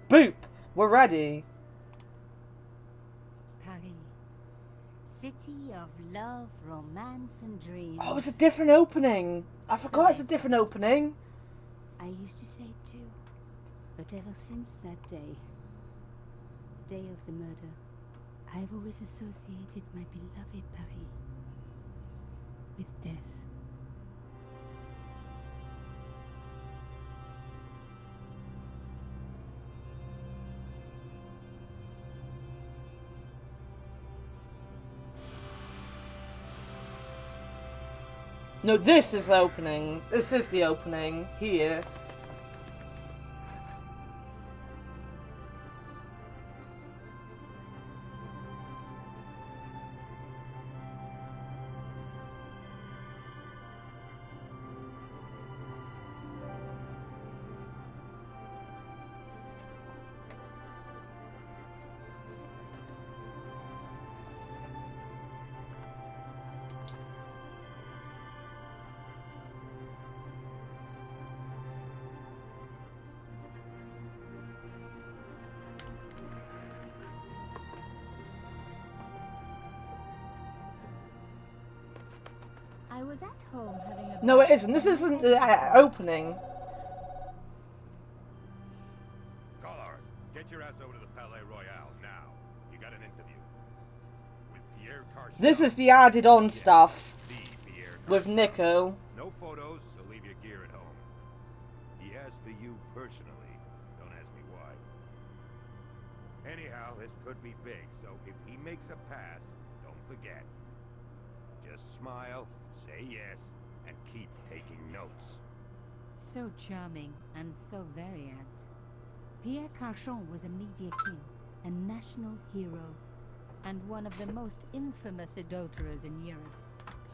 Boop! We're ready. Paris. City of love, romance and dreams. Oh, it's a different opening. I forgot it's a different opening. I used to say it too. But ever since that day, the day of the murder, I've always associated my beloved Paris with death. No, this is the opening. This is the opening. Here. I was at home having a... No, it isn't. This isn't the opening. Collard, get your ass over to the Palais Royal now. You got an interview. With Pierre Carchon. This is the added on stuff. The Pierre With Carchon. Nico. No photos, so leave your gear at home. He asked for you personally. Don't ask me why. Anyhow, this could be big, so if he makes a pass, don't forget. Just smile, say yes, and keep taking notes. So charming and so very apt. Pierre Carchon was a media king, a national hero, and one of the most infamous adulterers in Europe.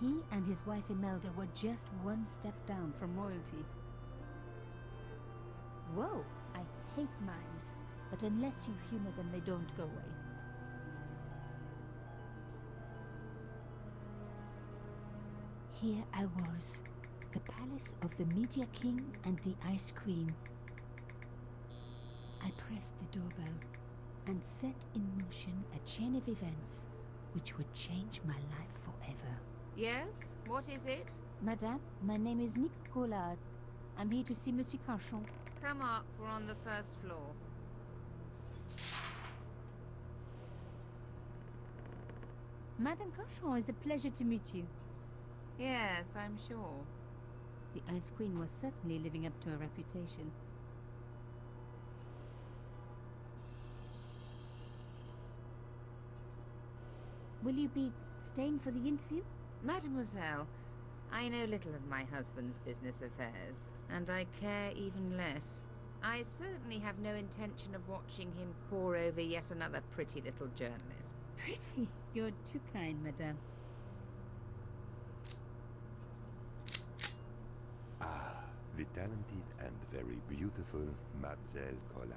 He and his wife Imelda were just one step down from royalty. Whoa, I hate mimes, but unless you humor them, they don't go away. Here I was, the palace of the Media King and the Ice Queen. I pressed the doorbell and set in motion a chain of events which would change my life forever. Yes? What is it? Madame, my name is Nicole. I'm here to see Monsieur Carchon. Come up, we're on the first floor. Madame Carchon, it's a pleasure to meet you. Yes, I'm sure. The Ice Queen was certainly living up to her reputation. Will you be staying for the interview? Mademoiselle, I know little of my husband's business affairs, and I care even less. I certainly have no intention of watching him pore over yet another pretty little journalist. Pretty? You're too kind, madame. Ah, the talented and very beautiful Mademoiselle Collard.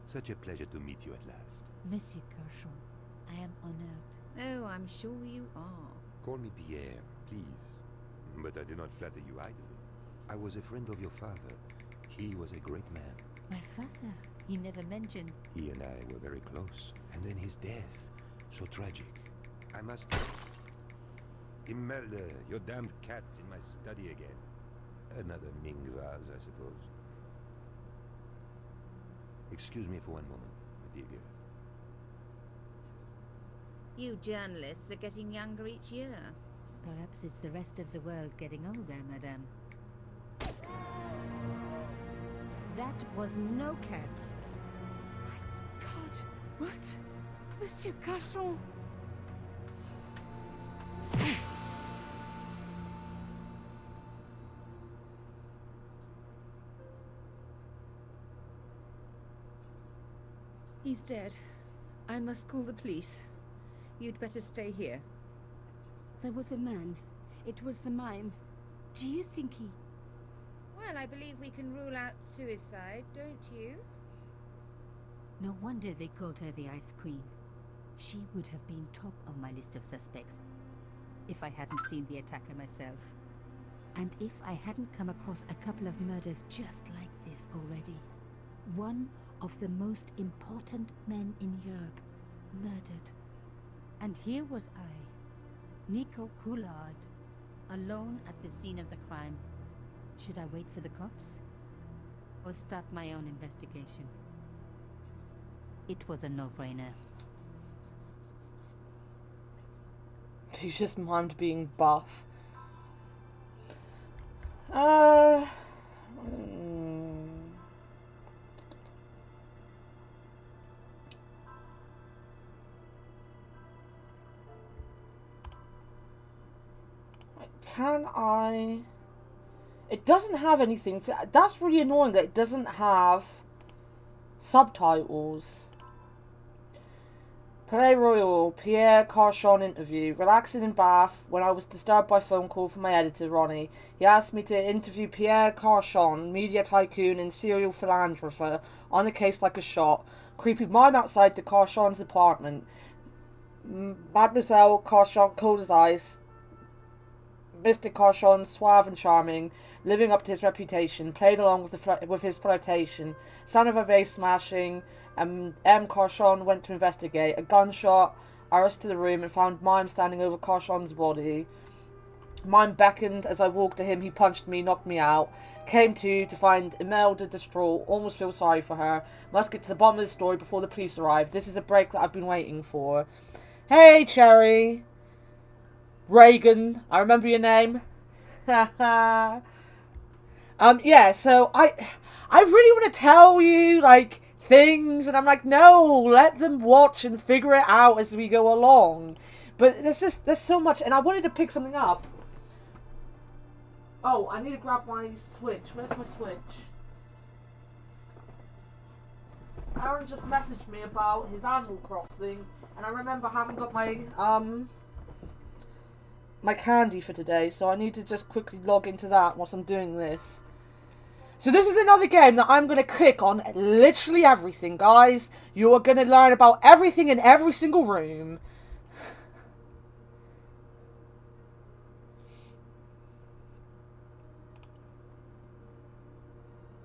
Such a pleasure to meet you at last. Monsieur Carchon, I am honored. Oh, I'm sure you are. Call me Pierre, please. But I do not flatter you either. I was a friend of your father. He was a great man. My father, he never mentioned. He and I were very close. And then his death. So tragic. I must... Imelda, your damned cat's in my study again. Another Ming vase, I suppose. Excuse me for one moment, my dear girl. You journalists are getting younger each year. Perhaps it's the rest of the world getting older, madame. That was no cat. God, what? Monsieur Carchon! He's dead. I must call the police. You'd better stay here. There was a man. It was the mime. Do you think he... Well, I believe we can rule out suicide, don't you? No wonder they called her the Ice Queen. She would have been top of my list of suspects if I hadn't seen the attacker myself. And if I hadn't come across a couple of murders just like this already. One of the most important men in Europe murdered. And here was I, Nico Coulard, alone at the scene of the crime. Should I wait for the cops? Or start my own investigation? It was a no-brainer. You just mimed being buff. Mm. Can I... It doesn't have anything... That's really annoying that it doesn't have subtitles. Palais Royal, Pierre Carchon interview. Relaxing in Bath when I was disturbed by phone call from my editor, Ronnie. He asked me to interview Pierre Carchon, media tycoon and serial philanderer, on a case like a shot. Creepy mime outside de Carchon's apartment. Mademoiselle Carchon, cold as ice. Mr. Carchon, suave and charming, living up to his reputation, played along with his flirtation. Sound of a vase smashing. M. Carchon went to investigate. A gunshot arrested to the room and found Mime standing over Carchon's body. Mime beckoned as I walked to him. He punched me, knocked me out. Came to find Imelda distraught. Almost feel sorry for her. Must get to the bottom of the story before the police arrive. This is a break that I've been waiting for. Hey, Cherry. Reagan. I remember your name. Yeah, so I really want to tell you, like, things, and I'm like, no, let them watch and figure it out as we go along. But there's so much, and I wanted to pick something up. Oh, I need to grab my Switch. Where's my Switch? Aaron just messaged me about his Animal Crossing, and I remember having got my my candy for today, so I need to just quickly log into that whilst I'm doing this. So this is another game that I'm going to click on literally everything, guys. You are going to learn about everything in every single room.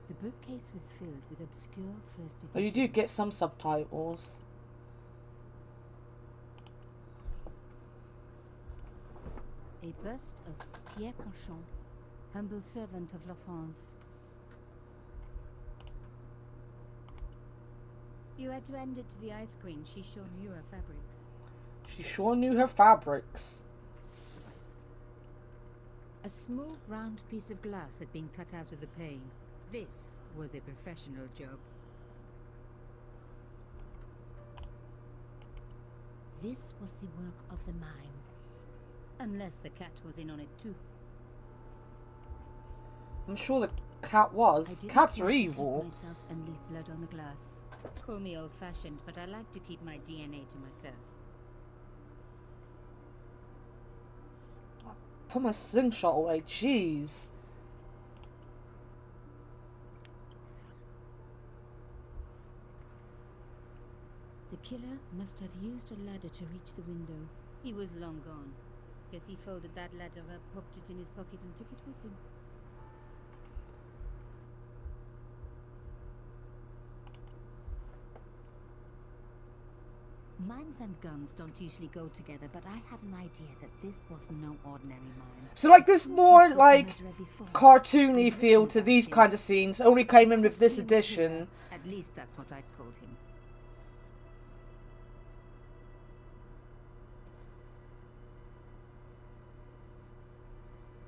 The bookcase was filled with obscure first editions. Oh, you do get some subtitles. A bust of Pierre Carchon, humble servant of La France. You had to end it to the Ice Queen. She sure knew her fabrics. She sure knew her fabrics. A small round piece of glass had been cut out of the pane. This was a professional job. This was the work of the mime. Unless the cat was in on it too. I'm sure the cat was. Cats are evil. Myself and leave blood on the glass. Call me old-fashioned, but I like to keep my DNA to myself. Put my slingshot away, jeez. The killer must have used a ladder to reach the window. He was long gone. Guess he folded that ladder up, popped it in his pocket and took it with him. Mimes and guns don't usually go together, but I had an idea that this was no ordinary mime. So like this more like cartoony feel to these kind of scenes only came in with this edition. At least that's what I'd called him.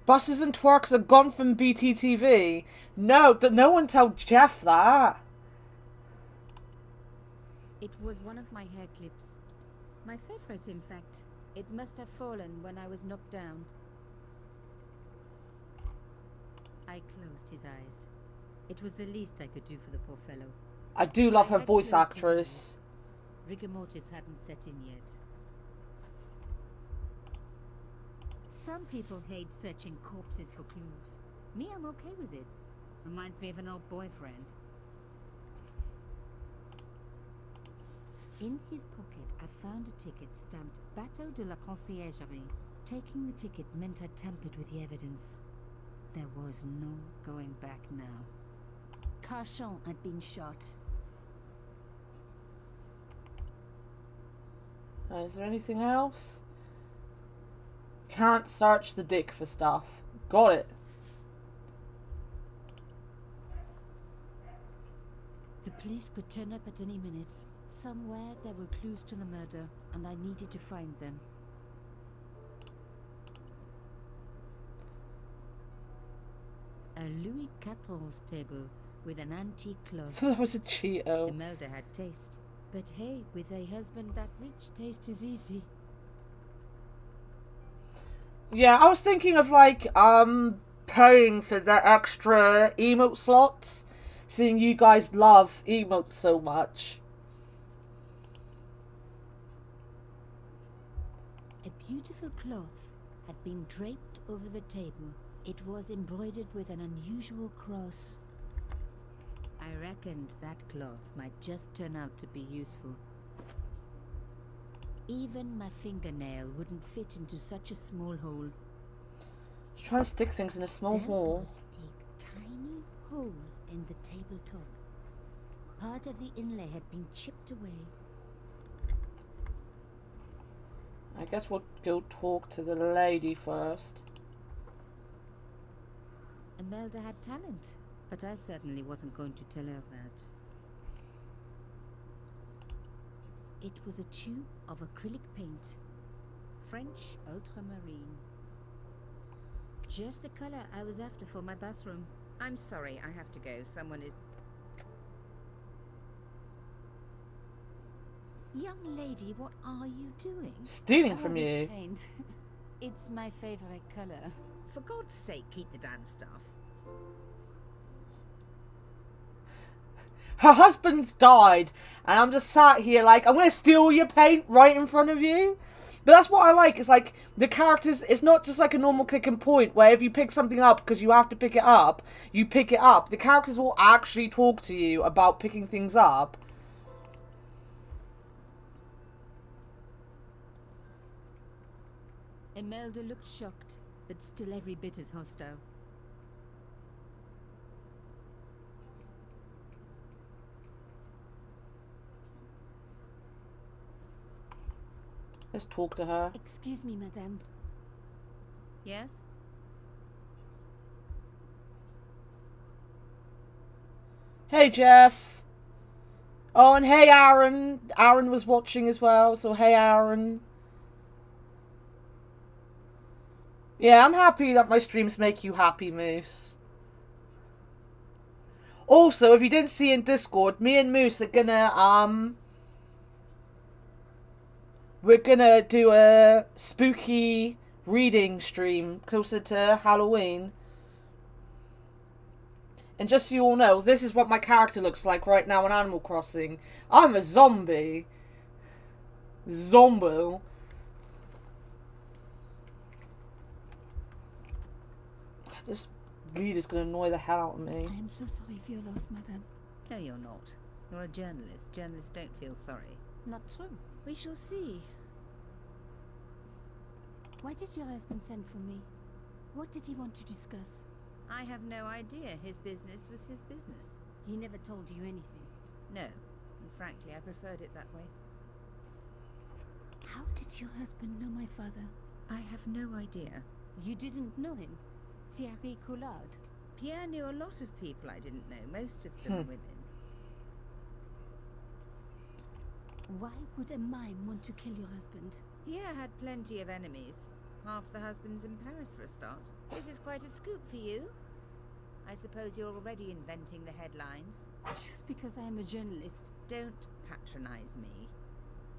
Buses and twerks are gone from BTTV. No, no one tell Jeff that. It was one of my hair clips. My favorite, in fact. It must have fallen when I was knocked down. I closed his eyes. It was the least I could do for the poor fellow. I do love her had voice closed his actress. eyes. Rigor mortis hadn't set in yet. Some people hate searching corpses for clues. Me, I'm okay with it. Reminds me of an old boyfriend. In his pocket, I found a ticket stamped Bateau de la Conciergerie. Taking the ticket meant I tampered with the evidence. There was no going back now. Carchon had been shot. Is there anything else? Can't search the dick for stuff. Got it. The police could turn up at any minute. Somewhere there were clues to the murder, and I needed to find them. A Louis XIV's table with an antique cloth. That was a Cheeto. Imelda had taste. But hey, with a husband that rich, taste is easy. Yeah, I was thinking of like paying for the extra emote slots, seeing you guys love emotes so much. A beautiful cloth had been draped over the table. It was embroidered with an unusual cross. I reckoned that cloth might just turn out to be useful. Even my fingernail wouldn't fit into such a small hole. Trying to stick things in a small There hole. was a tiny hole in the tabletop. Part of the inlay had been chipped away. I guess we'll go talk to the lady first. Imelda had talent, but I certainly wasn't going to tell her that. It was a tube of acrylic paint, French ultramarine. Just the color I was after for my bathroom. I'm sorry, I have to go. Someone is... Young lady, what are you doing? Stealing from this you. paint. It's my favorite color. For God's sake, keep the damn stuff. Her husband's died, and I'm just sat here like, I'm gonna steal your paint right in front of you. But that's what I like. It's like the characters. It's not just like a normal click and point where if you pick something up because you have to pick it up, you pick it up. The characters will actually talk to you about picking things up. Imelda looked shocked, but still every bit as hostile. Let's talk to her. Excuse me, madame. Yes? Hey, Jeff. Oh, and hey, Aaron. Aaron was watching as well, so hey, Aaron. Yeah, I'm happy that my streams make you happy, Moose. Also, if you didn't see in Discord, me and Moose are gonna, we're gonna do a spooky reading stream closer to Halloween. And just so you all know, this is what my character looks like right now in Animal Crossing. I'm a zombie. Zombo. This lead is going to annoy the hell out of me. I am so sorry for your loss, madame. No, you're not. You're a journalist. Journalists don't feel sorry. Not true. We shall see. Why did your husband send for me? What did he want to discuss? I have no idea. His business was his business. He never told you anything. No. And frankly, I preferred it that way. How did your husband know my father? I have no idea. You didn't know him? Thierry Collard? Pierre knew a lot of people I didn't know, most of them women. Why would a mime want to kill your husband? Pierre had plenty of enemies. Half the husbands in Paris for a start. This is quite a scoop for you. I suppose you're already inventing the headlines. Just because I am a journalist. Don't patronize me.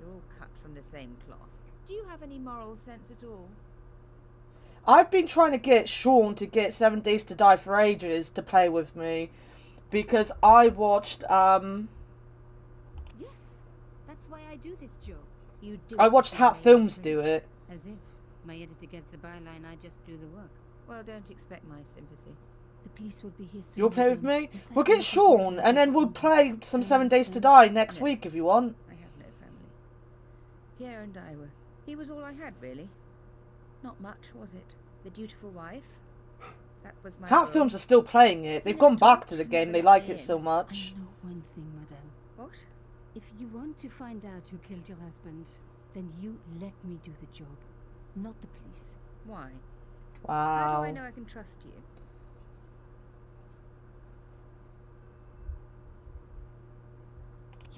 You're all cut from the same cloth. Do you have any moral sense at all? I've been trying to get Sean to get 7 Days to Die for ages to play with me. Because I watched, Yes, that's why I do this job. You do I it watched so Hat I Films print. do it. As if my editor gets the byline, I just do the work. Well, don't expect my sympathy. The police will be here soon. You'll play with again. me? Is that We'll your get Sean, husband? and then we'll play some 7 Days to Die next No. week if you want. I have no family. Pierre and I were... He was all I had, really. Not much, was it? The dutiful wife? That was my Hat world. Films are still playing it. They've gone back to the game. They like it so much. I know one thing, madame. What? If you want to find out who killed your husband, Then you let me do the job, not the police. Why? Wow. How do I know I can trust you?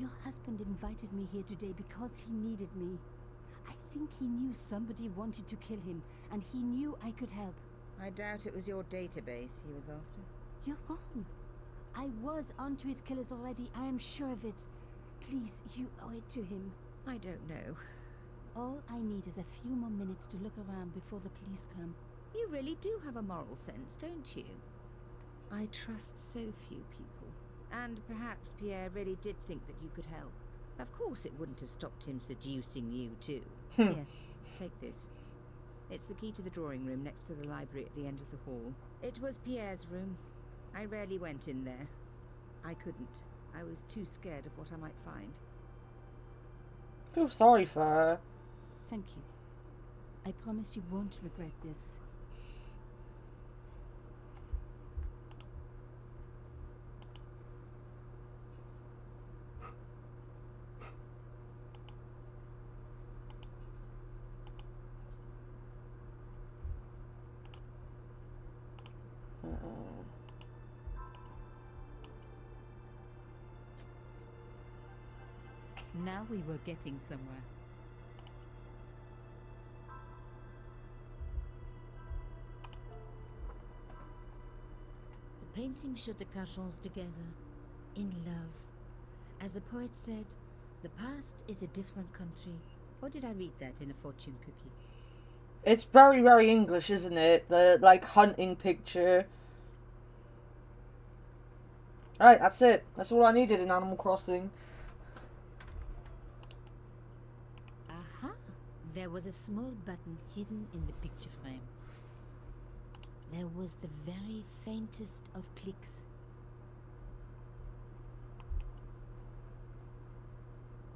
Your husband invited me here today because he needed me. I think he knew somebody wanted to kill him, and he knew I could help. I doubt it was your database he was after. You're wrong. I was onto his killers already. I am sure of it. Please, you owe it to him. I don't know. All I need is a few more minutes to look around before the police come. You really do have a moral sense, don't you? I trust so few people. And perhaps Pierre really did think that you could help. Of course it wouldn't have stopped him seducing you too. Here, take this. It's the key to the drawing room next to the library at the end of the hall. It was Pierre's room. I rarely went in there. I couldn't. I was too scared of what I might find. I feel sorry for her. Thank you. I promise you won't regret this. Now we were getting somewhere. The painting showed the Cachons together, in love. As the poet said, the past is a different country. Or did I read that in a fortune cookie? It's very, very English, isn't it? The, like, hunting picture. Alright, that's it. That's all I needed in Animal Crossing. Aha! There was a small button hidden in the picture frame. There was the very faintest of clicks.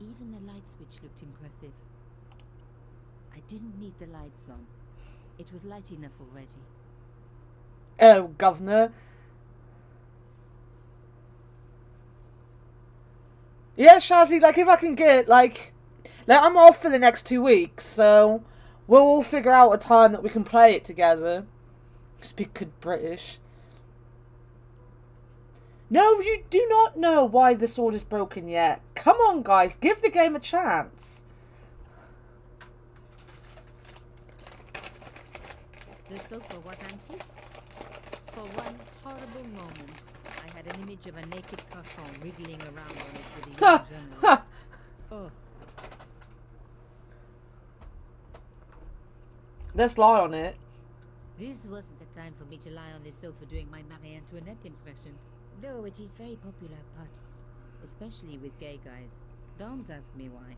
Even the light switch looked impressive. I didn't need the lights on. It was light enough already. Oh, Governor. Yeah, Shazzy, like, if I can get, like, I'm off for the next 2 weeks, so we'll all figure out a time that we can play it together. Speak good British. No, you do not know why the sword is broken yet. Come on, guys, give the game a chance. The sofa was antique. For one horrible moment, I had an image of a naked Cachon wriggling around on it with a young journalist. Oh. Let's lie on it. This wasn't the time for me to lie on the sofa doing my Marie Antoinette impression. Though it is very popular at parties, especially with gay guys. Don't ask me why.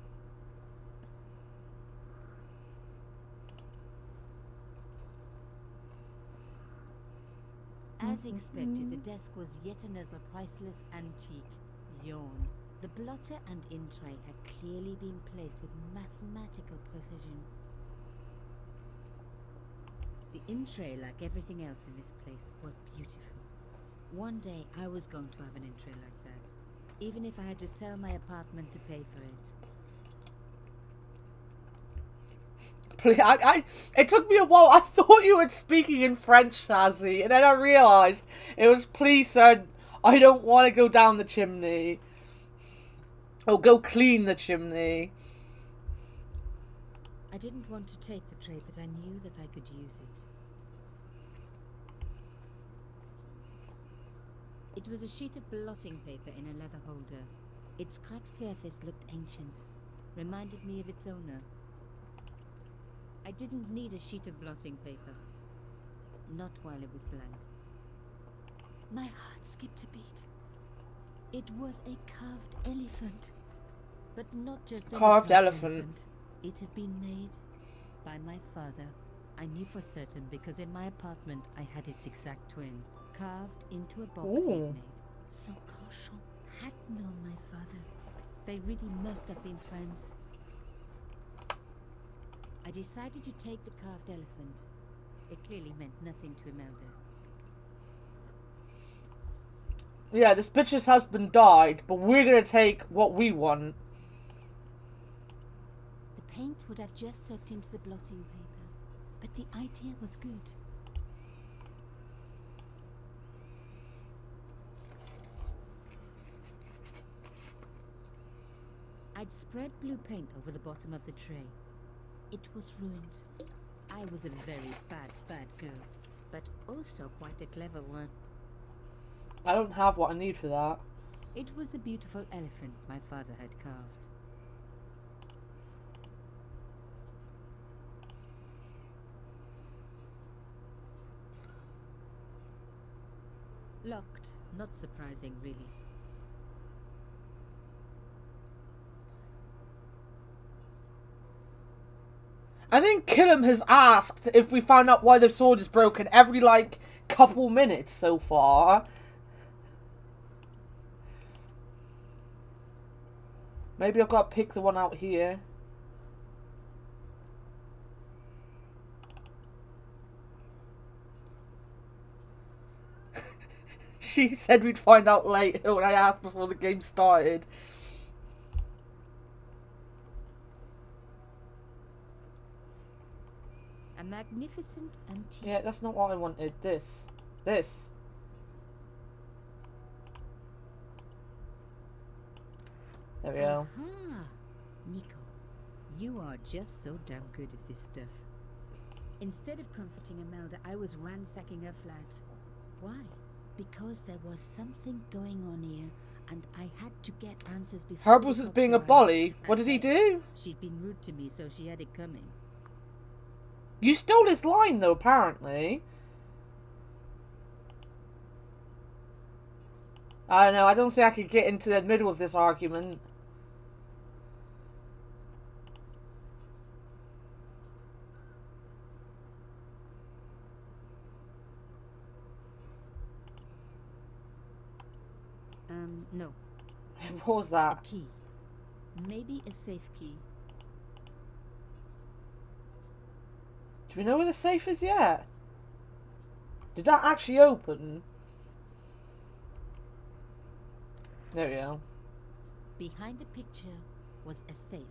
As expected, the desk was yet another priceless antique. Yawn. The blotter and in tray had clearly been placed with mathematical precision. The in tray, like everything else in this place, was beautiful. One day I was going to have an in tray like that, even if I had to sell my apartment to pay for it. It took me a while. I thought you were speaking in French, Shazzy, and then I realised it was please, sir, I don't want to go down the chimney. Oh, go clean the chimney. I didn't want to take the tray, but I knew that I could use it. It was a sheet of blotting paper in a leather holder. Its cracked surface looked ancient, reminded me of its owner. I didn't need a sheet of blotting paper. Not while it was blank. My heart skipped a beat. It was a carved elephant. But not just a Carved elephant. It had been made by my father. I knew for certain because in my apartment I had its exact twin. Carved into a box he had made. So Cauchon had known my father. They really must have been friends. I decided to take the carved elephant. It clearly meant nothing to Imelda. Yeah, this bitch's husband died, but we're gonna take what we want. The paint would have just soaked into the blotting paper, but the idea was good. I'd spread blue paint over the bottom of the tray. It was ruined. I was a very bad girl, but also quite a clever one. I don't have what I need for that. It was the beautiful elephant my father had carved. Locked. Not surprising, really. I think Killam has asked if we found out why the sword is broken every, like, couple minutes so far. Maybe I've got to pick the one out here. She said we'd find out later when I asked before the game started. A magnificent antique. Yeah, that's not what I wanted. This. This. There we go. Aha! Nico, you are just so damn good at this stuff. Instead of comforting Imelda, I was ransacking her flat. Why? Because there was something going on here, and I had to get answers before. Herbals is being a bully. What did he do? She'd been rude to me, so she had it coming. You stole his line, though, apparently. I don't know. I don't think I could get into the middle of this argument. No. What was that? A key. Maybe a safe key. Do we know where the safe is yet? Did that actually open? There we go. Behind the picture was a safe.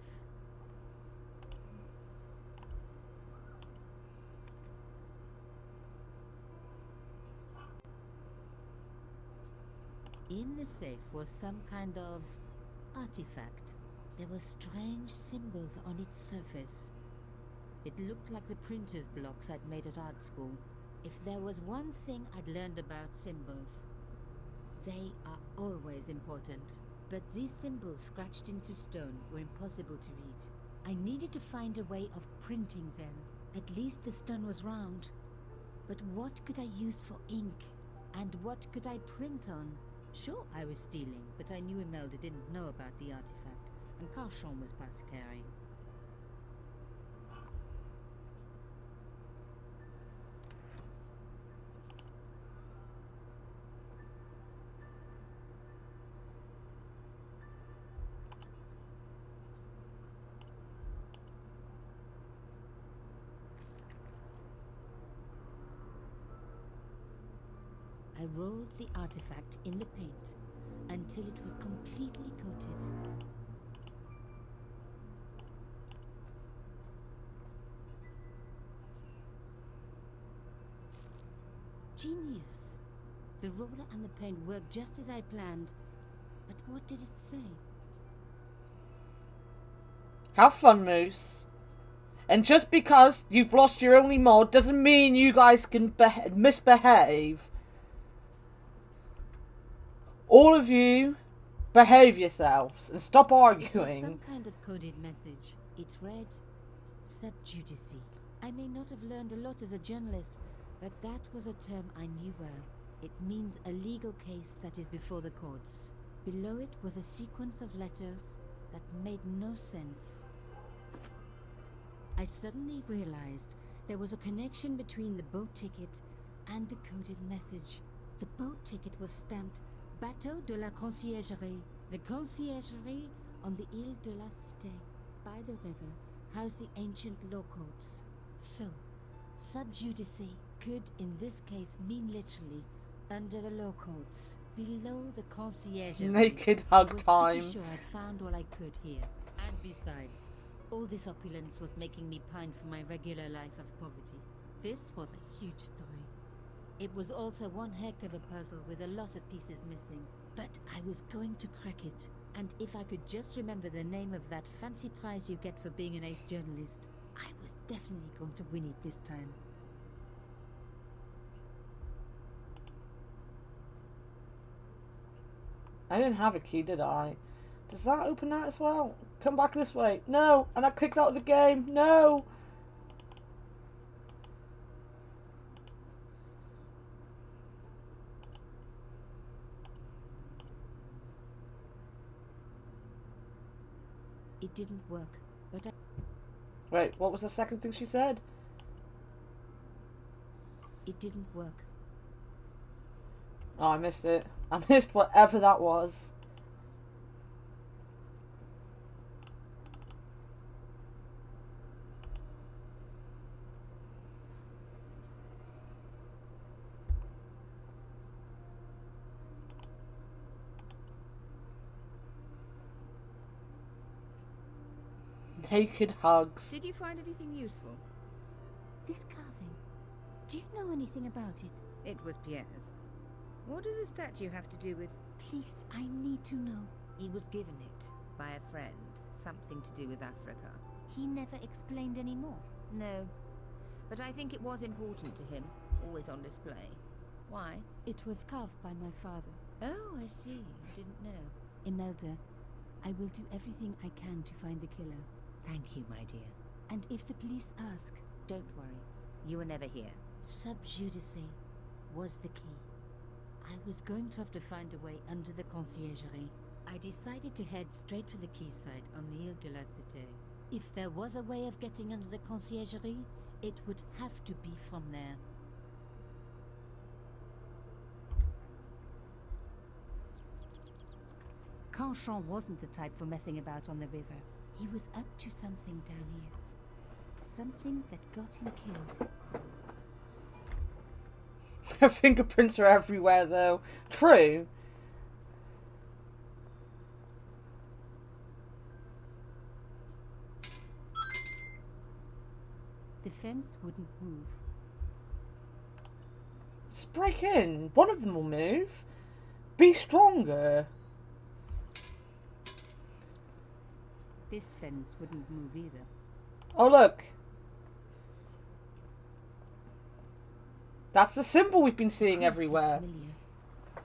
In the safe was some kind of artifact. There were strange symbols on its surface. It looked like the printer's blocks I'd made at art school. If there was one thing I'd learned about symbols, they are always important. But these symbols scratched into stone were impossible to read. I needed to find a way of printing them. At least the stone was round. But what could I use for ink? And what could I print on? Sure, I was stealing, but I knew Imelda didn't know about the artifact, and Carchon was past caring. I rolled the artifact in the paint until it was completely coated. Genius! The roller and the paint worked just as I planned, but what did it say? Have fun, Moose. And just because you've lost your only mod doesn't mean you guys can misbehave. All of you, behave yourselves and stop arguing. Some kind of coded message. It read, subjudice. I may not have learned a lot as a journalist, but that was a term I knew well. It means a legal case that is before the courts. Below it was a sequence of letters that made no sense. I suddenly realized there was a connection between the boat ticket and the coded message. The boat ticket was stamped Bateau de la Conciergerie. The conciergerie on the Ile de la Cité, by the river, housed the ancient law courts. So, subjudice could in this case mean literally under the law courts, below the conciergerie. Naked hug time. I was pretty sure I'd found all I could here. And besides, All this opulence was making me pine for my regular life of poverty. This was a huge story. It was also one heck of a puzzle with a lot of pieces missing. But I was going to crack it. And if I could just remember the name of that fancy prize you get for being an ace journalist, I was definitely going to win it this time. I didn't have a key, did I? Does that open that as well? Come back this way. No! And I clicked out of the game. No! It didn't work, but Wait, what was the second thing she said? it didn't work. Oh, I missed it. I missed whatever that was. Naked hugs. Did you find anything useful? This carving. Do you know anything about it? It was Pierre's. What does the statue have to do with... Please, I need to know. He was given it by a friend. Something to do with Africa. He never explained any more. No. But I think it was important to him. Always on display. Why? It was carved by my father. Oh, I see. I didn't know. Imelda, I will do everything I can to find the killer. Thank you, my dear. And if the police ask, Don't worry. You were never here. sub judice was the key. I was going to have to find a way under the conciergerie. I decided to head straight for the quayside on the Ile de la Cité. If there was a way of getting under the conciergerie, it would have to be from there. Canchon wasn't the type for messing about on the river. He was up to something down here. Something that got him killed. Her fingerprints are everywhere, though. True. The fence wouldn't move. Just break in. One of them will move. Be stronger. This fence wouldn't move either. Oh, look. That's the symbol we've been seeing Cross everywhere. looked familiar.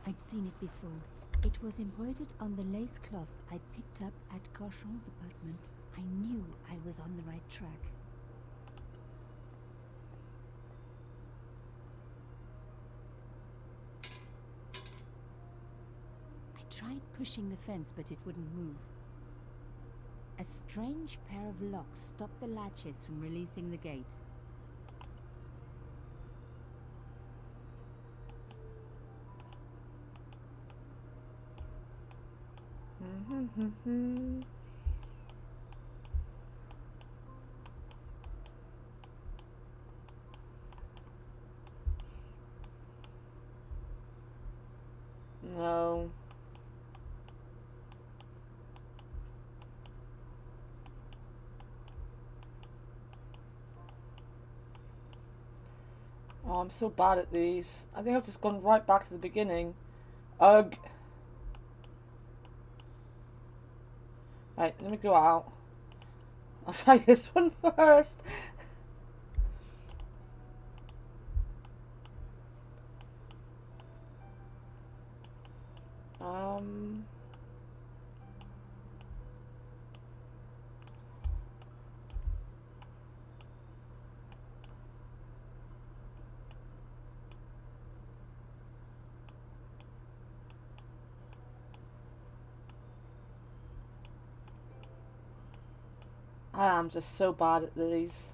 I'd seen it before. It was embroidered on the lace cloth I'd picked up at Carchon's apartment. I knew I was on the right track. I tried pushing the fence, but it wouldn't move. A strange pair of locks stopped the latches from releasing the gate. No. Oh, I'm so bad at these. I think I've just gone right back to the beginning. Ugh. Right, let me go out. I'll try this one first. I'm just so bad at these.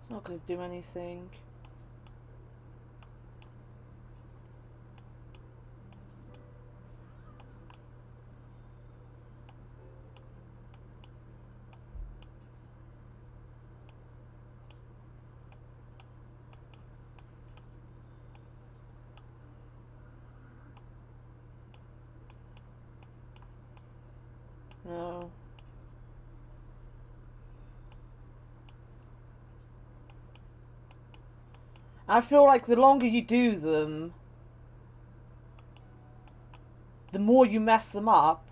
It's not going to do anything. I feel like the longer you do them, the more you mess them up.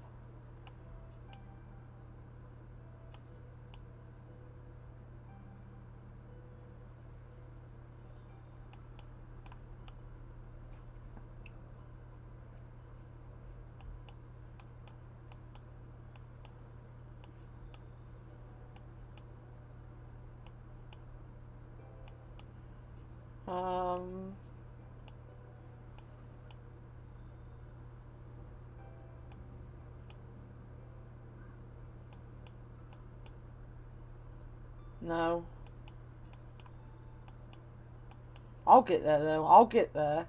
No. I'll get there though. I'll get there.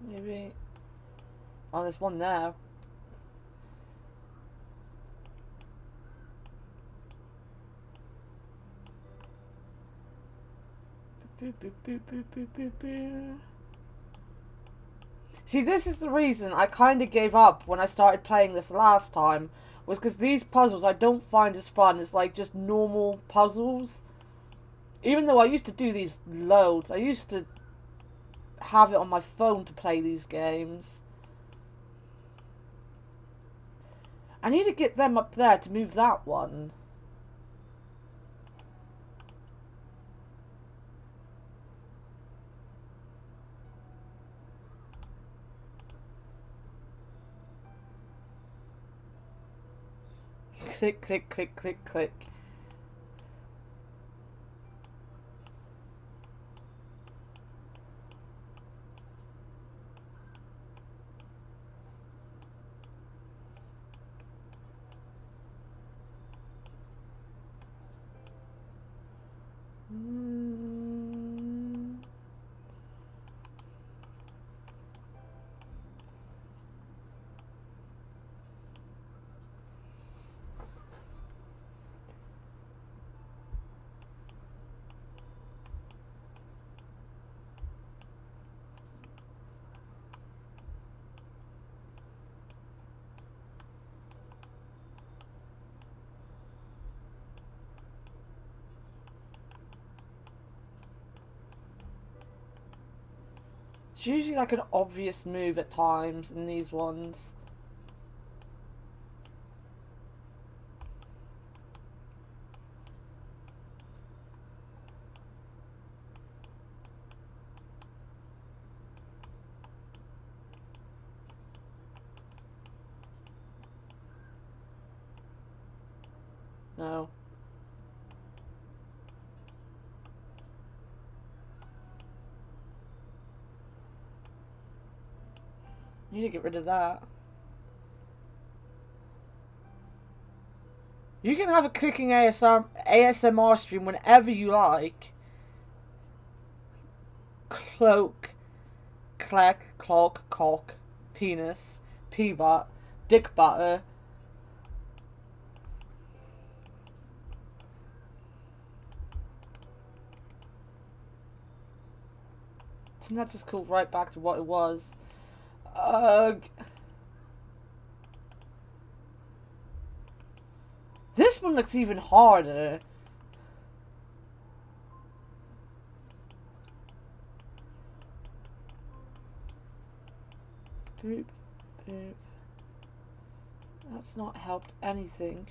Maybe. Oh, there's one there. See, this is the reason I kind of gave up when I started playing this last time, was because these puzzles I don't find as fun as like just normal puzzles. Even though I used to do these loads, I used to have it on my phone to play these games. I need to get them up there to move that one. Click, click, click, click, click. It's usually like an obvious move at times in these ones. No. Need to get rid of that. You can have a clicking ASMR stream whenever you like. Cloak, clack, clock, cock, penis, pee-butt, dick butter. Isn't that just cool? Right back to what it was. This one looks even harder. Boop, boop. That's not helped anything.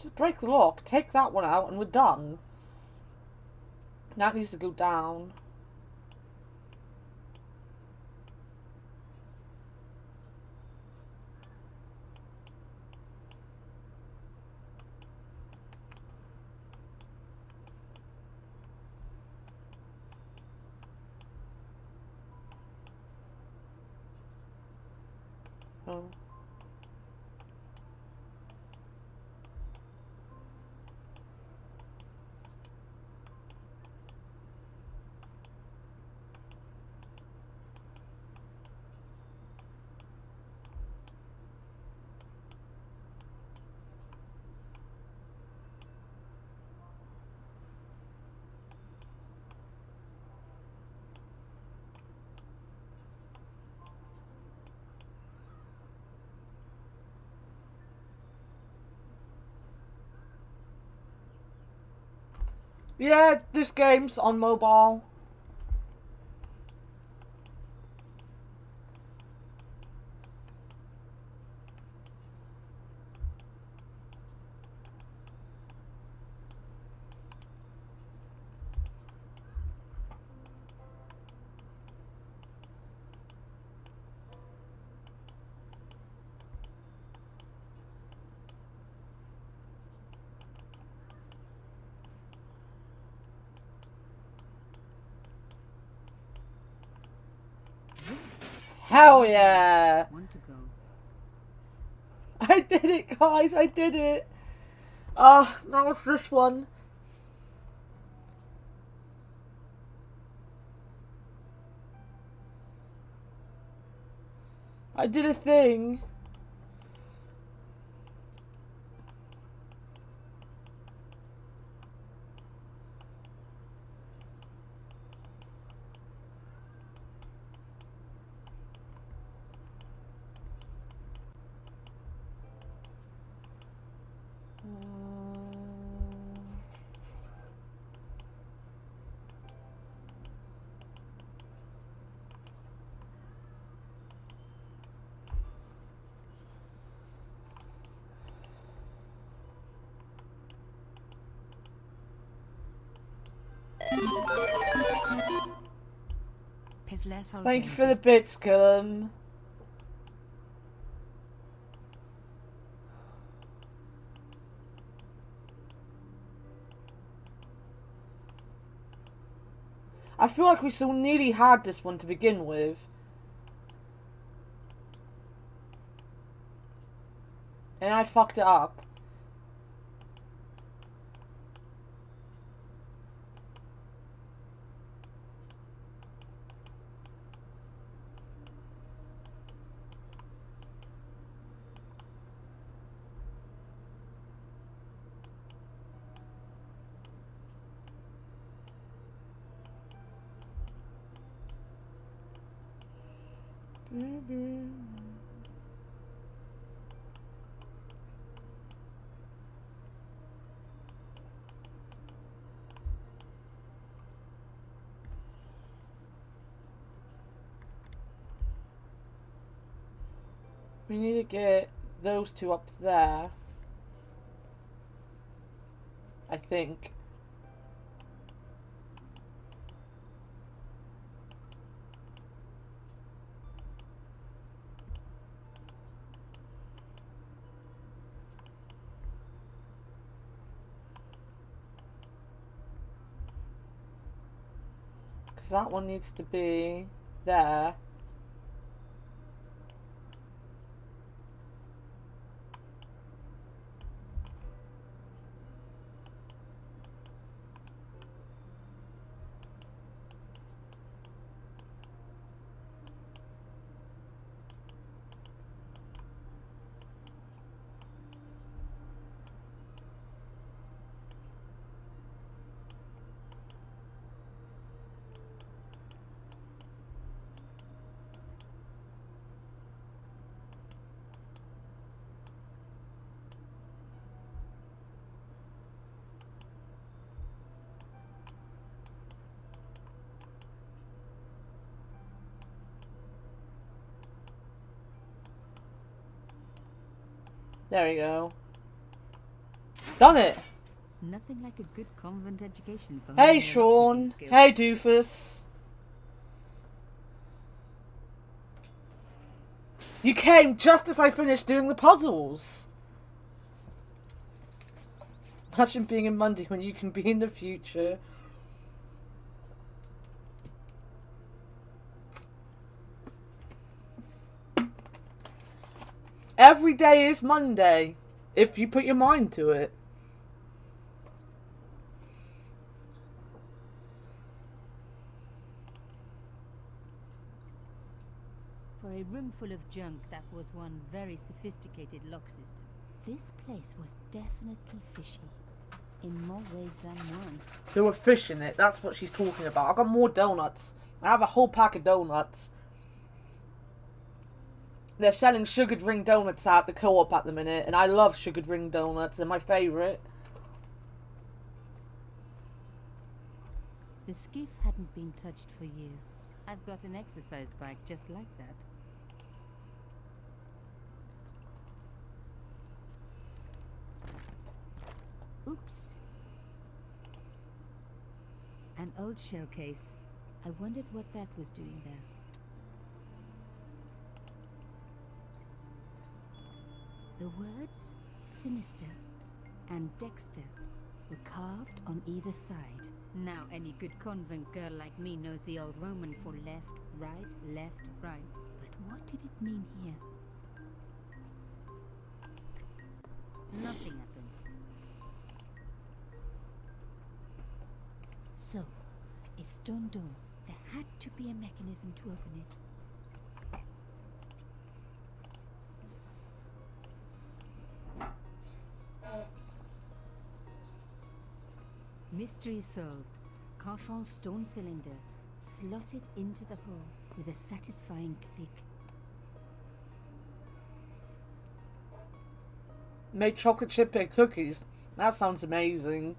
Just break the lock, take that one out, and we're done. That needs to go down. Oh. Yeah, this game's on mobile. Hell yeah! Want to go? I did it, guys! I did it! Ah, that was this one. I did a thing. Thank you for the bits, Callum. I feel like we so nearly had this one to begin with. And I fucked it up. We need to get those two up there. I think. Because that one needs to be there. There we go. Done it! Nothing like a good convent education for Hey honing your Sean! lockpicking skills. Hey Doofus! You came just as I finished doing the puzzles! Imagine being in Monday when you can be in the future. Every day is Monday, if you put your mind to it. For a room full of junk, that was one very sophisticated lock system. This place was definitely fishy. In more ways than one. There were fish in it, that's what she's talking about. I got more donuts. I have a whole pack of donuts. They're selling sugared ring donuts out the co-op at the minute, and I love sugared ring donuts. They're my favourite. The skiff hadn't been touched for years. I've got an exercise bike just like that. Oops. An old shell case. I wondered what that was doing there. The words sinister and Dexter were carved on either side. Now any good convent girl like me knows the old Roman for left, right, left, right. But what did it mean here? Nothing happened. So, a stone door. There had to be a mechanism to open it. Mystery solved. Carchon's stone cylinder slotted into the hole with a satisfying click. Made chocolate chip cookies. That sounds amazing.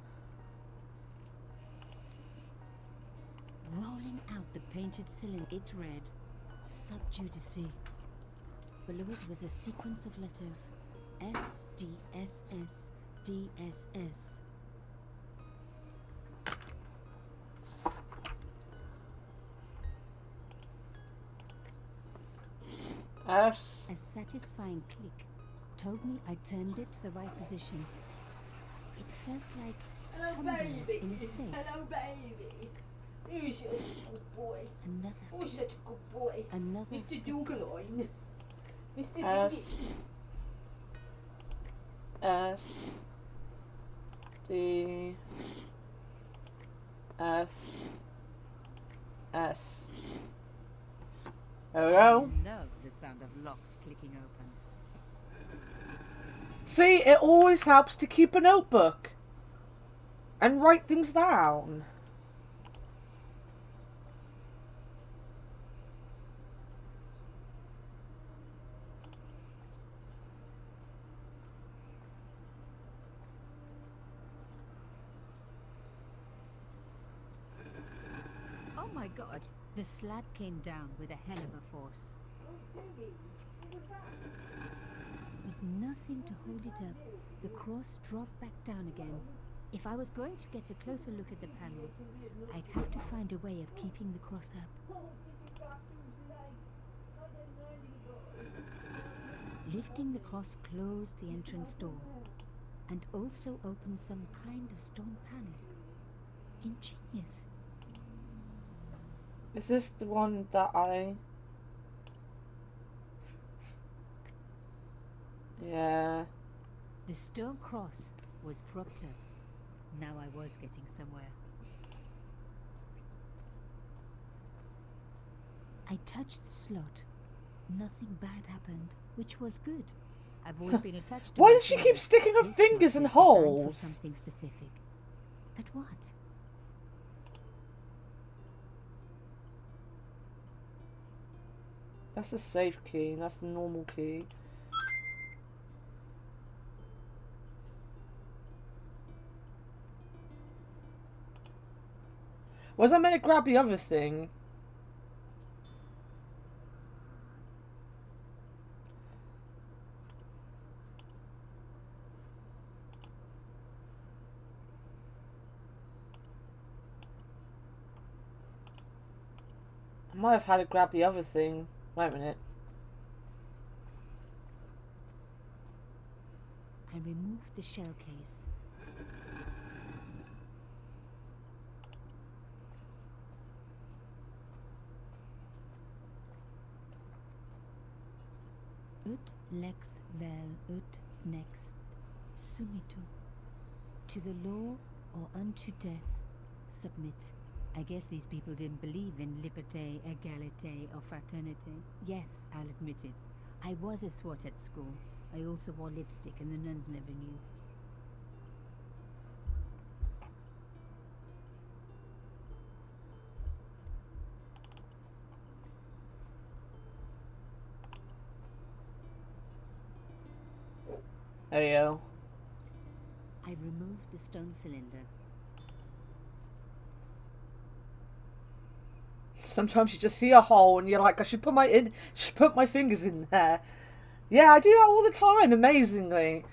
Rolling out the painted cylinder, it read, Sub Judice. Below it was a sequence of letters. S, D, S, S, D, S, S. S. A satisfying click told me I turned it to the right position. It felt like tumblers in a safe. Hello, baby. Who's such a good boy? Another Who's such a good boy? Another Mr. step Doogaloin. Mr. S. Doogaloin. S. D. S. S. There we go. I love the sound of locks clicking open. See, it always helps to keep a notebook and write things down. Oh my god! The slab came down with a hell of a force. With nothing to hold it up, the cross dropped back down again. If I was going to get a closer look at the panel, I'd have to find a way of keeping the cross up. Lifting the cross closed the entrance door, and also opened some kind of stone panel. Ingenious. Is this the one that I... Yeah. The stone cross was propped up. Now I was getting somewhere. I touched the slot. Nothing bad happened, which was good. I've always been attached to Why my does she keep finger. sticking her This fingers slot in is designed for holes? something specific. But what? That's the safe key, that's the normal key. Was I meant to grab the other thing? I might have had to grab the other thing. Wait a minute. I removed the shell case. Ut lex vel ut next sumitu. To the law or unto death, submit. I guess these people didn't believe in liberté, égalité, or fraternité. Yes, I'll admit it. I was a swot at school. I also wore lipstick and the nuns never knew. There you go. I removed the stone cylinder. Sometimes you just see a hole and you're like, I should put my fingers in there. Yeah, I do that all the time, amazingly.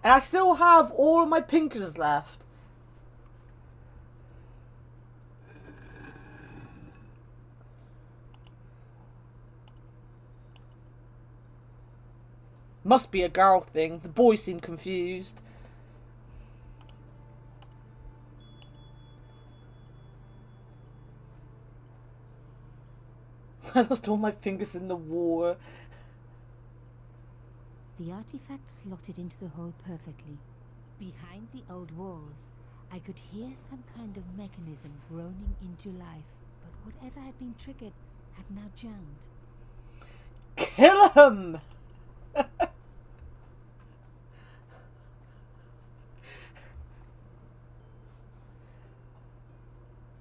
And I still have all of my pinkers left. Must be a girl thing. The boys seem confused. I lost all my fingers in the war. The artifact slotted into the hole perfectly. Behind the old walls, I could hear some kind of mechanism groaning into life, but whatever had been triggered had now jammed. Kill him!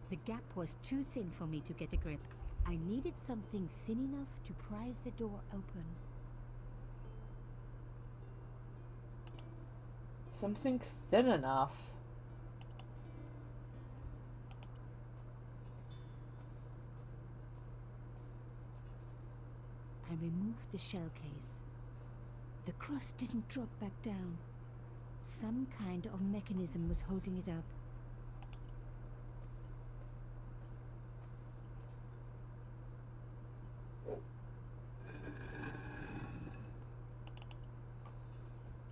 The gap was too thin for me to get a grip. I needed something thin enough to prise the door open. Something thin enough. I removed the shell case. The cross didn't drop back down. Some kind of mechanism was holding it up.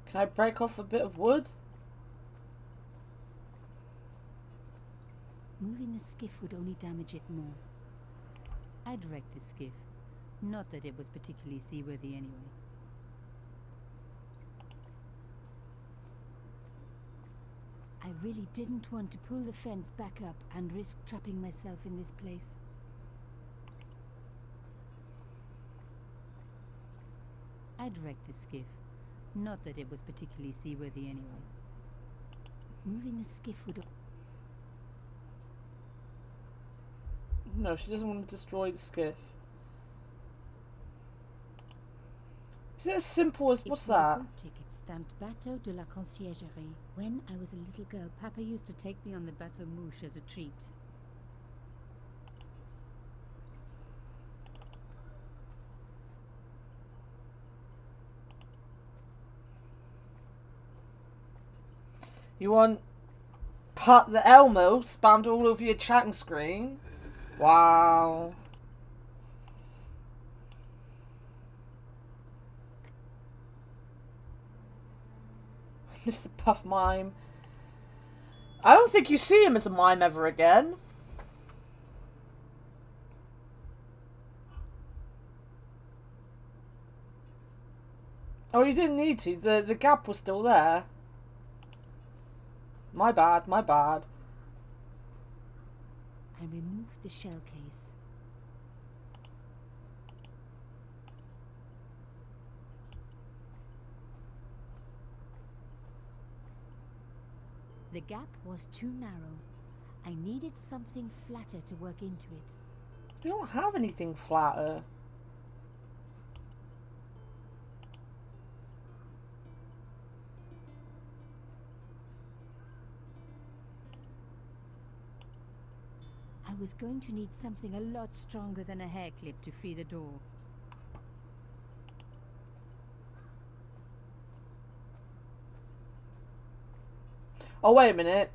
Can I break off a bit of wood? Moving the skiff would only damage it more. I'd wrecked the skiff. Not that it was particularly seaworthy anyway. I really didn't want to pull the fence back up and risk trapping myself in this place. I'd wrecked the skiff. Not that it was particularly seaworthy anyway. Moving the skiff would... No, she doesn't want to destroy the skiff. Is it as simple as... What's that? A boat ticket stamped Bateau de la Conciergerie. When I was a little girl, Papa used to take me on the Bateau Mouche as a treat. You want Pat the Elmo spammed all over your chatting screen? Wow. Mr. Puff Mime. I don't think you see him as a mime ever again. Oh, you didn't need to. The gap was still there. My bad, my bad. I removed the shell case. The gap was too narrow. I needed something flatter to work into it. You don't have anything flatter. I was going to need something a lot stronger than a hair clip to free the door. Oh, wait a minute.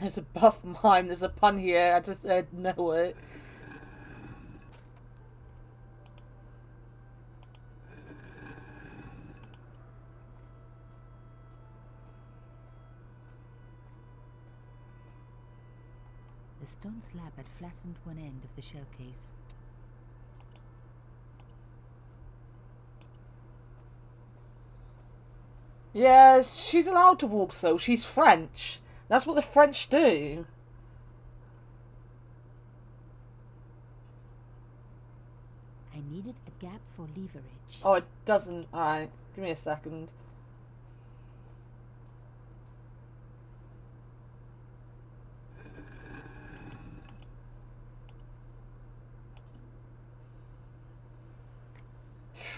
There's a buff mime, there's a pun here, I just know it. stone slab had flattened one end of the shell case. Yeah, she's allowed to walk slow. She's French. That's what the French do. I needed a gap for leverage. Oh, it doesn't. Alright, give me a second.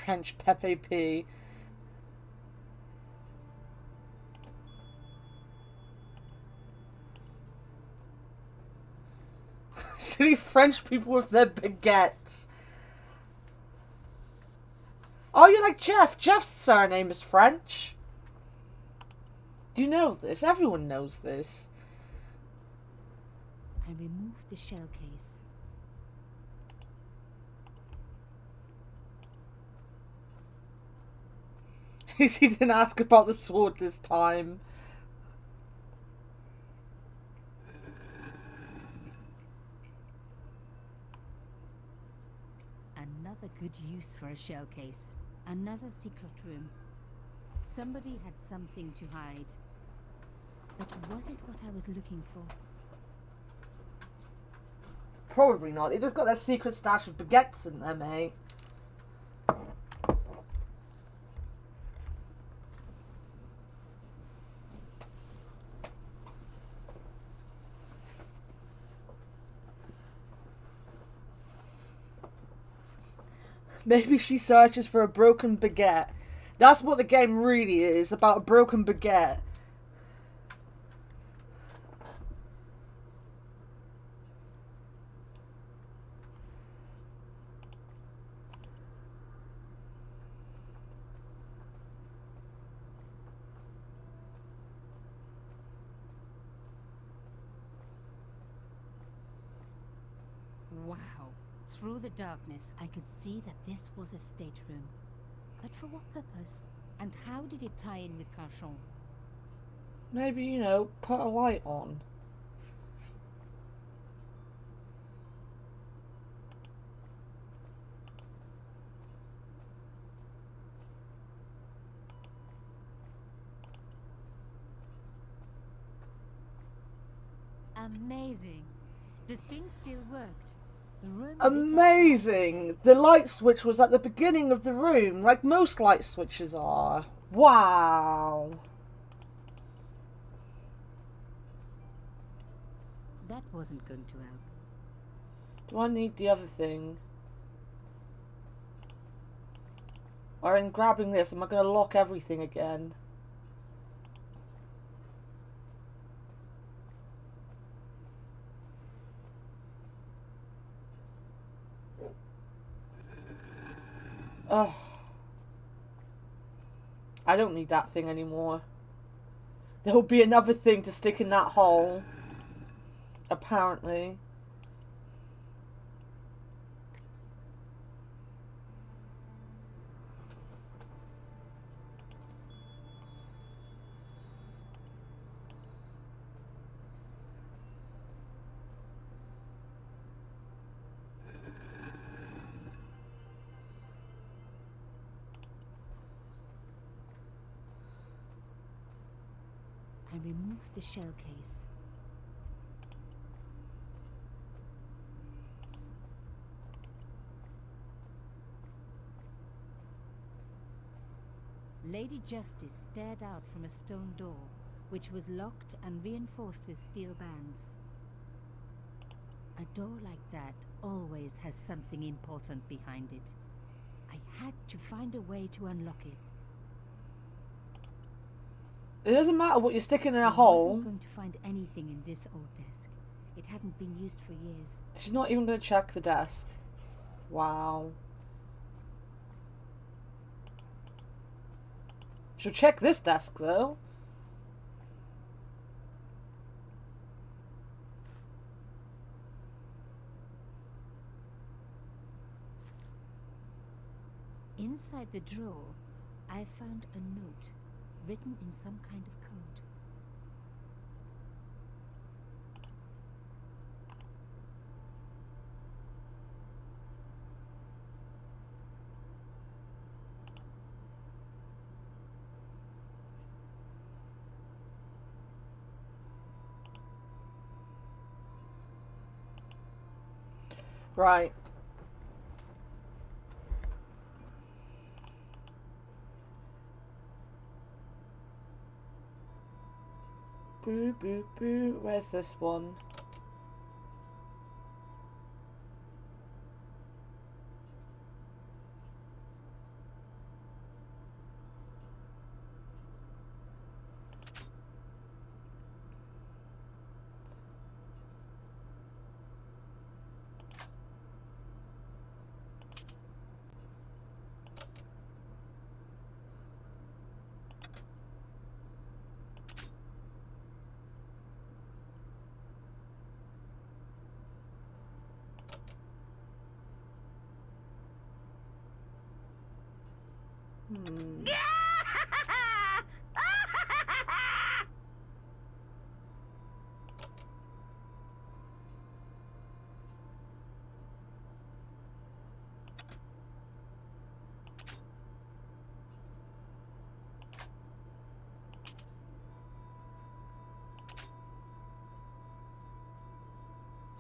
French Pepe P. Silly French people with their baguettes. Oh, you're like Jeff. Jeff's surname is French. Do you know this? Everyone knows this. I removed the shell case. He didn't ask about the sword this time. Another good use for a shell case. Another secret room. Somebody had something to hide. But was it what I was looking for? Probably not. They just got their secret stash of baguettes in there, mate. Maybe she searches for a broken baguette. That's what the game really is, about a broken baguette. Wow. Through the darkness, I could see that this was a stateroom. But for what purpose? And how did it tie in with Carchon? Maybe, you know, put a light on. Amazing. The thing still worked. The room lit up. Amazing! The light switch was at the beginning of the room, like most light switches are. Wow! That wasn't going to help. Do I need the other thing? Or in grabbing this, am I going to lock everything again? Ugh. I don't need that thing anymore. There'll be another thing to stick in that hole. Apparently. I removed the shell case. Lady Justice stared out from a stone door, which was locked and reinforced with steel bands. A door like that always has something important behind it. I had to find a way to unlock it. It doesn't matter what you're sticking in a I hole. wasn't going to find anything in this old desk. It hadn't been used for years. She's not even going to check the desk. Wow. She'll check this desk, though. Inside the drawer, I found a note written in some kind of code. Right. Boo, boo, boo. Where's this one?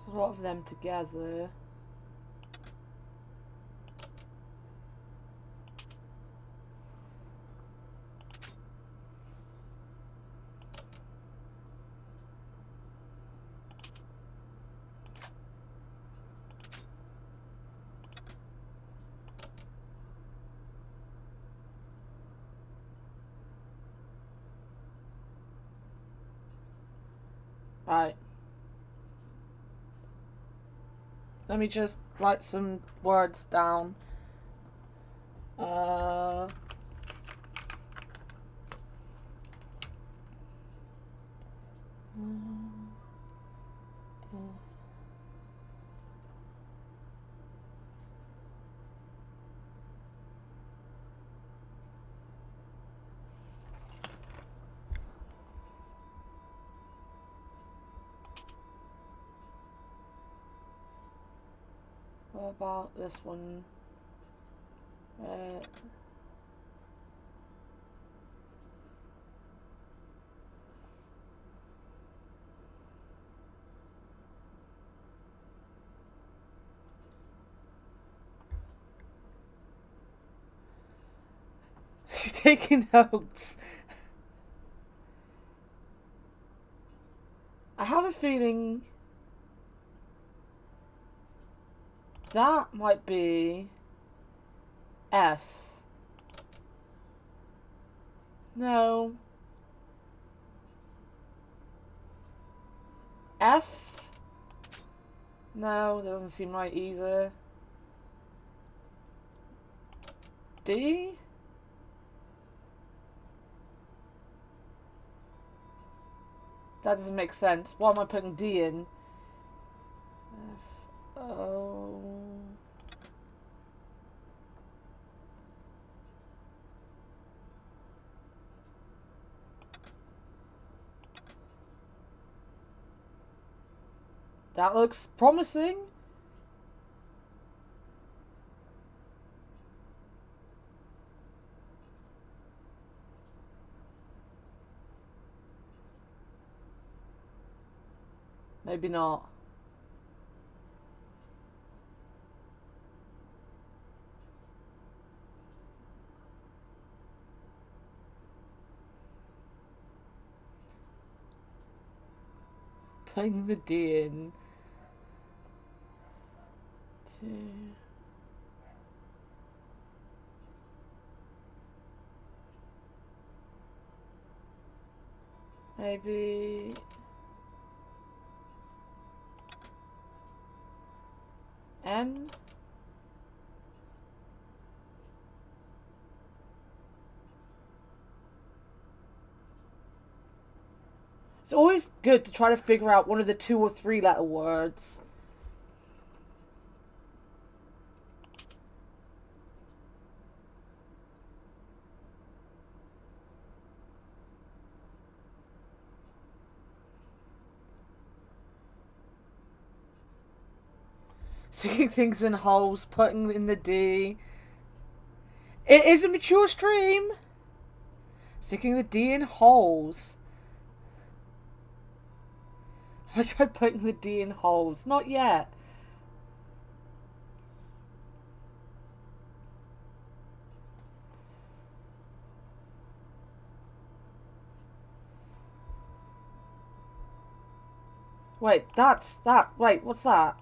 A lot of them together. Right. Let me just write some words down. What about this one? She's taking notes. I have a feeling that might be S. No. F? No, doesn't seem right either. D? That doesn't make sense. Why am I putting D in? F, O... That looks promising. Maybe not. Putting the D in. Maybe N. It's always good to try to figure out one of the 2 or 3 letter words. Sticking things in holes, putting in the D. It is a mature stream. Sticking the D in holes. I tried putting the D in holes. Not yet. Wait, that's that. Wait, what's that?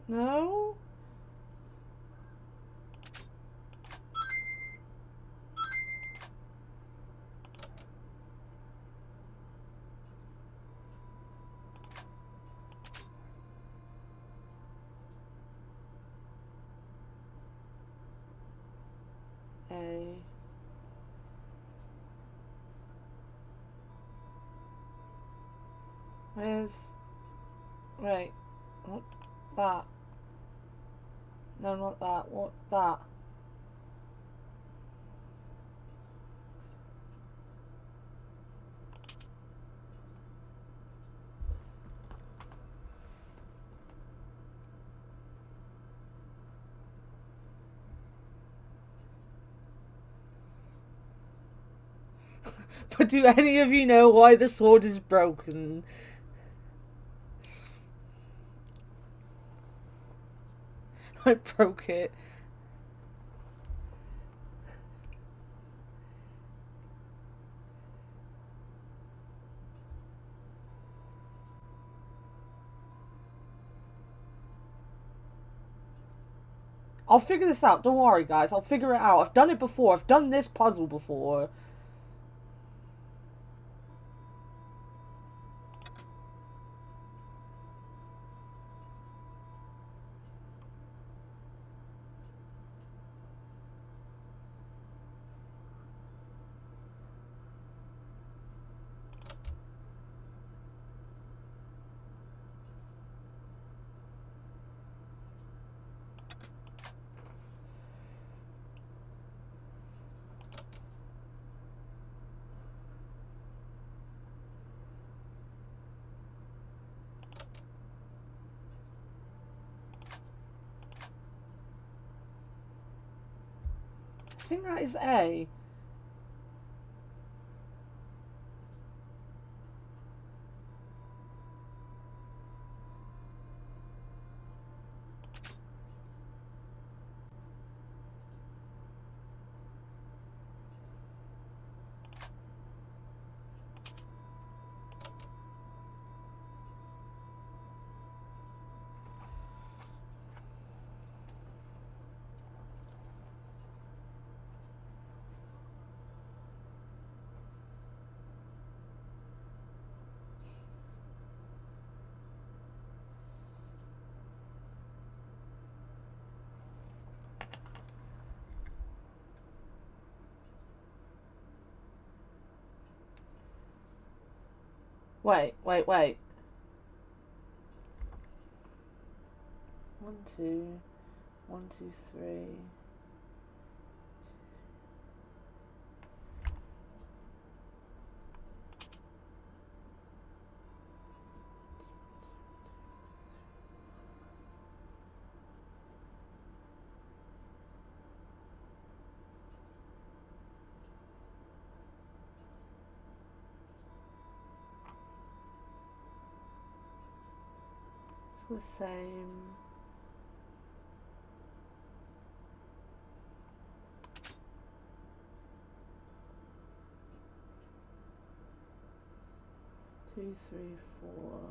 No? A. Where's... Wait. What? That. No, not that. What? That. But do any of you know why the sword is broken? I broke it. I'll figure this out. Don't worry, guys. I'll figure it out. I've done it before. I've done this puzzle before. I think that is A. Wait. 1, 2, 1, 2, 3. It's the same. Two, three, 4.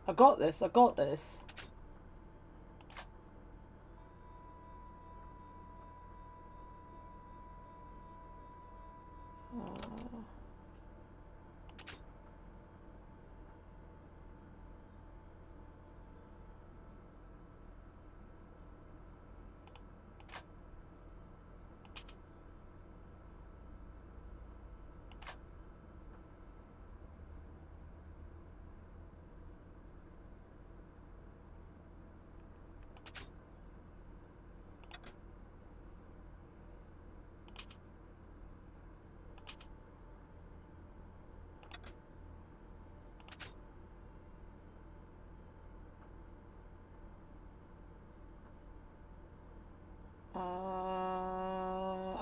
I got this. I got this.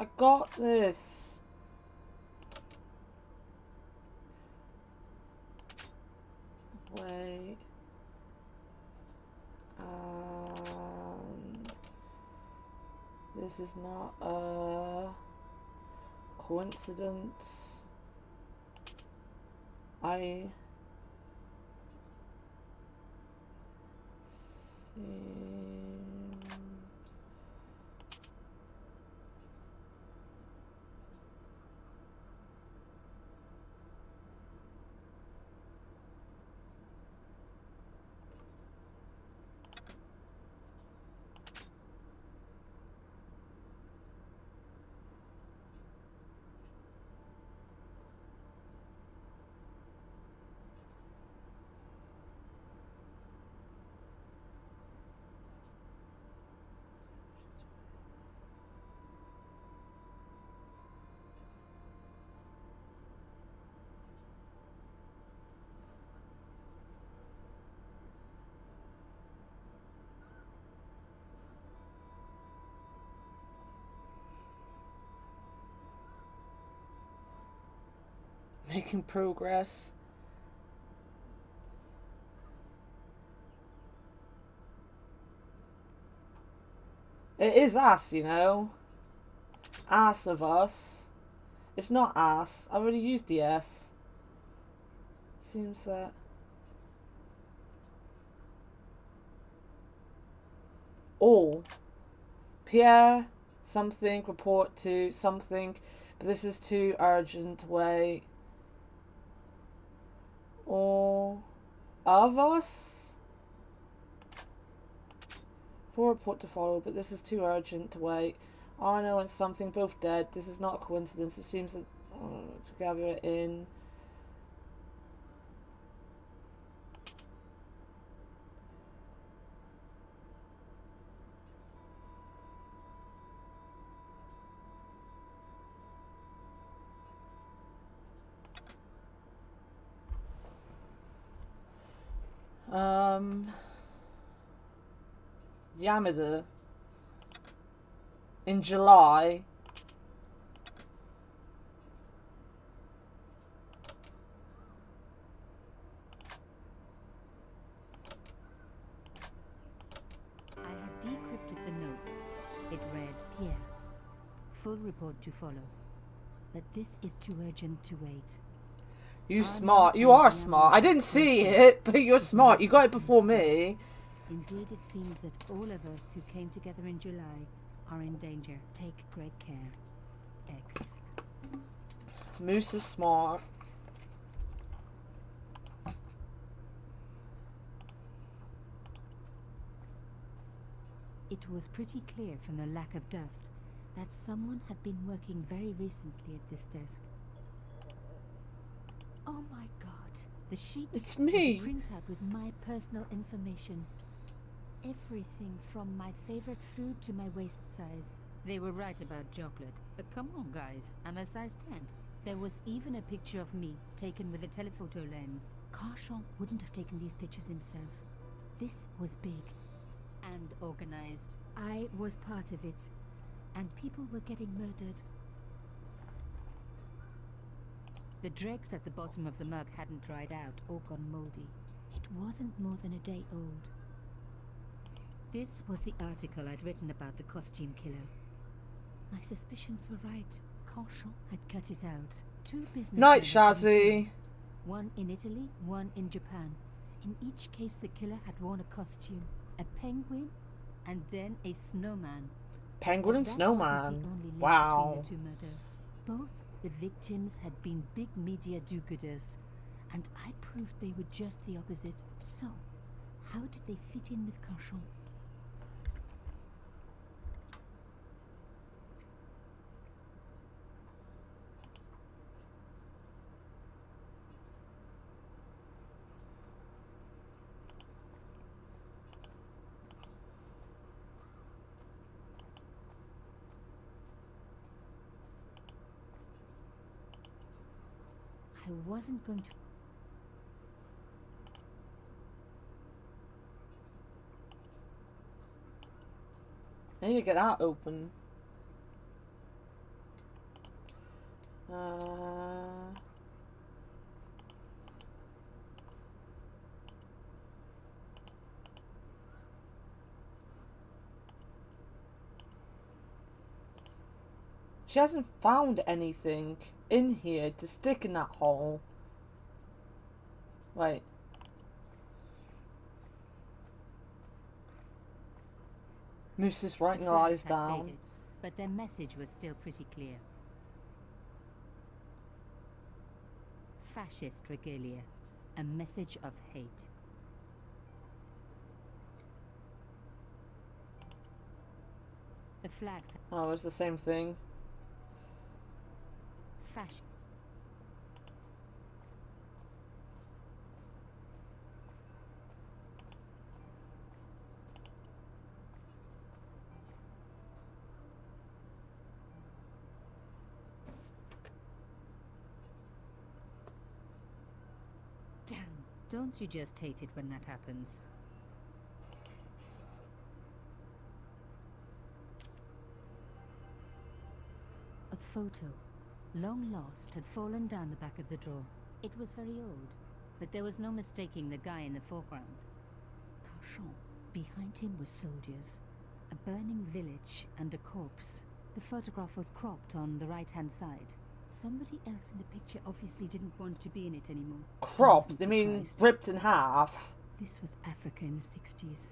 I got this. Wait. And this is not a coincidence. I seems making progress. It is us, you know. Ass of us. It's not ass. I already used the S. Seems that. All. Pierre, something, report to something. But this is too urgent. Wait. All of us? For report to follow, but this is too urgent to wait. Arno and something both dead. This is not a coincidence. It seems that to gather it in. Yamada in July. I had decrypted the note. It read, Pierre, full report to follow. But this is too urgent to wait. You smart. You are smart. I didn't see it, but you're smart. You got it before me. Indeed, it seems that all of us who came together in July are in danger. Take great care. X. Moose is smart. It was pretty clear from the lack of dust that someone had been working very recently at this desk. Oh my god. The sheet It's me. was a printout with my personal information. Everything from my favorite food to my waist size. They were right about chocolate. But come on, guys. I'm a size 10. There was even a picture of me, taken with a telephoto lens. Carchon wouldn't have taken these pictures himself. This was big. And organized. I was part of it. And people were getting murdered. The dregs at the bottom of the mug hadn't dried out or gone moldy. It wasn't more than a day old. This was the article I'd written about the costume killer. My suspicions were right. Carchon had cut it out. 2 businessmen. Night, had been Shazzy. killed. One in Italy, one in Japan. In each case, the killer had worn a costume. A penguin, and then a snowman. Penguin and But that wasn't snowman. the only link Wow. between the 2 murders. Both the victims had been big media do-gooders, and I proved they were just the opposite. So, how did they fit in with Carchon? I wasn't going to. I need to get that open. She hasn't found anything in here to stick in that hole. Wait. Moose is writing The her flags eyes had down. faded, but their message was still pretty clear. Fascist regalia, a message of hate. The flags Oh, it's the same thing. fascist. Damn, don't you just hate it when that happens? A photo, long lost, had fallen down the back of the drawer. It was very old, but there was no mistaking the guy in the foreground. Carchon. Behind him were soldiers, a burning village and a corpse. The photograph was cropped on the right-hand side. Somebody else in the picture obviously didn't want to be in it anymore. I Cropped? wasn't They mean surprised. ripped in half. This was Africa in the 60s.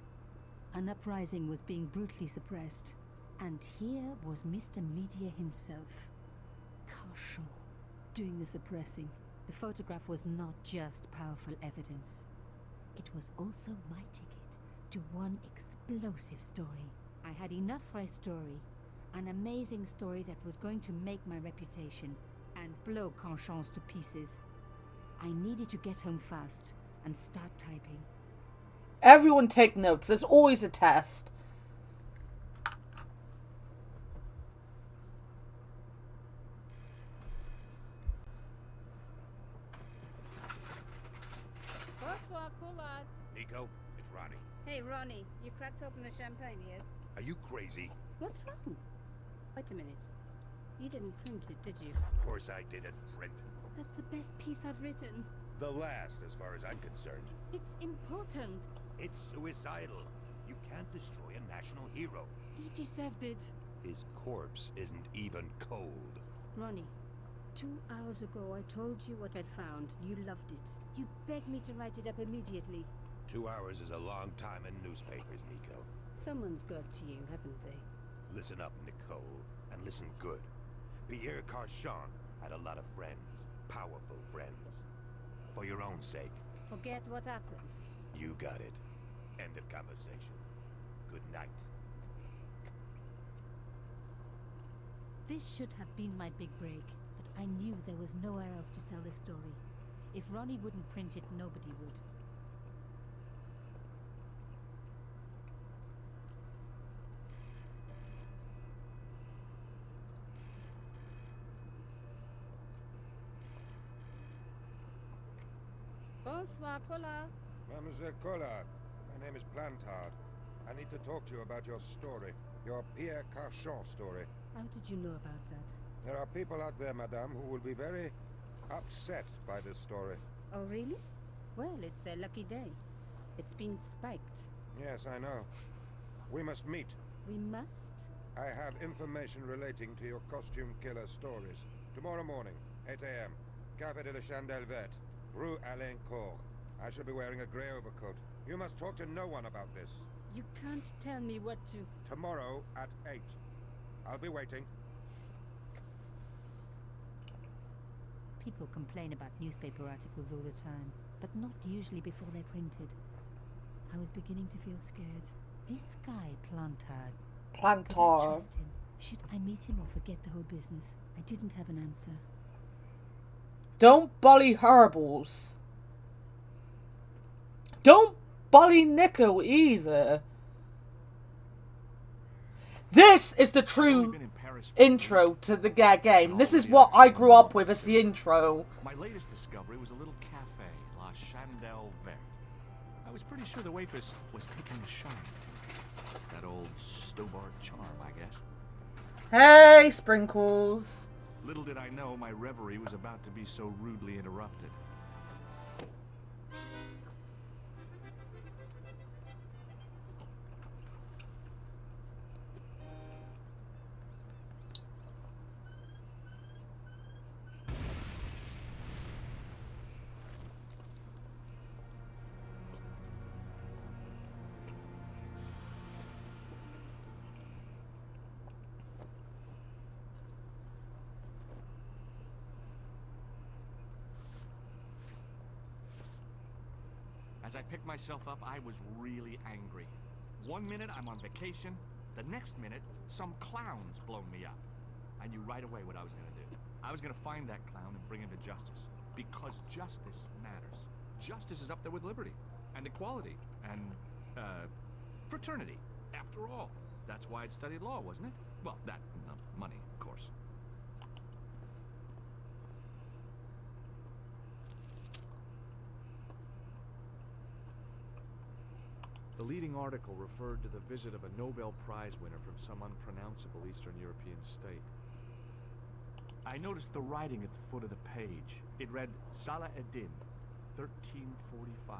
An uprising was being brutally suppressed. And here was Mr. Media himself. Carchon, doing the suppressing. The photograph was not just powerful evidence. It was also my ticket to one explosive story. I had enough for a story. An amazing story that was going to make my reputation and blow Carchon's to pieces. I needed to get home fast and start typing. Everyone take notes. There's always a test. Bonsoir, Collard. Nico, it's Ronnie. Hey, Ronnie, you cracked open the champagne yet? Are you crazy? What's wrong? Wait a minute. You didn't print it, did you? Of course I didn't print. That's the best piece I've written. The last, as far as I'm concerned. It's important. It's suicidal. You can't destroy a national hero. He deserved it. His corpse isn't even cold. Ronnie, 2 hours ago I told you what I'd found. You loved it. You begged me to write it up immediately. 2 hours is a long time in newspapers, Nico. Someone's got to you, haven't they? Listen up, Nicole, and listen good. Pierre Carchon had a lot of friends. Powerful friends. For your own sake, Forget what happened. you got it. End of conversation. Good night. This should have been my big break, but I knew there was nowhere else to sell this story. If Ronnie wouldn't print it, nobody would. Bonsoir, Collard. Mademoiselle Collard, my name is Plantard. I need to talk to you about your story. Your Pierre Carchon story. How did you know about that? There are people out there, madame, who will be very upset by this story. Oh, really? Well, it's their lucky day. It's been spiked. Yes, I know. We must meet. We must? I have information relating to your costume killer stories. Tomorrow morning, 8 a.m. Café de la Chandelle Verte, Rue Alain Court. I shall be wearing a grey overcoat. You must talk to no one about this. You can't tell me what to... Tomorrow at 8. I'll be waiting. People complain about newspaper articles all the time, but not usually before they're printed. I was beginning to feel scared. This guy, Plantard. Could I Plantar. trust him? Should I meet him or forget the whole business? I didn't have an answer. Don't bully Herbals. Don't bully Nico either. This is the true intro to the game. This is what I grew up with as the intro. My latest discovery was a little cafe, La Chandelle Verte. I was pretty sure the waitress was taking a shine. That old Stobart charm, I guess. Hey, Sprinkles. Little did I know my reverie was about to be so rudely interrupted. As I picked myself up, I was really angry. 1 minute I'm on vacation, the next minute some clown's blown me up. I knew right away what I was gonna do. I was gonna find that clown and bring him to justice. Because justice matters. Justice is up there with liberty, and equality, and, fraternity. After all, that's why I'd studied law, wasn't it? Well, that and the money, of course. The leading article referred to the visit of a Nobel Prize winner from some unpronounceable Eastern European state. I noticed the writing at the foot of the page. It read, Salah Eddin, 1345.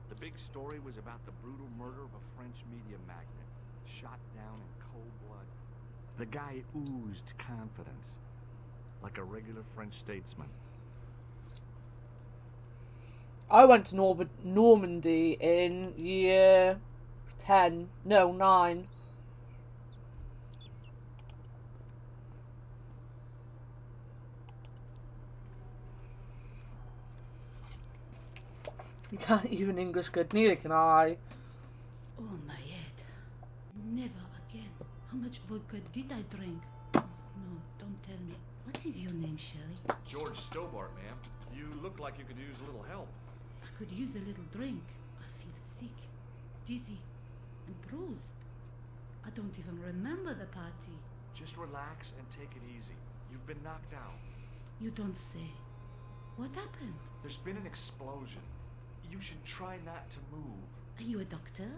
The big story was about the brutal murder of a French media magnate, shot down in cold blood. The guy oozed confidence, like a regular French statesman. I went to Normandy in year 10. No, 9. You can't even English good, neither can I. Oh, my head. Never again. How much vodka did I drink? Oh, no, don't tell me. What is your name, Sherry? George Stobart, ma'am. You look like you could use a little help. I could use a little drink. I feel sick, dizzy, and bruised. I don't even remember the party. Just relax and take it easy. You've been knocked out. You don't say. What happened? There's been an explosion. You should try not to move. Are you a doctor?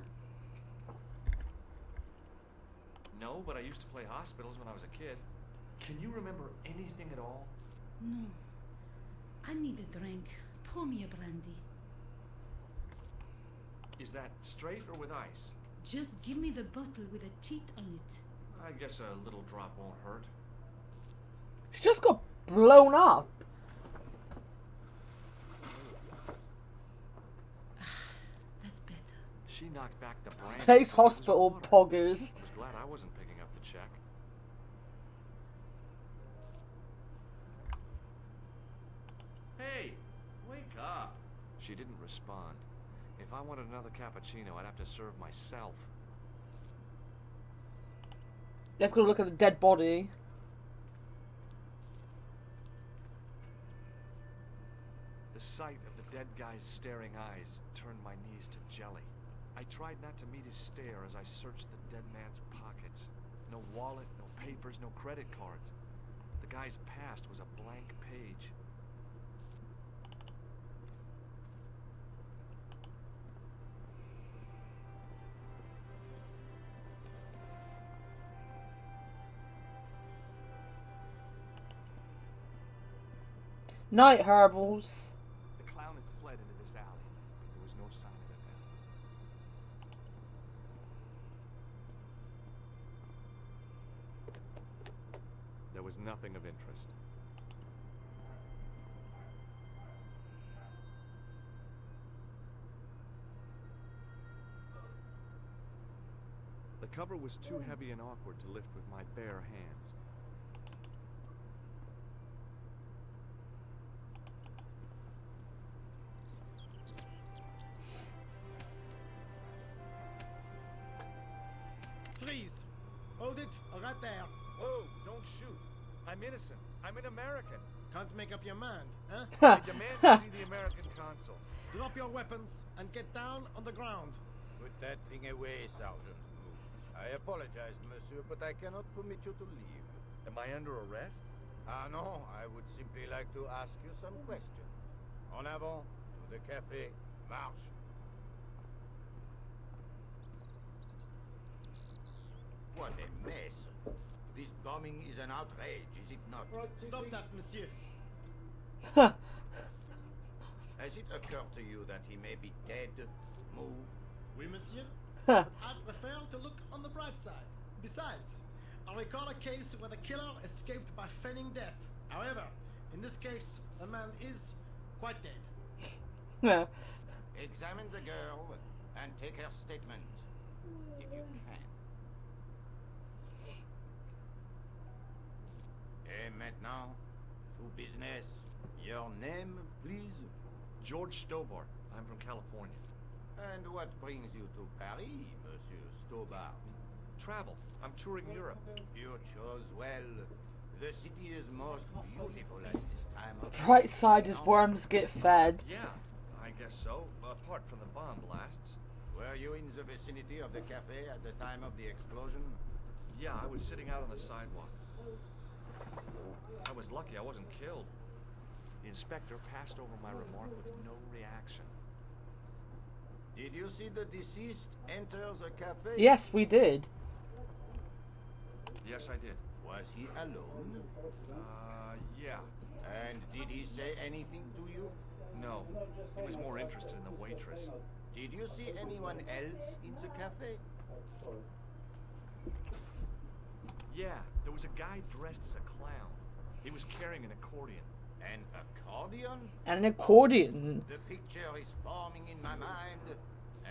No, but I used to play hospitals when I was a kid. Can you remember anything at all? No. I need a drink. Pour me a brandy. Is that straight or with ice? Just give me the bottle with a teat on it. I guess a little drop won't hurt. She just got blown up. That's better. She knocked back the brandy. Place hospital poggers. I was glad I wasn't picking up the check. Hey, wake up. She didn't respond. If I wanted another cappuccino, I'd have to serve myself. Let's go look at the dead body. The sight of the dead guy's staring eyes turned my knees to jelly. I tried not to meet his stare as I searched the dead man's pockets. No wallet, no papers, no credit cards. The guy's past was a blank page. Night herbals. The clown had fled into this alley, but there was no sign of him now. There was nothing of interest. The cover was too heavy and awkward to lift with my bare hands. Please, hold it right there. Oh, don't shoot. I'm innocent. I'm an American. Can't make up your mind, huh? I demand to see the American consul. Drop your weapons and get down on the ground. Put that thing away, Sergeant. I apologize, monsieur, but I cannot permit you to leave. Am I under arrest? Ah, no, I would simply like to ask you some questions. En avant, to the café, marche. What a mess. This bombing is an outrage, is it not? Stop that, monsieur. Has it occurred to you that he may be dead? Move. Oui, monsieur. But I prefer to look on the bright side. Besides, I recall a case where the killer escaped by feigning death. However, in this case, the man is quite dead. Yeah. Examine the girl and take her statement, if you can. Et maintenant, to business. Your name, please? George Stobart. I'm from California. And what brings you to Paris, Monsieur Stobart? Travel. I'm touring Europe. You chose well. The city is most beautiful at this time of Bright side is worms get fed. Yeah, I guess so. Apart from the bomb blasts. Were you in the vicinity of the cafe at the time of the explosion? Yeah, I was sitting out on the sidewalk. I was lucky I wasn't killed. The inspector passed over my remark with no reaction. Did you see the deceased enter the cafe? Yes, we did. Yes, I did. Was he alone? Yeah. And did he say anything to you? No. He was more interested in the waitress. Did you see anyone else in the cafe? Yeah, there was a guy dressed as a clown. He was carrying an accordion. An accordion? An accordion. The picture is forming in my mind,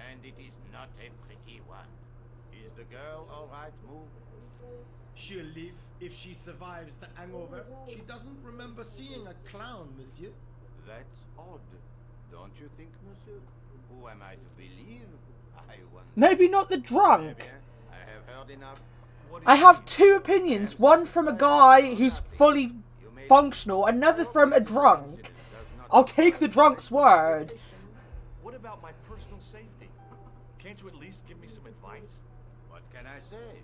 and it is not a pretty one. Is the girl all right, Move? She'll live if she survives the hangover. She doesn't remember seeing a clown, monsieur. That's odd, don't you think, monsieur? Who am I to believe? I wonder. Maybe not the drunk. Bien, I have heard enough. I have two opinions. One from a guy who's fully functional, another from a drunk. I'll take the drunk's word. What about my personal safety? Can't you at least give me some advice? What can I say?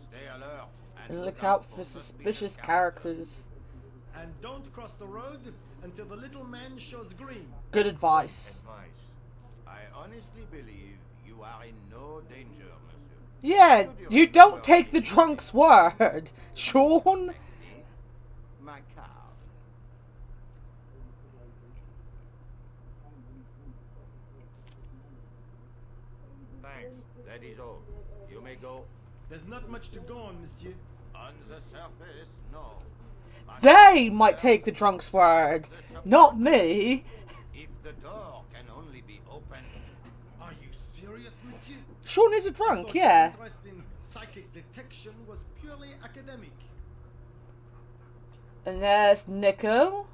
Stay alert And look out for suspicious characters. And don't cross the road until the little man shows green. Good advice. I honestly believe you are in no danger, monsieur. Yeah, you don't take the drunk's word, Sean. My car. Thanks. That is all. You may go. There's not much to go on, monsieur. On the surface, no. They might take the drunk's word, not me. If the door can only be opened. Are you serious, monsieur? Sean is a drunk, yeah. Interest in psychic detection was purely academic. And there's Nico.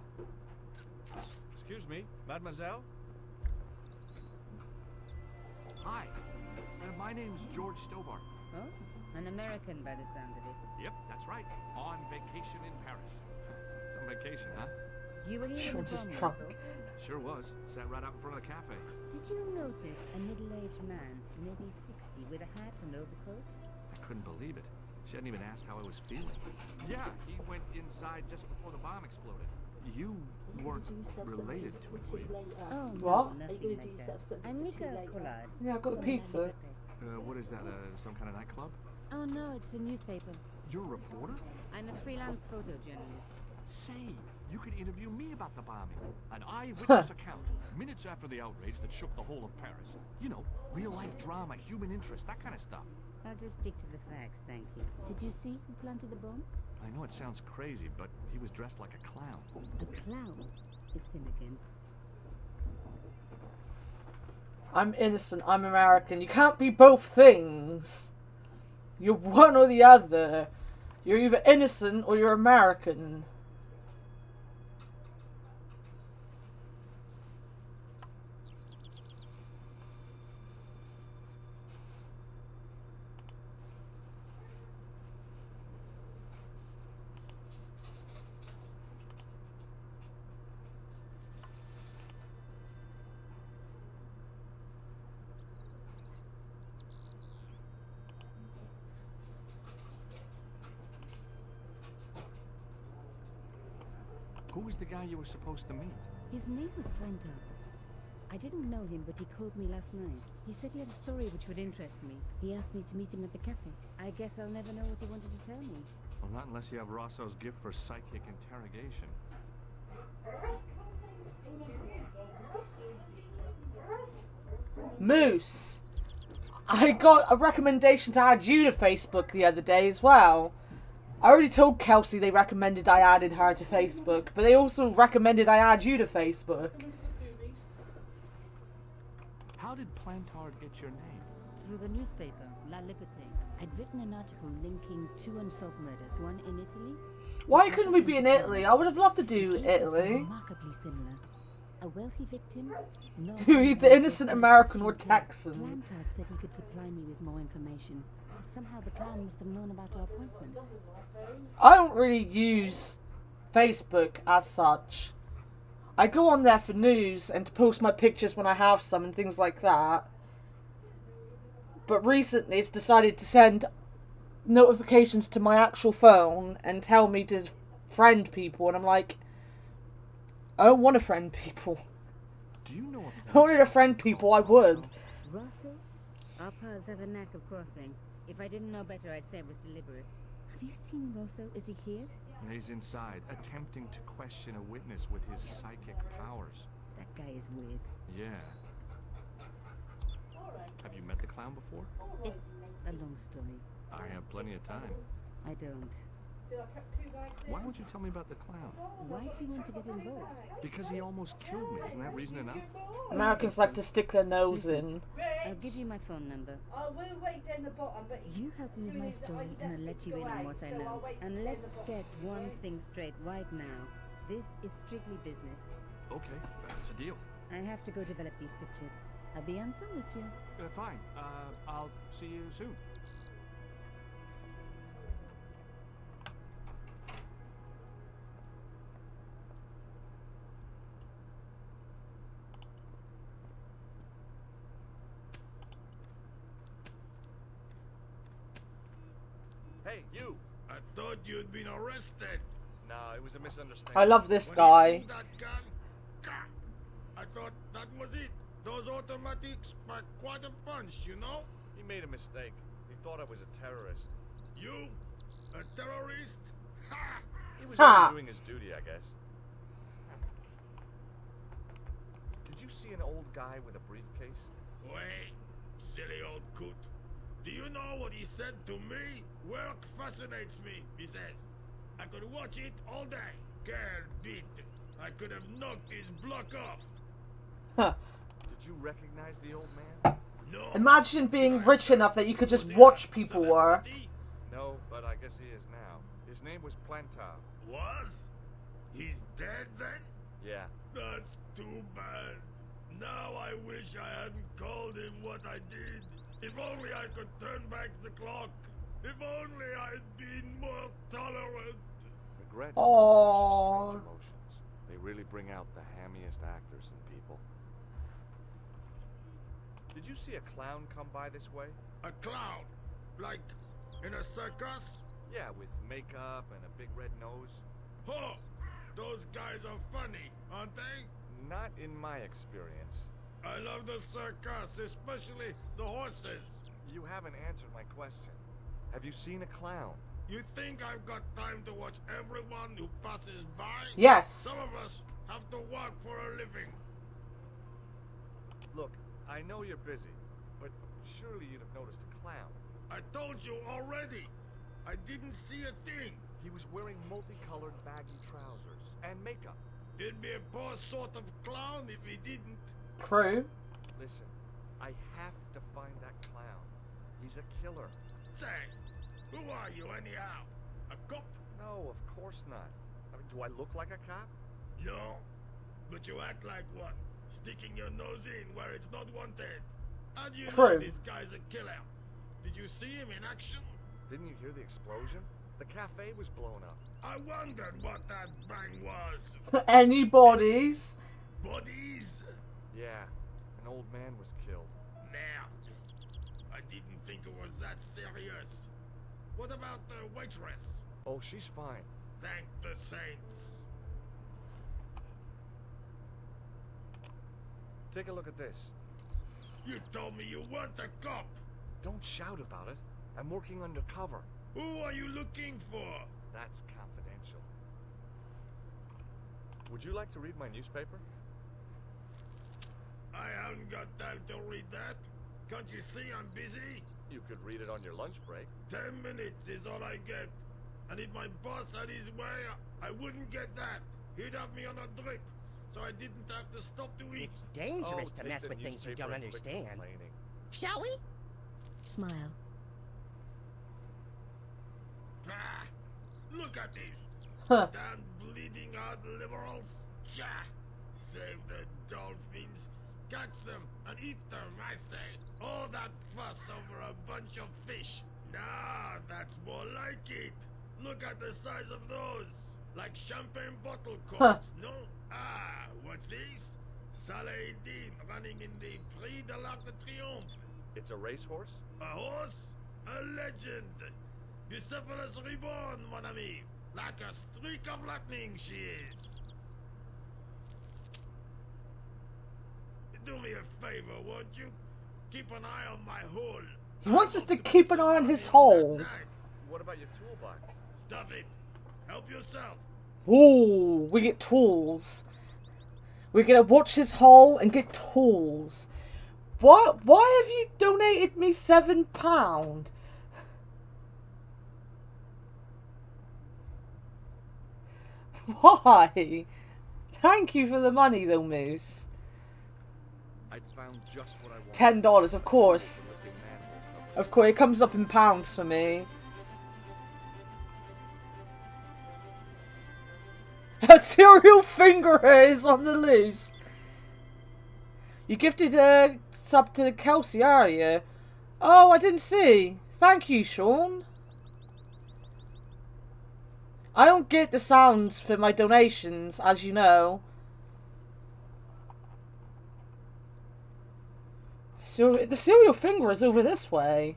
Excuse me, mademoiselle? Hi. My name's George Stobart. Oh, an American by the sound of it. Yep, that's right. On vacation in Paris. Some vacation, huh? You were here Sean when the is bomb drunk. went off? Sure was. Sat right out in front of the cafe. Did you notice a middle-aged man, maybe 60, with a hat and overcoat? I couldn't believe it. She hadn't even asked how I was feeling. Yeah, he went inside just before the bomb exploded. You weren't related to it, were you? Oh, What? no, nothing like that. I'm Nika Collard. Yeah, I got the pizza. What is that, some kind of nightclub? Oh no, it's a newspaper. You're a reporter? I'm a freelance photojournalist. Say, you could interview me about the bombing. An eyewitness account, minutes after the outrage that shook the whole of Paris. You know, real-life drama, human interest, that kind of stuff. I'll just stick to the facts, thank you. Did you see who planted the bomb? I know it sounds crazy, but he was dressed like a clown. A clown? It's him again. I'm innocent, I'm American. You can't be both things. You're one or the other. You're either innocent or you're American. Who was the guy you were supposed to meet? His name was Brento. I didn't know him, but he called me last night. He said he had a story which would interest me. He asked me to meet him at the cafe. I guess I'll never know what he wanted to tell me. Well, not unless you have Rosso's gift for psychic interrogation. Moose, I got a recommendation to add you to Facebook the other day as well. I already told Kelsey they recommended I added her to Facebook, but they also recommended I add you to Facebook. How did Plantard get your name? Through the newspaper, La Liberté. I'd written an article linking 2 unsolved murders, one in Italy. Why couldn't we be in Italy? I would have loved to do Italy. Remarkably similar. A wealthy victim? No. You're either innocent American or Texan. Plantard said he could supply me with more information. Somehow the clown must have known about our appointment. I don't really use Facebook as such. I go on there for news and to post my pictures when I have some and things like that. But recently it's decided to send notifications to my actual phone and tell me to friend people, and I'm like, I don't want to friend people. Do you know If I wanted to friend people, I would. Rosso? Our paths have a knack of crossing. If I didn't know better, I'd say it was deliberate. Have you seen Rosso? Is he here? He's inside, attempting to question a witness with his psychic powers. That guy is weird. Yeah. Have you met the clown before? It's a long story. I have plenty of time. I don't. Why don't you tell me about the clown? Why do you want to get involved? Because he almost killed me. Isn't that reason enough? Americans like to stick their nose in. I'll give you my phone number. I will wait down the bottom, but You help me with my story and I'll let you in on what I know. And let's get one thing straight right now. This is strictly business. Okay, that's a deal. I have to go develop these pictures. I'll be on time with you. Fine. I'll see you soon. Hey, you! I thought you'd been arrested. No, it was a misunderstanding. I love this When guy. he pulled that gun, I thought that was it. Those automatics pack quite a punch, you know? He made a mistake. He thought I was a terrorist. You? A terrorist? Ha! He was Ha! only doing his duty, I guess. Did you see an old guy with a briefcase? Wait, silly old coot. Do you know what he said to me? Work fascinates me, he says. I could watch it all day. Care bit. I could have knocked his block off. Huh. Did you recognize the old man? No. Imagine being rich enough that you could just watch people work. No, but I guess he is now. His name was Plantard. Was? He's dead then? Yeah. That's too bad. Now I wish I hadn't called him what I did. If only I could turn back the clock. If only I'd been more tolerant. Regret. Aww. Emotions. They really bring out the hammiest actors in people. Did you see a clown come by this way? A clown? Like in a circus? Yeah, with makeup and a big red nose. Oh, those guys are funny, aren't they? Not in my experience. I love the circus, especially the horses. You haven't answered my question. Have you seen a clown? You think I've got time to watch everyone who passes by? Yes. Some of us have to work for a living. Look, I know you're busy, but surely you'd have noticed a clown. I told you already. I didn't see a thing. He was wearing multicolored baggy trousers and makeup. He'd be a poor sort of clown if he didn't. True. Listen, I have to find that clown. He's a killer. Say, who are you anyhow? A cop? No, of course not. I mean, do I look like a cop? No, but you act like one, sticking your nose in where it's not wanted. How do you know True. this guy's a killer? Did you see him in action? Didn't you hear the explosion? The cafe was blown up. I wondered what that bang was. Any bodies? Bodies? Yeah, an old man was killed. Nah, I didn't think it was that serious. What about the waitress? Oh, she's fine. Thank the saints. Take a look at this. You told me you weren't a cop. Don't shout about it. I'm working undercover. Who are you looking for? That's confidential. Would you like to read my newspaper? I haven't got time to read that. Can't you see I'm busy? You could read it on your lunch break. 10 minutes is all I get. And if my boss had his way, I wouldn't get that. He'd have me on a drip, so I didn't have to stop to eat. It's dangerous to take mess the with things you newspaper don't and quit understand. complaining. Shall we? Smile. Ah, look at this. Huh. Damn bleeding heart liberals. Cha! Save the dolphins. Catch them and eat them, I say. All that fuss over a bunch of fish. Nah, that's more like it. Look at the size of those. Like champagne bottle corks, no? Ah, what's this? Saladin running in the Prix de l'Arc de Triomphe. It's a racehorse? A horse? A legend. Bucephalus reborn, mon ami. Like a streak of lightning she is. Do me a favor, won't you? Keep an eye on my hole. He wants us to keep an eye on his hole. What about your toolbox? Stuff it. Help yourself. Ooh, we get tools. We're gonna watch his hole and get tools. What? Why have you donated me £7? Why? Thank you for the money, though, Moose. I found just what I wanted. $10, of course. Of course, it comes up in pounds for me. A serial fingerer is on the loose. You gifted a sub to Kelsey, are you? Oh, I didn't see. Thank you, Sean. I don't get the sounds for my donations, as you know. So the serial finger is over this way.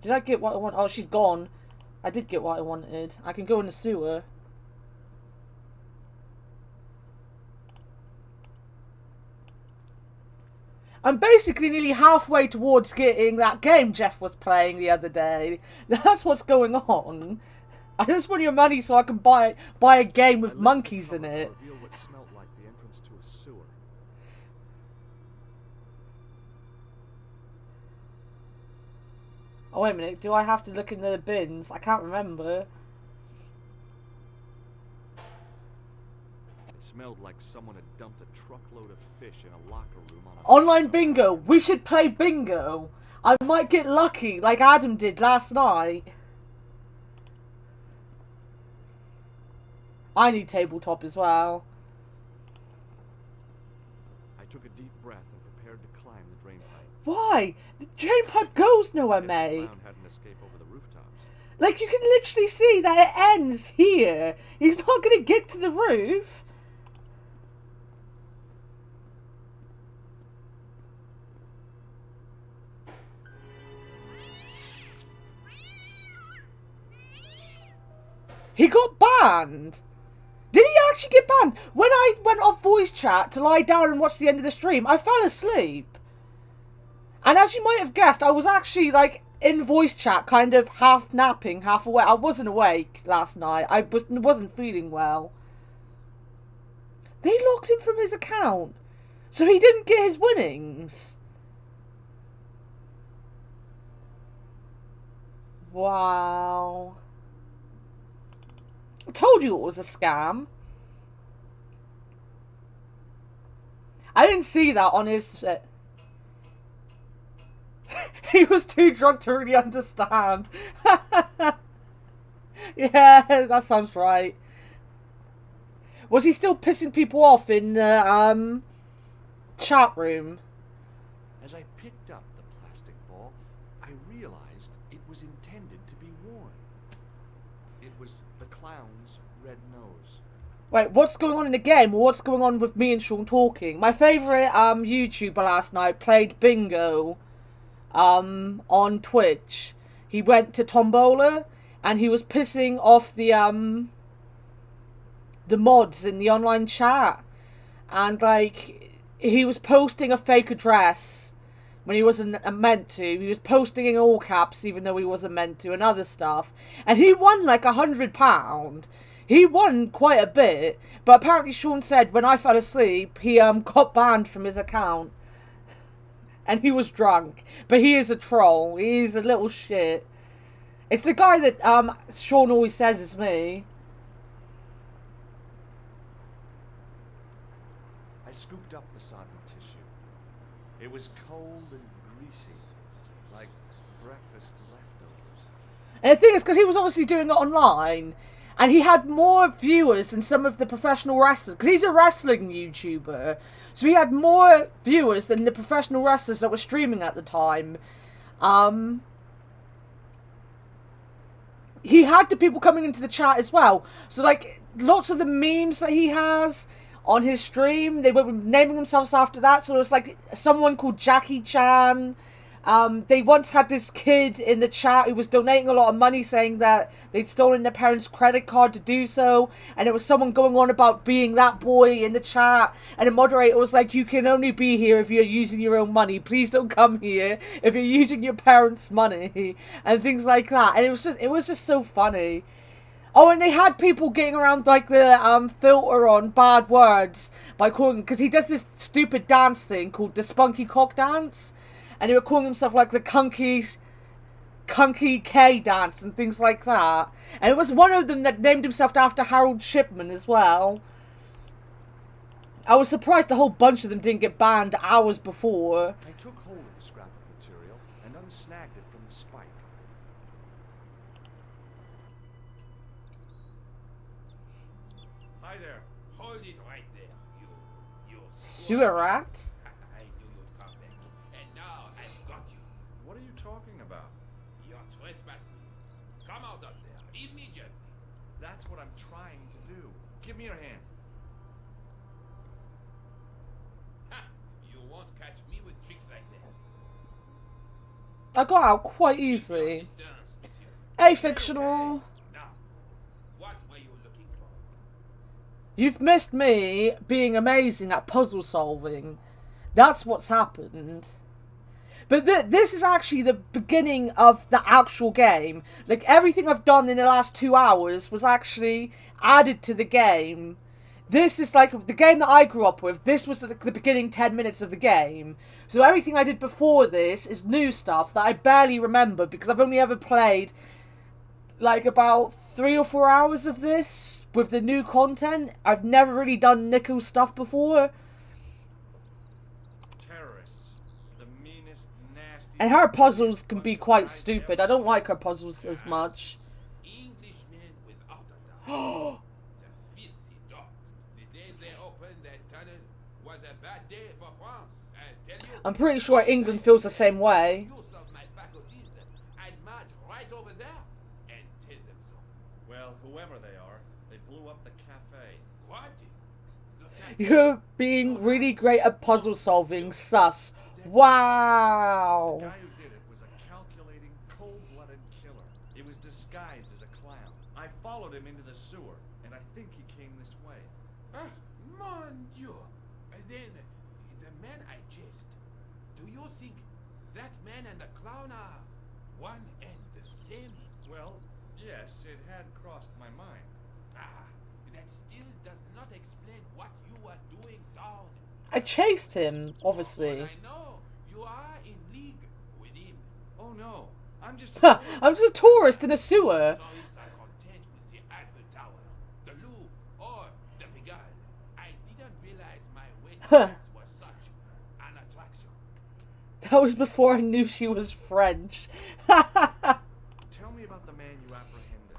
Did I get what I want? Oh, she's gone. I did get what I wanted. I can go in the sewer. I'm basically nearly halfway towards getting that game Jeff was playing the other day. That's what's going on. I just want your money so I can buy a game with monkeys in it. What smelled like the entrance to a sewer. Oh, wait a minute. Do I have to look in the bins? I can't remember. It smelled like someone had dumped a truckload of fish in a locker room on a... Online bingo. We should play bingo. I might get lucky like Adam did last night. I need tabletop as well. I took a deep breath and prepared to climb the drain pipe. Why? The drain pipe goes nowhere, The mate. clown had an escape over the rooftops. Like, you can literally see that it ends here. He's not going to get to the roof. He got banned. Did he actually get banned? When I went off voice chat to lie down and watch the end of the stream, I fell asleep. And as you might have guessed, I was actually, like, in voice chat, kind of half napping, half awake. I wasn't awake last night. I wasn't feeling well. They locked him from his account. So he didn't get his winnings. Wow. I told you it was a scam. I didn't see that on his... He was too drunk to really understand. Yeah, that sounds right. Was he still pissing people off in the chat room? As I picked up the plastic ball, I realized it was intended to be worn. It was the clown's red nose. Wait, what's going on in the game? Or what's going on with me and Sean talking? My favourite YouTuber last night played bingo on Twitch. He went to Tombola and he was pissing off the mods in the online chat. And like he was posting a fake address when he wasn't meant to. He was posting in all caps even though he wasn't meant to, and other stuff. And he won like £100. He won quite a bit, but apparently Sean said when I fell asleep, he got banned from his account. And he was drunk. But he is a troll. He is a little shit. It's the guy that Sean always says is me. I scooped up the sodden tissue. It was cold and greasy, like breakfast leftovers. And the thing is, because he was obviously doing it online, and he had more viewers than some of the professional wrestlers, because he's a wrestling YouTuber, so he had more viewers than the professional wrestlers that were streaming at the time. He had the people coming into the chat as well. So, like, lots of the memes that he has on his stream, they were naming themselves after that. So it was like someone called Jackie Chan. They once had this kid in the chat who was donating a lot of money, saying that they'd stolen their parents' credit card to do so, and it was someone going on about being that boy in the chat, and the moderator was like, you can only be here if you're using your own money, please don't come here if you're using your parents' money, and things like that. And it was just so funny. Oh, and they had people getting around like the filter on bad words by calling, because he does this stupid dance thing called the spunky cock dance, and they were calling himself like the Kunky K dance and things like that. And it was one of them that named himself after Harold Shipman as well. I was surprised a whole bunch of them didn't get banned hours before. I took hold of the scrap of material and unsnagged it from the spike. Hi there. Hold it right there, you Sewer rat? I knew you'd come back. And now I've got you. What are you talking about? You're trespassing. Come out of there immediately. That's what I'm trying to do. Give me your hand. Ha! You won't catch me with tricks like that. I got out quite easily. Hey, fictional. Now, what were you looking for? You've missed me being amazing at puzzle solving. That's what's happened. But this is actually the beginning of the actual game. Like, everything I've done in the last 2 hours was actually added to the game. This is like the game that I grew up with. This was the beginning 10 minutes of the game. So everything I did before this is new stuff that I barely remember, because I've only ever played like about 3 or 4 hours of this with the new content. I've never really done Nicole stuff before. And her puzzles can be quite stupid. I don't like her puzzles as much. Englishmen without a doubt. The filthy dogs. The day they opened that tunnel was a bad day for France. I tell you. I'm pretty sure England feels the same way. Use of my faculties, I'd march right over there and tell them so. Well, whoever they are, they blew up the cafe. What? You're being really great at puzzle solving, sus. Wow. The guy who did it was a calculating, cold-blooded killer. He was disguised as a clown. I followed him into the sewer, and I think he came this way. Ah, mon Dieu. Then, the man I chased, do you think that man and the clown are one and the same? Well, yes, it had crossed my mind. Ah, that still does not explain what you were doing down. I chased him, obviously. But I know you are in league with him. Oh no, I'm just I'm just a tourist in a sewer. Tourists are content with the Eiffel Tower, the Louvre, or the Pigalle. I didn't realize my waistbands was such an attraction. That was before I knew she was French. Tell me about the man you apprehended.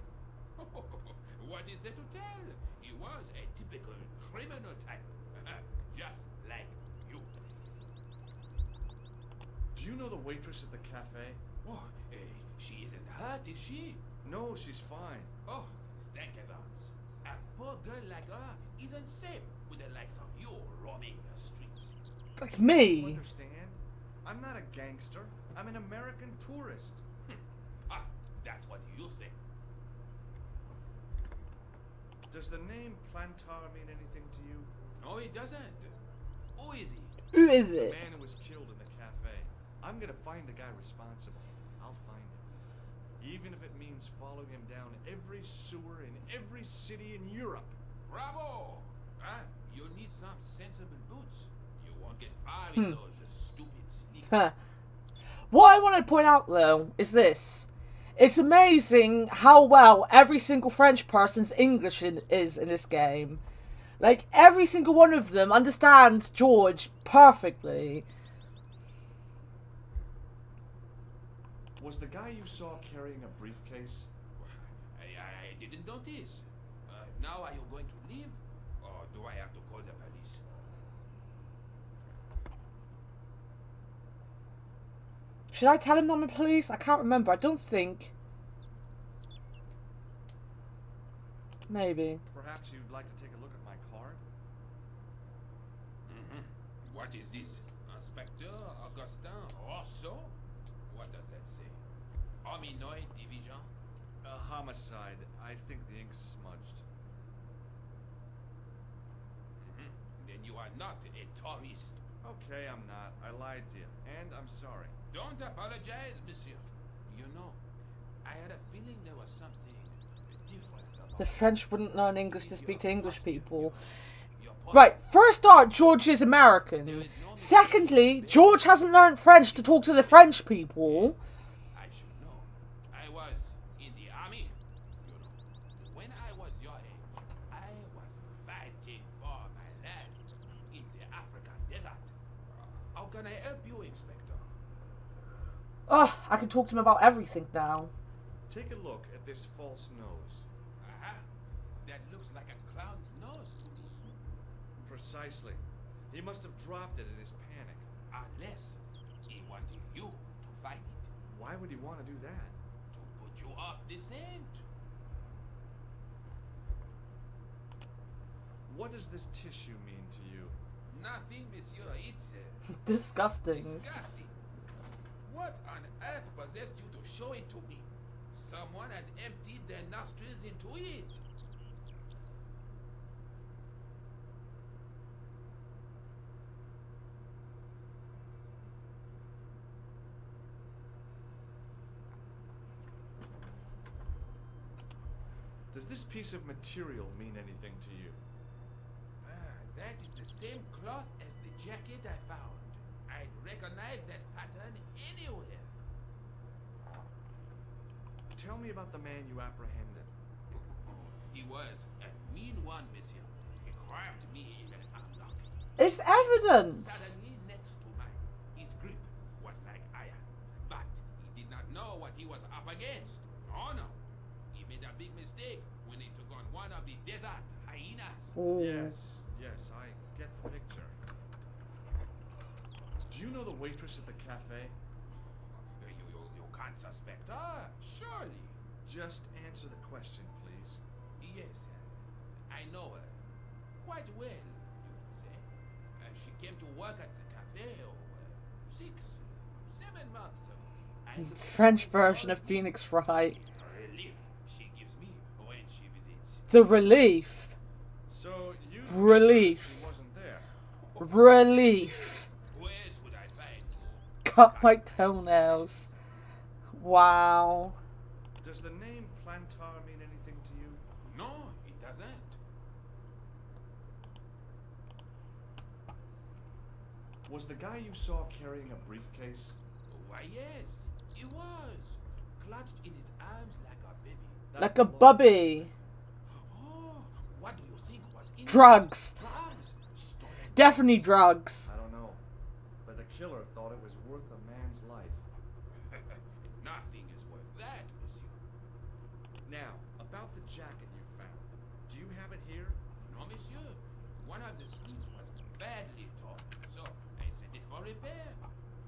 What is there to tell? He was a typical criminal type. Just like you. Do you know the waitress at the cafe? Oh, she isn't hurt, is she? No, she's fine. Oh, thank heavens. A poor girl like her isn't safe with the likes of you roaming the streets. Like You me. understand? I'm not a gangster. I'm an American tourist. Ah, that's what you think. Does the name Plantar mean anything to you? No, it doesn't. Who is he? Who is The it? man who was killed in the cafe. I'm gonna find the guy responsible. I'll find him. Even if it means following him down every sewer in every city in Europe. Bravo! Huh? You need some sensible boots. You won't get far in those stupid sneakers. What I want to point out, though, is this. It's amazing how well every single French person's English is in this game. Like, every single one of them understands George perfectly. Was the guy you saw carrying a briefcase? I didn't notice. Now are you going to leave? Or do I have to call the police? Should I tell him I'm the police? I can't remember. I don't think. Maybe. Perhaps you'd like to take a look at my card? What is this? Inspector Augustin Rousseau? What does that say? Hominoid Division? A homicide. I think the ink's smudged. Then you are not a tourist. Okay, I'm not. I lied to you. And I'm sorry. Don't apologize, monsieur. You know, I had a feeling there was something different about The French wouldn't learn English to speak to English people. Right, first off, George is American. Secondly, George hasn't learned French to talk to the French people. I should know. I was in the army. You know, when I was your age, I was fighting for my land in the African desert. How can I help you, Inspector? Ugh, I can talk to him about everything now. Take a look at this false nose. That looks like a clown's nose. Precisely. He must have dropped it in his panic. Unless he wanted you to find it. Why would he want to do that? To put you off the scent. What does this tissue mean to you? Nothing, monsieur. It's Disgusting. disgusting. What on earth possessed you to show it to me? Someone had emptied their nostrils into it. Does this piece of material mean anything to you? That is the same cloth as the jacket I found. I'd recognize that pattern anywhere. Tell me about the man you apprehended. He was a mean one, monsieur. He grabbed me even unlucky. It's evidence. Suddenly next to mine. His grip was like iron. But he did not know what he was up against. Oh no. He made a big mistake when he took on one of the desert hyenas. Ooh. Yes, I get the picture. Do you know the waitress at the cafe? You can't suspect her, surely. Just answer the question, please. Yes, I know her. Quite well, you could say. She came to work at the cafe 6, 7 months ago. French version of Phoenix Wright. Relief she gives me when she visits. The relief. So you Relief. she wasn't there. Relief. Where else would I find? Cut my toenails. Wow. Does the name Plantar mean anything to you? No, it doesn't. Was the guy you saw carrying a briefcase? Why, yes, he was. Clutched in his arms like a baby. Like a bubby. Oh, what do you think was in Drugs. Drugs? Stolen. Definitely drugs. I don't know. But the killer thought it was worth a man's life. Nothing is worth that, monsieur. Now, about the jacket you found. Do you have it here? No, monsieur. One of the sleeves was badly torn, so I sent it for repair.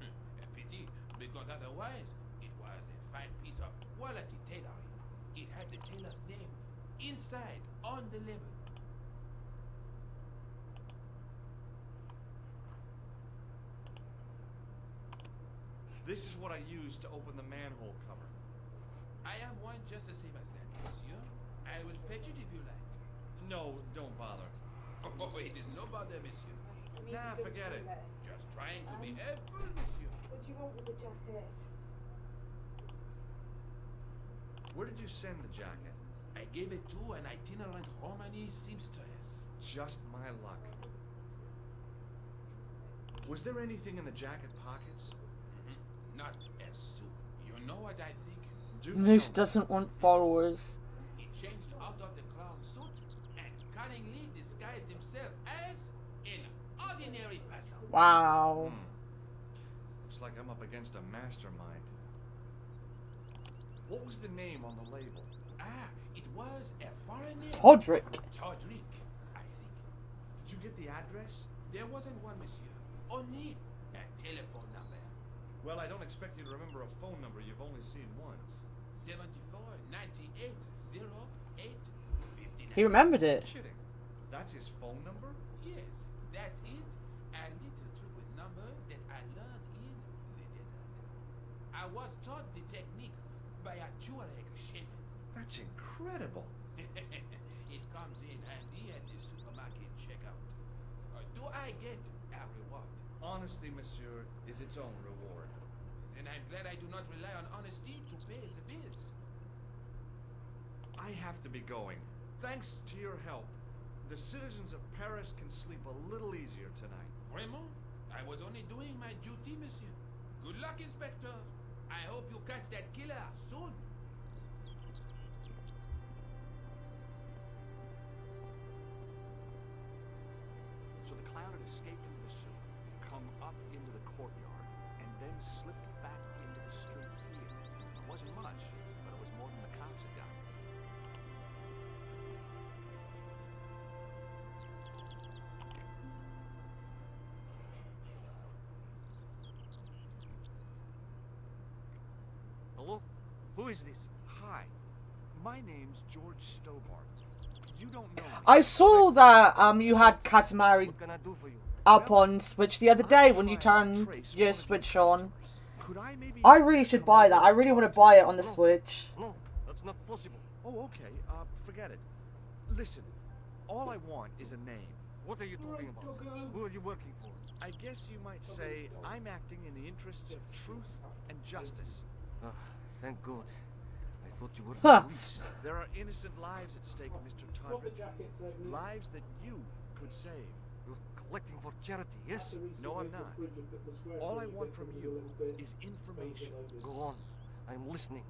A pity, because otherwise it was a fine piece of quality tailoring. It had the tailor's name inside on the label. This is what I used to open the manhole cover. I am one just the same as that, monsieur. I will fetch it if you like. No, don't bother. Oh, it is no bother, monsieur. Nah, forget it. Just trying to be helpful, monsieur. What do you want with the jacket? Where did you send the jacket? I gave it to an itinerant Romani seamstress. Just my luck. Was there anything in the jacket pockets? Not as soon. You know what I think? Do Moose tell me. doesn't want followers. He changed out of the clown suit and cunningly disguised himself as an ordinary person. Wow. Looks like I'm up against a mastermind. What was the name on the label? Ah, it was a foreigner. Todrick. Todrick, I think. Did you get the address? There wasn't one, monsieur. Only a telephone number. Well, I don't expect you to remember a phone number you've only seen once. 74 98 08 59. He remembered it. Kidding. That's his phone number? Yes, that's it. A little trick with numbers that I learned in the desert. I was taught the technique by a Tuareg shaman. That's incredible. It comes in handy at the supermarket checkout. Do I get a reward? Honesty, monsieur, is its own reward. Then I'm glad I do not rely on honesty to pay the bills. I have to be going. Thanks to your help, the citizens of Paris can sleep a little easier tonight. Raymond, I was only doing my duty, monsieur. Good luck, Inspector. I hope you catch that killer soon. So the clown had escaped into the soup, come up into the courtyard, and then slipped back into the street field. It wasn't much, but it was more than the cops had got. Hello? Who is this? Hi, my name's George Stobart. You don't know me. I saw that you had Katamari What can I do for you? up on Switch the other day when you turned your Switch on. Could I maybe... I really should buy that. I really want to buy it on the Switch. No, that's not possible. Oh, okay. Forget it. Listen, all I want is a name. What are you talking about? Who are you working for? I guess you might say I'm acting in the interests of truth and justice. Ah, thank God. I thought you were Huh. police. There are innocent lives at stake, Mr. Todrick. Lives that you could save. You're collecting for charity, yes? No, I'm not. All I want from you is information. Go on. I'm listening.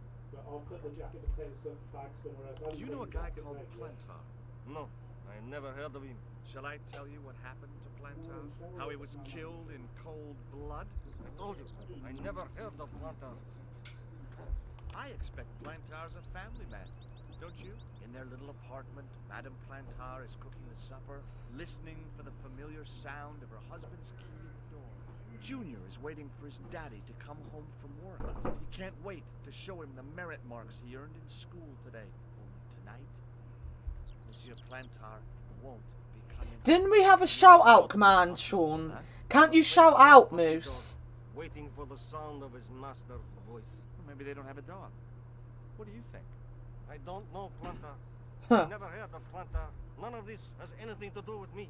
Do you know a guy called Plantar? No, I never heard of him. Shall I tell you what happened to Plantar? How he was killed in cold blood? I told you, I never heard of Plantar. I expect Plantar's a family man, don't you? In their little apartment, Madame Plantar is cooking the supper, listening for the familiar sound of her husband's key in the door. Junior is waiting for his daddy to come home from work. He can't wait to show him the merit marks he earned in school today. Only tonight, Monsieur Plantar won't be coming. Didn't we have a shout out command, Sean? Can't you shout out, Moose? Waiting for the sound of his master's voice. Maybe they don't have a dog. What do you think? I don't know, Plantar. Huh. Never heard of Plantar. None of this has anything to do with me.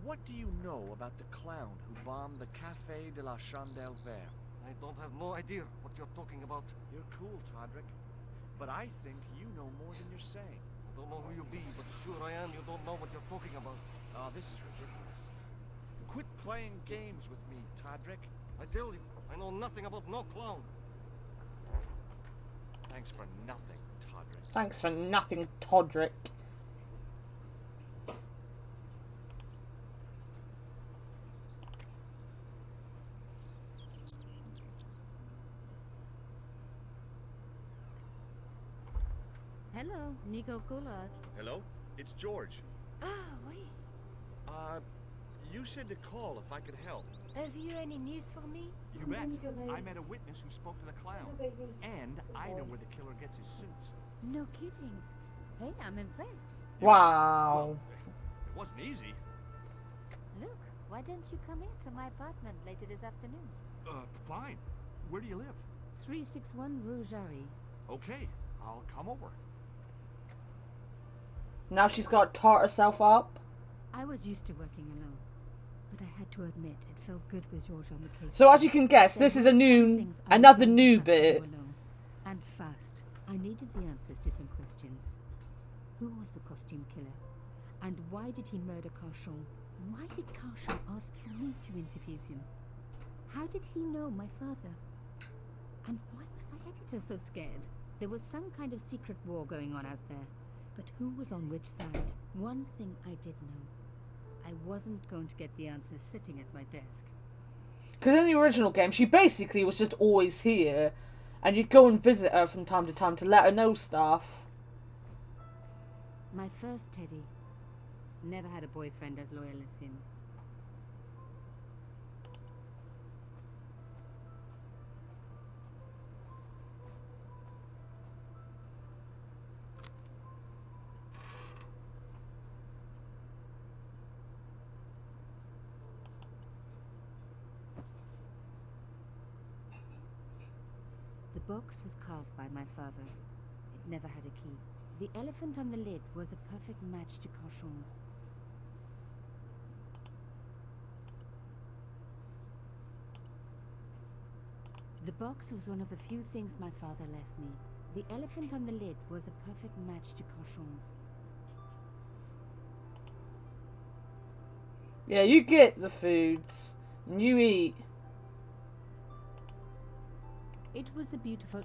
What do you know about the clown who bombed the Café de la Chandelle Verte? I don't have no idea what you're talking about. You're cool, Todrick. But I think you know more than you're saying. I don't know who you be, but sure I am you don't know what you're talking about. Oh, this is ridiculous. Quit playing games with me, Todrick. I tell you, I know nothing about no clown. Thanks for nothing, Todrick. Thanks for nothing, Todrick. Hello, Nico Collard. Hello? It's George. Ah, oui. You said to call if I could help. Have you any news for me? You bet. I met a witness who spoke to the clown. And I know where the killer gets his suits. No kidding. Hey, I'm impressed. Wow. It wasn't easy. Look, why don't you come into my apartment later this afternoon? Fine. Where do you live? 361 Rue Jarry. Okay, I'll come over. Now she's got to tart herself up. I was used to working alone. But I had to admit, it felt good with George on the case. So as you can guess, this is another new bit. And fast. I needed the answers to some questions. Who was the costume killer? And why did he murder Carchon? Why did Carchon ask me to interview him? How did he know my father? And why was my editor so scared? There was some kind of secret war going on out there. But who was on which side? One thing I did know. I wasn't going to get the answers sitting at my desk. Because in the original game, she basically was just always here. And you'd go and visit her from time to time to let her know stuff. My first Teddy. Never had a boyfriend as loyal as him. The box was carved by my father. It never had a key. The elephant on the lid was a perfect match to Carchon's. The box was one of the few things my father left me. The elephant on the lid was a perfect match to Carchon's. Yeah, you get the foods. And you eat. It was the beautiful...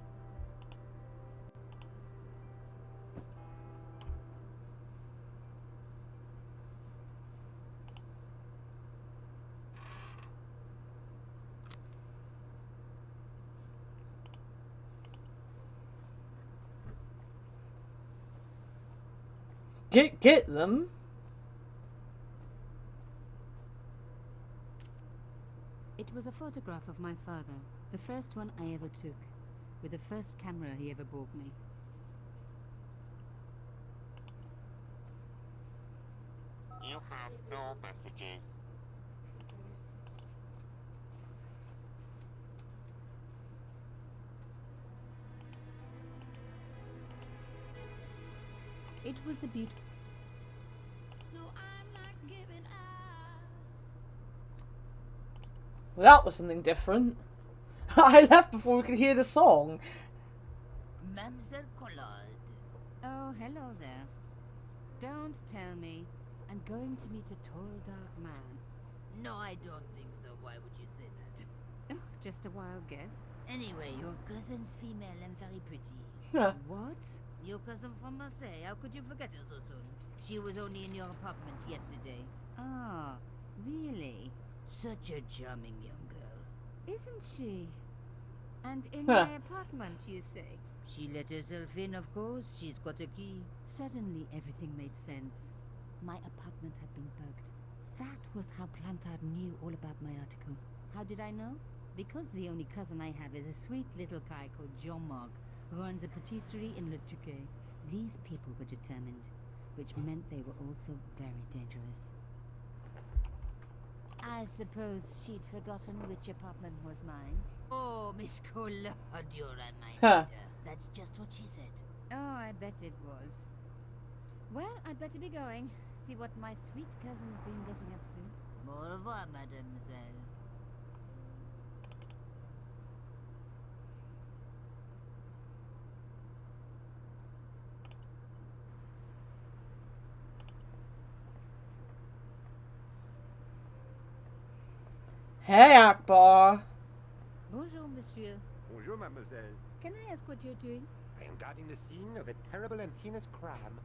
Get them. It was a photograph of my father, the first one I ever took, with the first camera he ever bought me. You have no messages. It was the beauty... No, I'm not giving up. Well, that was something different. I left before we could hear the song. Mademoiselle Collard. Oh, hello there. Don't tell me. I'm going to meet a tall, dark man. No, I don't think so. Why would you say that? Oh, just a wild guess. Anyway, your cousin's female and very pretty. What? Your cousin from Marseille. How could you forget her so soon? She was only in your apartment yesterday. Ah, really? Such a charming young girl. Isn't she? And in my apartment, you say? She let herself in, of course. She's got a key. Suddenly, everything made sense. My apartment had been bugged. That was how Plantard knew all about my article. How did I know? Because the only cousin I have is a sweet little guy called Jean-Marc, who runs a patisserie in Le Touquet. These people were determined, which meant they were also very dangerous. I suppose she'd forgotten which apartment was mine. Oh, Miss Collard, you're a mind reader. That's just what she said. Oh, I bet it was. Well, I'd better be going. See what my sweet cousin's been getting up to. Au revoir, mademoiselle. Hey, Akbar. Bonjour, monsieur. Bonjour, mademoiselle. Can I ask what you're doing? I am guarding the scene of a terrible and heinous crime.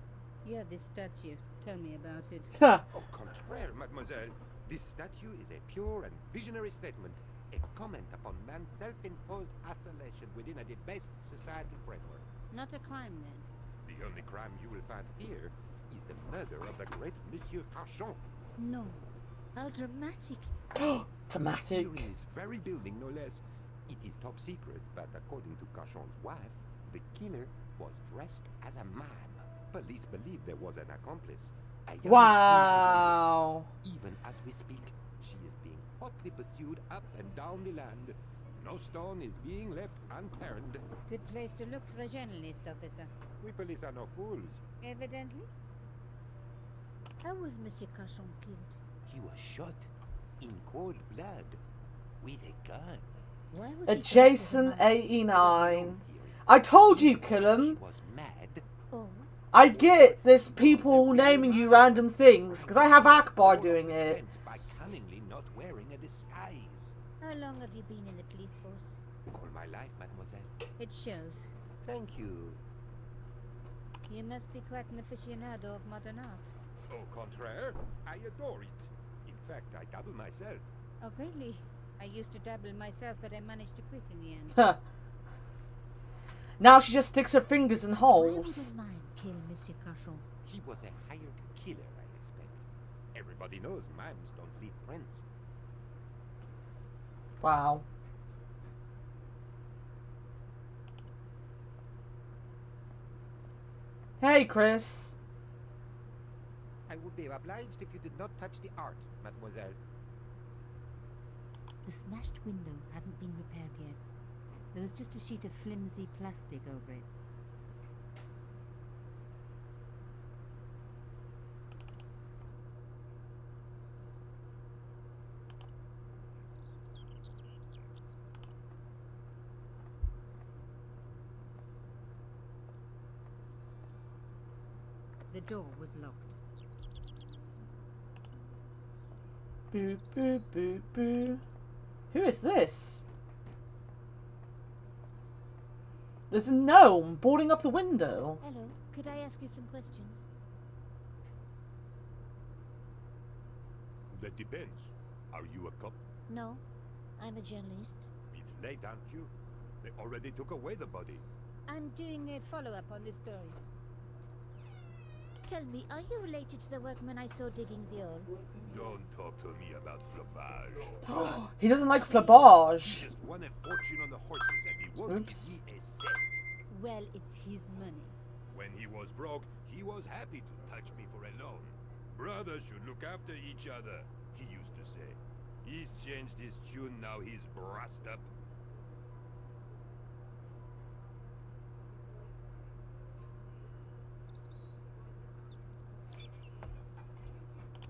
Yeah, this statue. Tell me about it. Au contraire, mademoiselle. This statue is a pure and visionary statement, a comment upon man's self-imposed isolation within a debased society framework. Not a crime, then? The only crime you will find here is the murder of the great Monsieur Carchon. No. How dramatic. Dramatic. Here in this very building, no less. It is top secret, but according to Carchon's wife, the killer was dressed as a mime. Police believe there was an accomplice. A young Wow. journalist. Even as we speak, she is being hotly pursued up and down the land. No stone is being left unturned. Good place to look for a journalist, officer. We police are no fools. Evidently. How was Monsieur Carchon killed? He was shot in cold blood with a gun. Why was A he Jason going to the mine? 89. I told you, kill him. Was mad. Oh, I get this people naming you random things because I have Akbar doing it. Sent by cunningly not wearing a disguise. how long have you been in the police force? All my life, mademoiselle. It shows. Thank you. You must be quite an aficionado of modern art. Au contraire, I adore it. In fact, I dabble myself. Oh, really? I used to dabble myself, but I managed to quit in the end. Huh. Now she just sticks her fingers in Why holes. would a mime kill Monsieur Carchon? He was a hired killer, I expect. Everybody knows mimes don't leave prints. Wow. Hey, Chris. I would be obliged if you did not touch the art, mademoiselle. The smashed window hadn't been repaired yet. There was just a sheet of flimsy plastic over it. The door was locked. Boo, boo, boo, boo. Who is this? There's a gnome boarding up the window. Hello, could I ask you some questions? That depends. Are you a cop? No, I'm a journalist. It's late, aren't you? They already took away the body. I'm doing a follow-up on this story. Tell me, are you related to the workman I saw digging the ore? Don't talk to me about flambage. He doesn't like flambage. He just won a fortune on the horses and he won't Oops. give me a cent. Well, it's his money. When he was broke, he was happy to touch me for a loan. Brothers should look after each other, he used to say. He's changed his tune, now he's brassed up.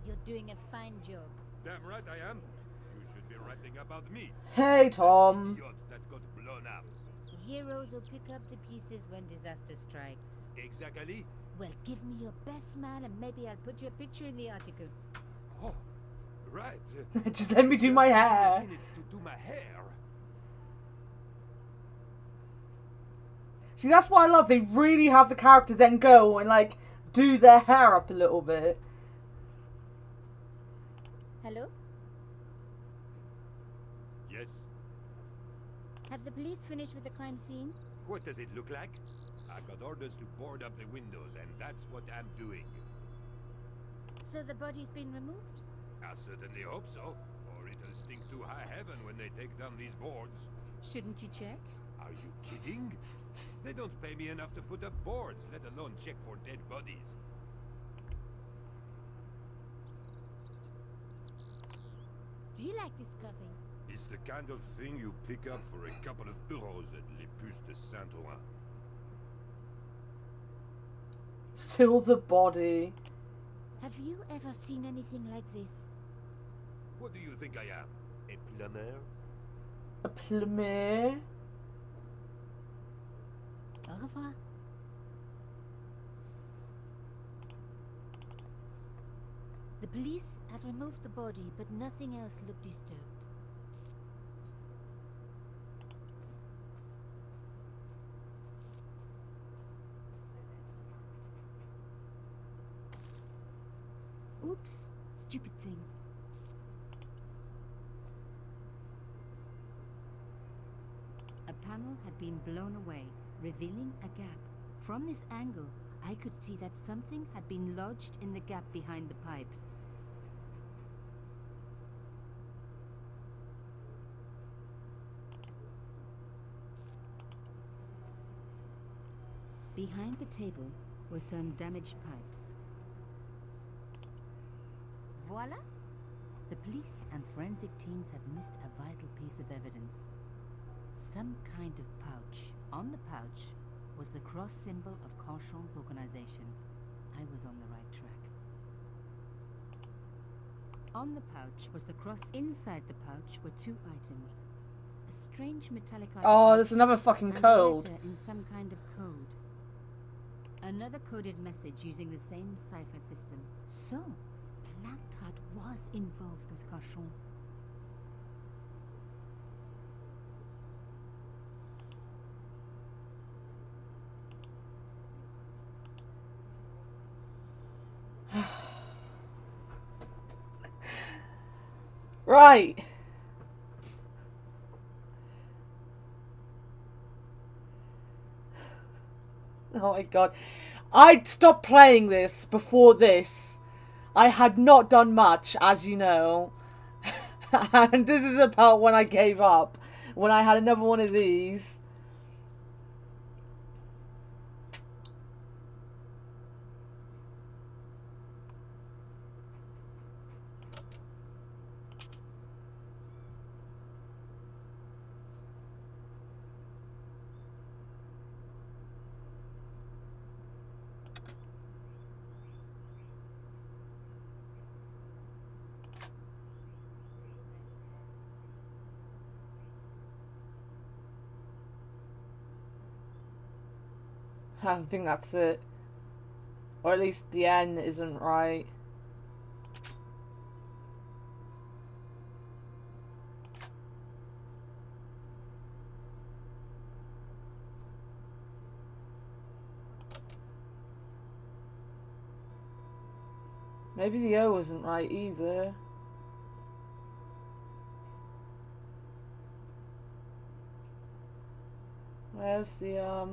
You're doing a fine job. Damn right I am. You should be writing about me. Hey, Tom. Yacht that got blown up. Heroes will pick up the pieces when disaster strikes. Exactly. Well, give me your best smile and maybe I'll put your picture in the article. Oh, right. Just let me do my Just give me hair. a minute to do my hair. See, that's what I love. They really have the character then go and, like, do their hair up a little bit. Hello? Yes? Have the police finished with the crime scene? What does it look like? I got orders to board up the windows, and that's what I'm doing. So the body's been removed? I certainly hope so, or it'll stink to high heaven when they take down these boards. Shouldn't you check? Are you kidding? They don't pay me enough to put up boards, let alone check for dead bodies. Do you like this coffee? It's the kind of thing you pick up for a couple of euros at Les Puces de Saint-Ouen. Still the body. Have you ever seen anything like this? What do you think I am? A plumber? A plumber? Au revoir. The police had removed the body, but nothing else looked disturbed. Oops, stupid thing. A panel had been blown away, revealing a gap. From this angle, I could see that something had been lodged in the gap behind the pipes. Behind the table were some damaged pipes. Voila! The police and forensic teams had missed a vital piece of evidence. Some kind of pouch. On the pouch was the cross symbol of Carchon's organization. I was on the right track. On the pouch was the cross. Inside the pouch were 2 items. A strange metallic item. Oh, there's another fucking and code. A letter in some kind of code. Another coded message using the same cipher system. So, Landrat was involved with Cauchon. Right. Oh my god. I'd stopped playing this before this. I had not done much, as you know. And this is about when I gave up. When I had another one of these. I think that's it. Or at least the N isn't right. Maybe the O isn't right either. Where's the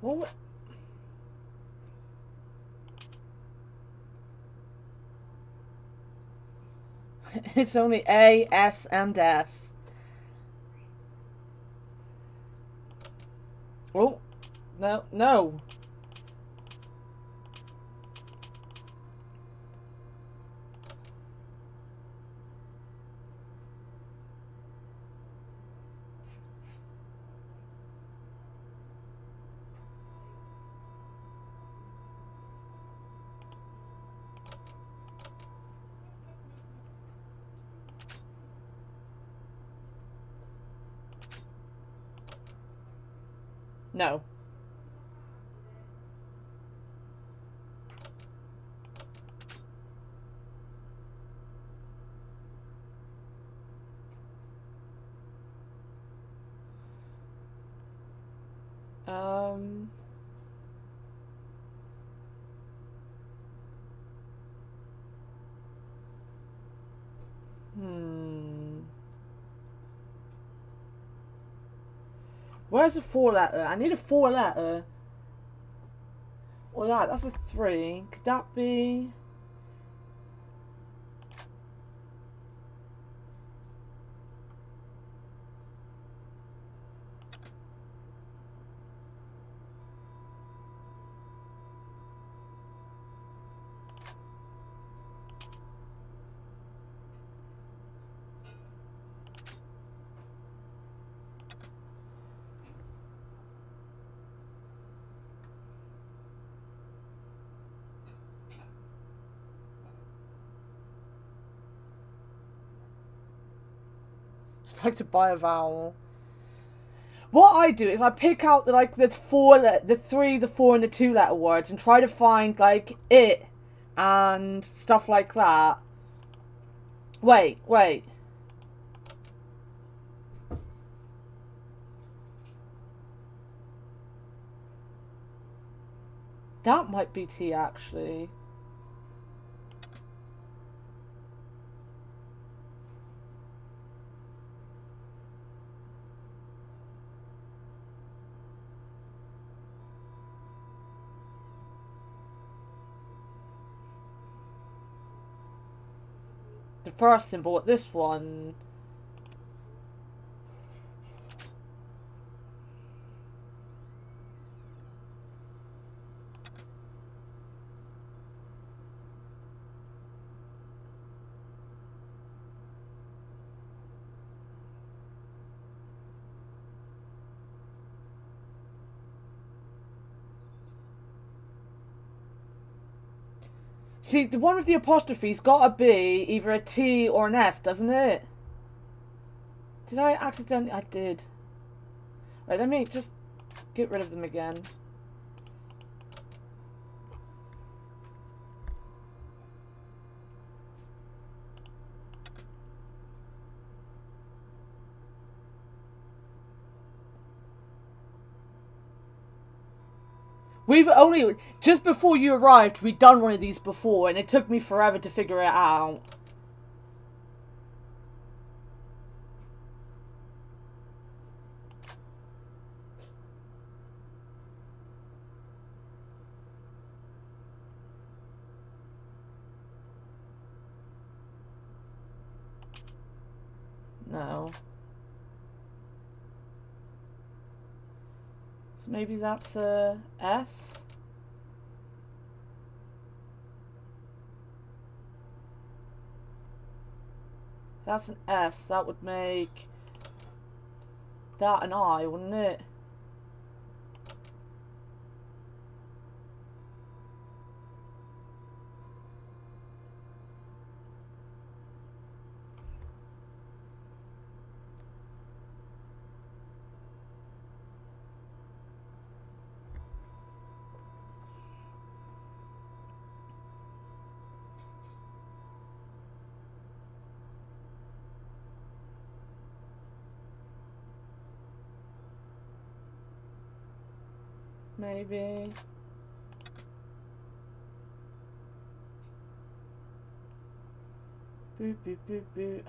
what? It's only A, S, and S. Oh, no, no. No. Um. Where's the 4-letter? I need a 4-letter. Well, that's a 3. Could that be? I'd like to buy a vowel. What I do is I pick out the 3, the 4, and the 2-letter words and try to find like it and stuff like that. Wait. That might be T actually. The first symbol, this one. See, the one with the apostrophe's gotta be either a T or an S, doesn't it? Did I accidentally? I did. Right, let me just get rid of them again. We've only, just before you arrived, we'd done one of these before, and it took me forever to figure it out. No. So maybe that's a S? If that's an S, that would make that an I, wouldn't it? Maybe. Boop, boop, boop, boop.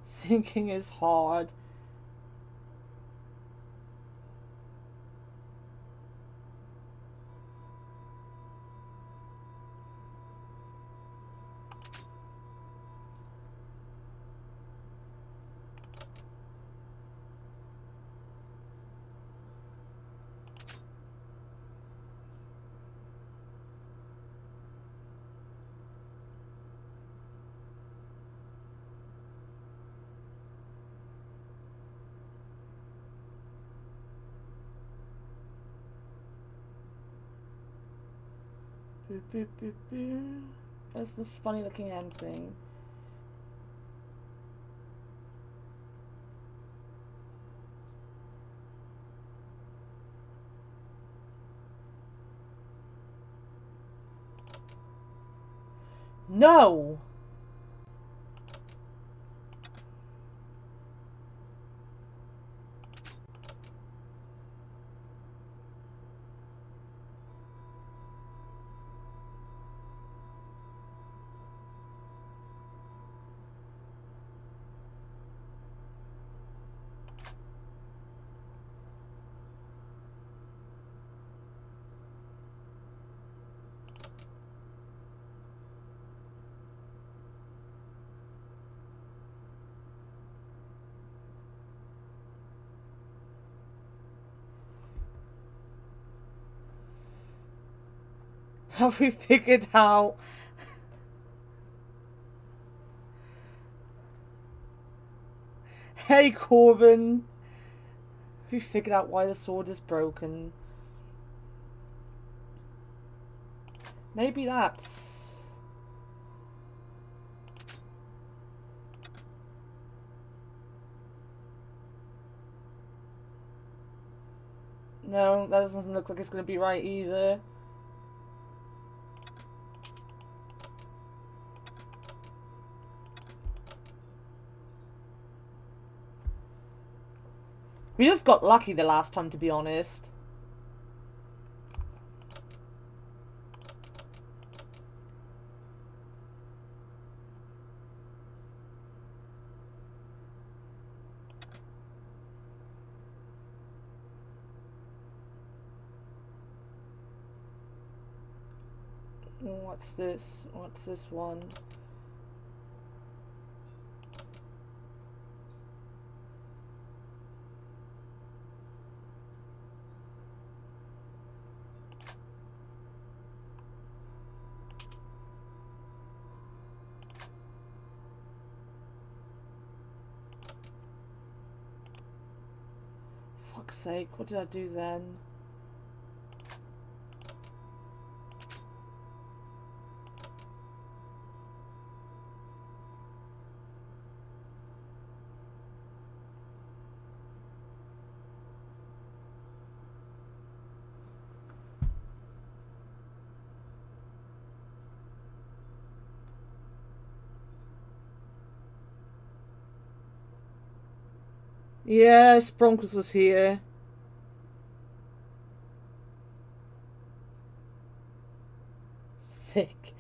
Thinking is hard. Boop, boop, boop, boop. Where's this funny looking end thing? No! Have we figured out? Hey Corbin! We figured out why the sword is broken. Maybe that's... No, that doesn't look like it's going to be right either. We just got lucky the last time, to be honest. What's this? What's this one? Fuck's sake, what did I do then? Yes, Broncos was here. Thick.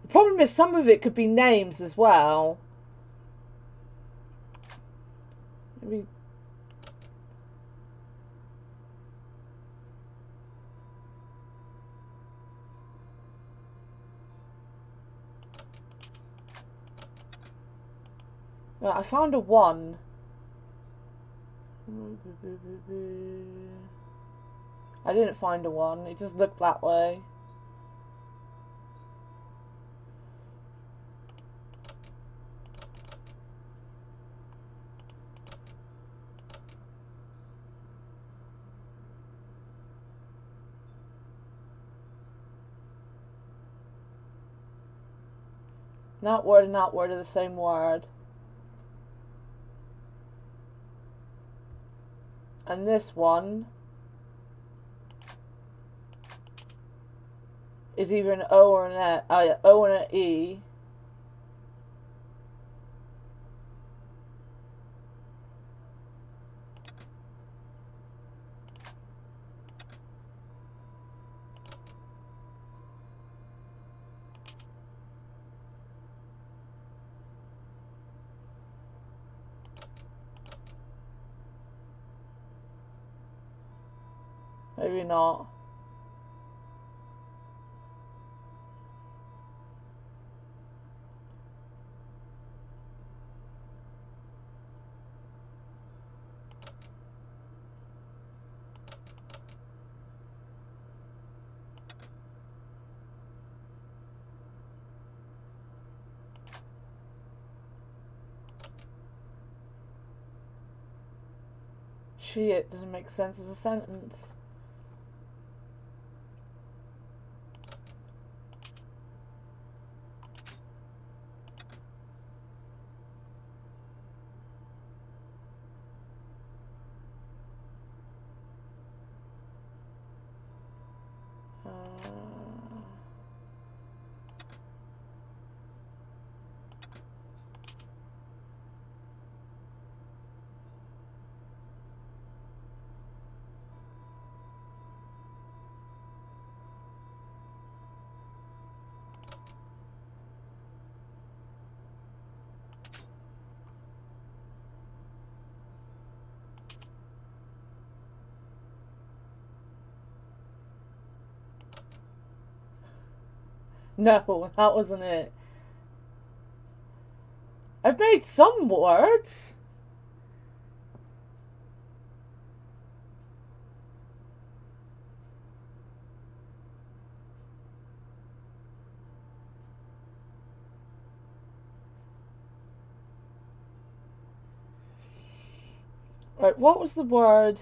The problem is some of it could be names as well. Maybe. Right, I found a 1. I didn't find a 1, it just looked that way. That word and that word are the same word. And this one is either an O or an O and an E. Maybe not. Shit, doesn't make sense as a sentence. No, that wasn't it. I've made some words. Right, what was the word?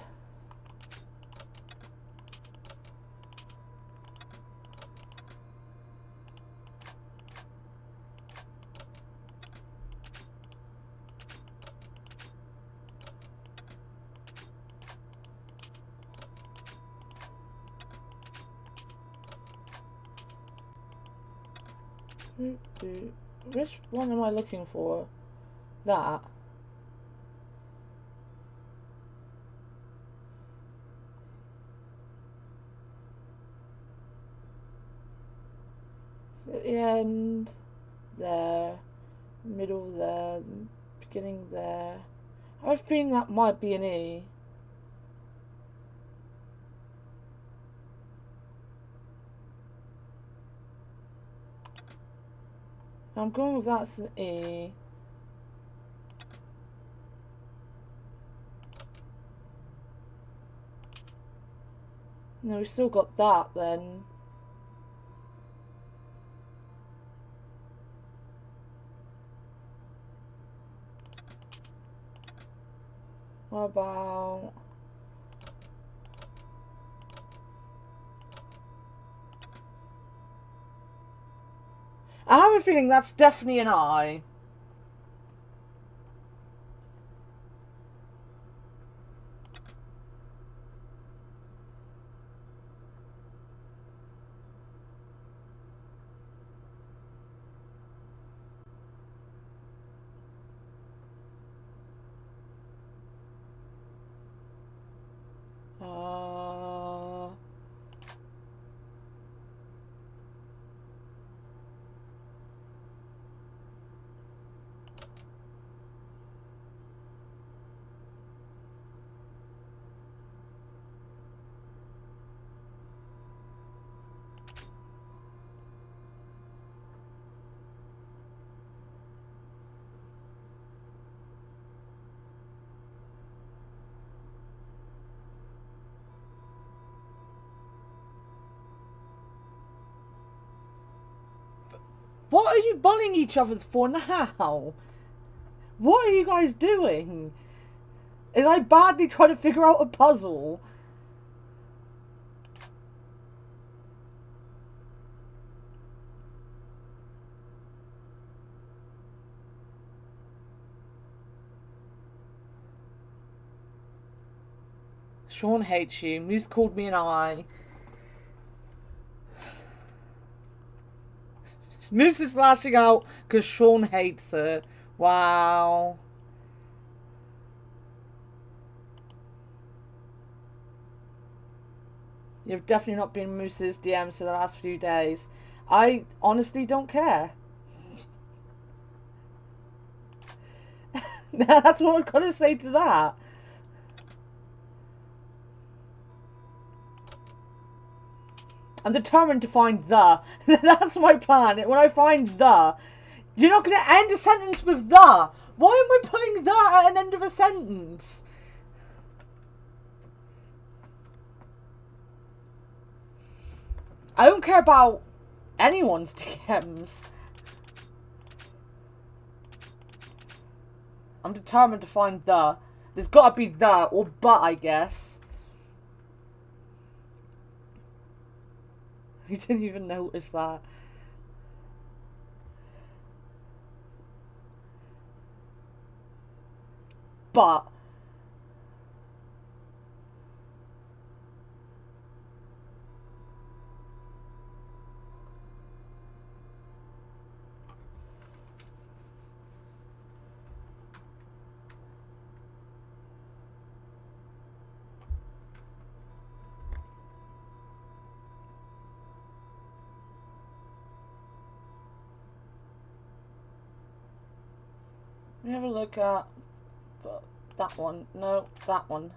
Which one am I looking for? That. It's at the end there, middle there, beginning there. I have a feeling that might be an E. I'm going with that's an E. No, we still got that then. What about... I have a feeling that's definitely an I. What are you bullying each other for now? What are you guys doing? Is I badly trying to figure out a puzzle? Sean hates you. Moose called me an I. Moose is lashing out because Sean hates her. Wow. You've definitely not been Moose's DMs for the last few days. I honestly don't care. That's what I've got to say to that. I'm determined to find the. That's my plan. When I find the, you're not going to end a sentence with the. Why am I putting the at an end of a sentence? I don't care about anyone's DMs. I'm determined to find the. There's got to be the or but, I guess. You didn't even notice that. But. Let me have a look at that one. No, that one.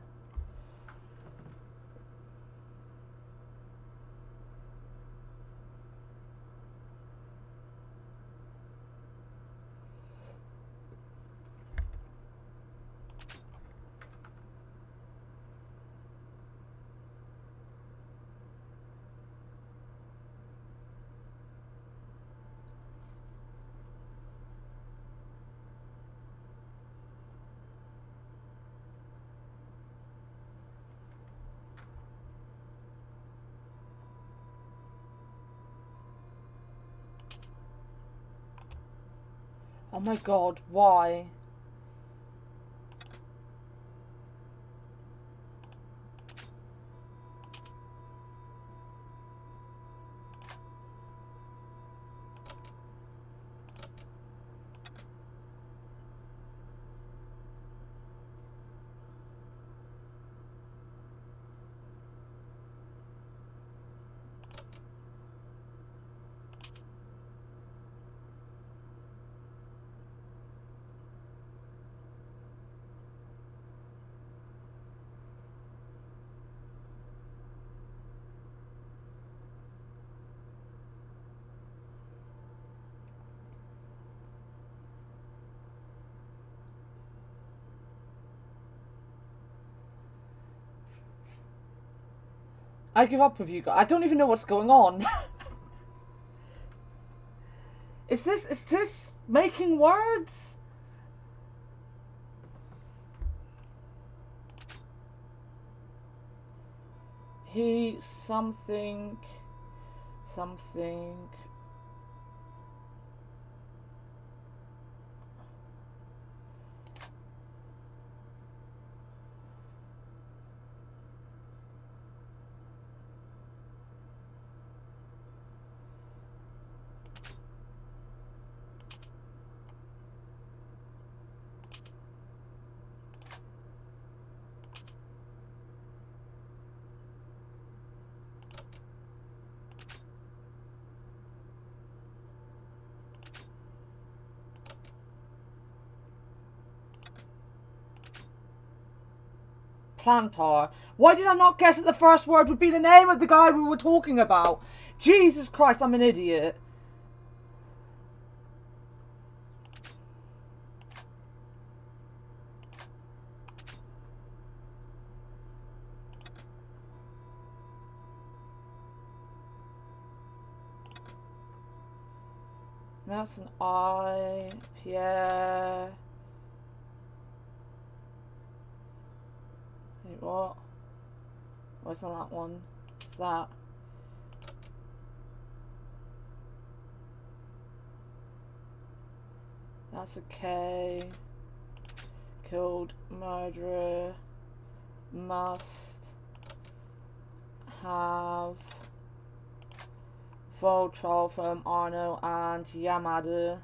Oh my god, why? I give up with you guys. I don't even know what's going on. Is this making words? He something. Plantar. Why did I not guess that the first word would be the name of the guy we were talking about? Jesus Christ, I'm an idiot. That's an I. Pierre. Wait, what? What's on that one? It's that. That's a K. Killed murderer. Must have full trial from Arno and Yamada.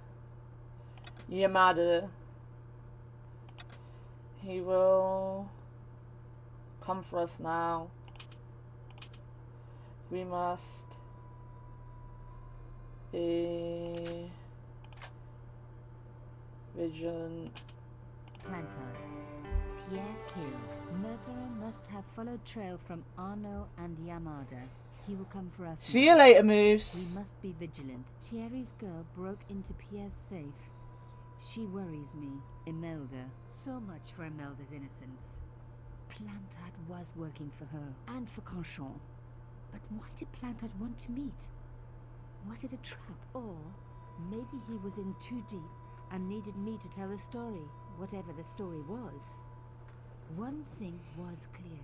He will come for us now. We must be vigilant. Plantard. Pierre killed. Murderer must have followed trail from Arno and Yamada. He will come for us. See you later, Moose. We must be vigilant. Thierry's girl broke into Pierre's safe. She worries me. Imelda. So much for Imelda's innocence. Plantard was working for her and for Canchon. But why did Plantard want to meet? Was it a trap? Or maybe he was in too deep and needed me to tell a story, whatever the story was. One thing was clear.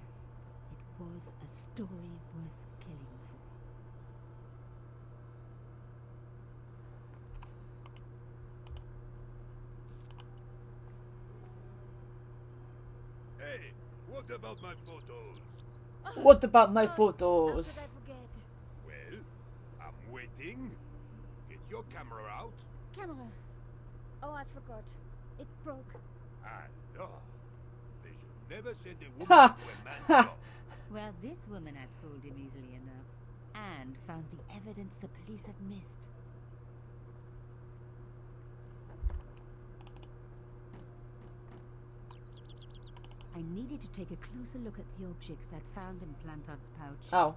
It was a story worth killing for. Hey, what about my photos? What about my photos? Well, I'm waiting. Get your camera out. Camera. Oh, I forgot. It broke. Ah, no. They should never send a woman to a man's shop. Well, this woman had fooled him easily enough. And found the evidence the police had missed. I needed to take a closer look at the objects I'd found in Plantard's pouch. Oh.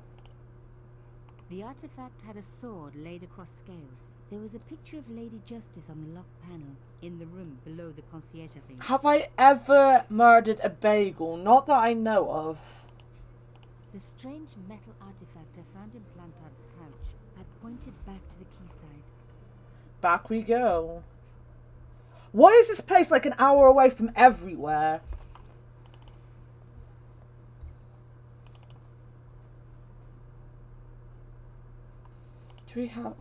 The artifact had a sword laid across scales. There was a picture of Lady Justice on the locked panel in the room below the concierge thing. Have I ever murdered a bagel? Not that I know of. The strange metal artifact I found in Plantard's pouch had pointed back to the quayside. Back we go. Why is this place like an hour away from everywhere? Do we have...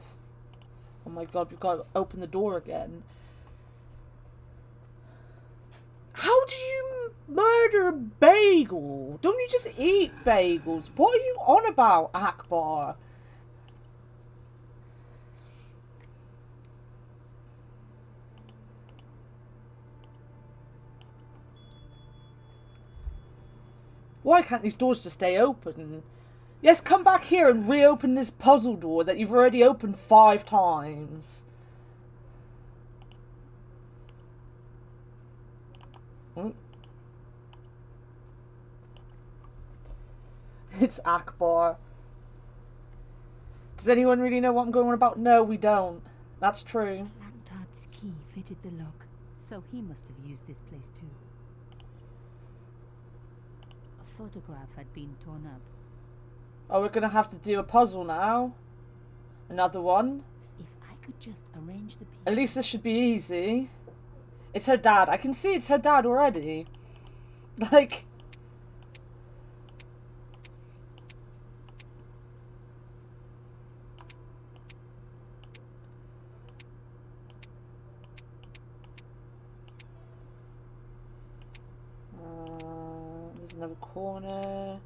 Oh my god, we've got to open the door again. How do you murder a bagel? Don't you just eat bagels? What are you on about, Akbar? Why can't these doors just stay open? Yes, come back here and reopen this puzzle door that you've already opened 5 times. Oh. It's Akbar. Does anyone really know what I'm going on about? No, we don't. That's true. Plantard's key fitted the lock, so he must have used this place too. A photograph had been torn up. Oh, we're gonna have to do a puzzle now. Another one. If I could just arrange the pieces. At least this should be easy. It's her dad. I can see it's her dad already. Like... there's another corner.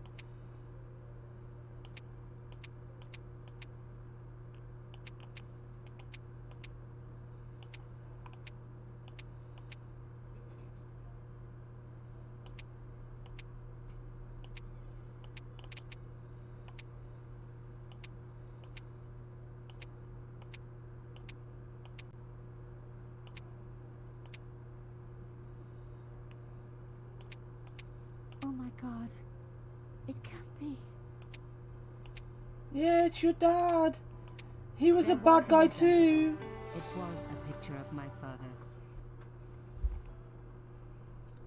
Oh my god. It can't be. Yeah, it's your dad. He was a bad guy too. It was a picture of my father.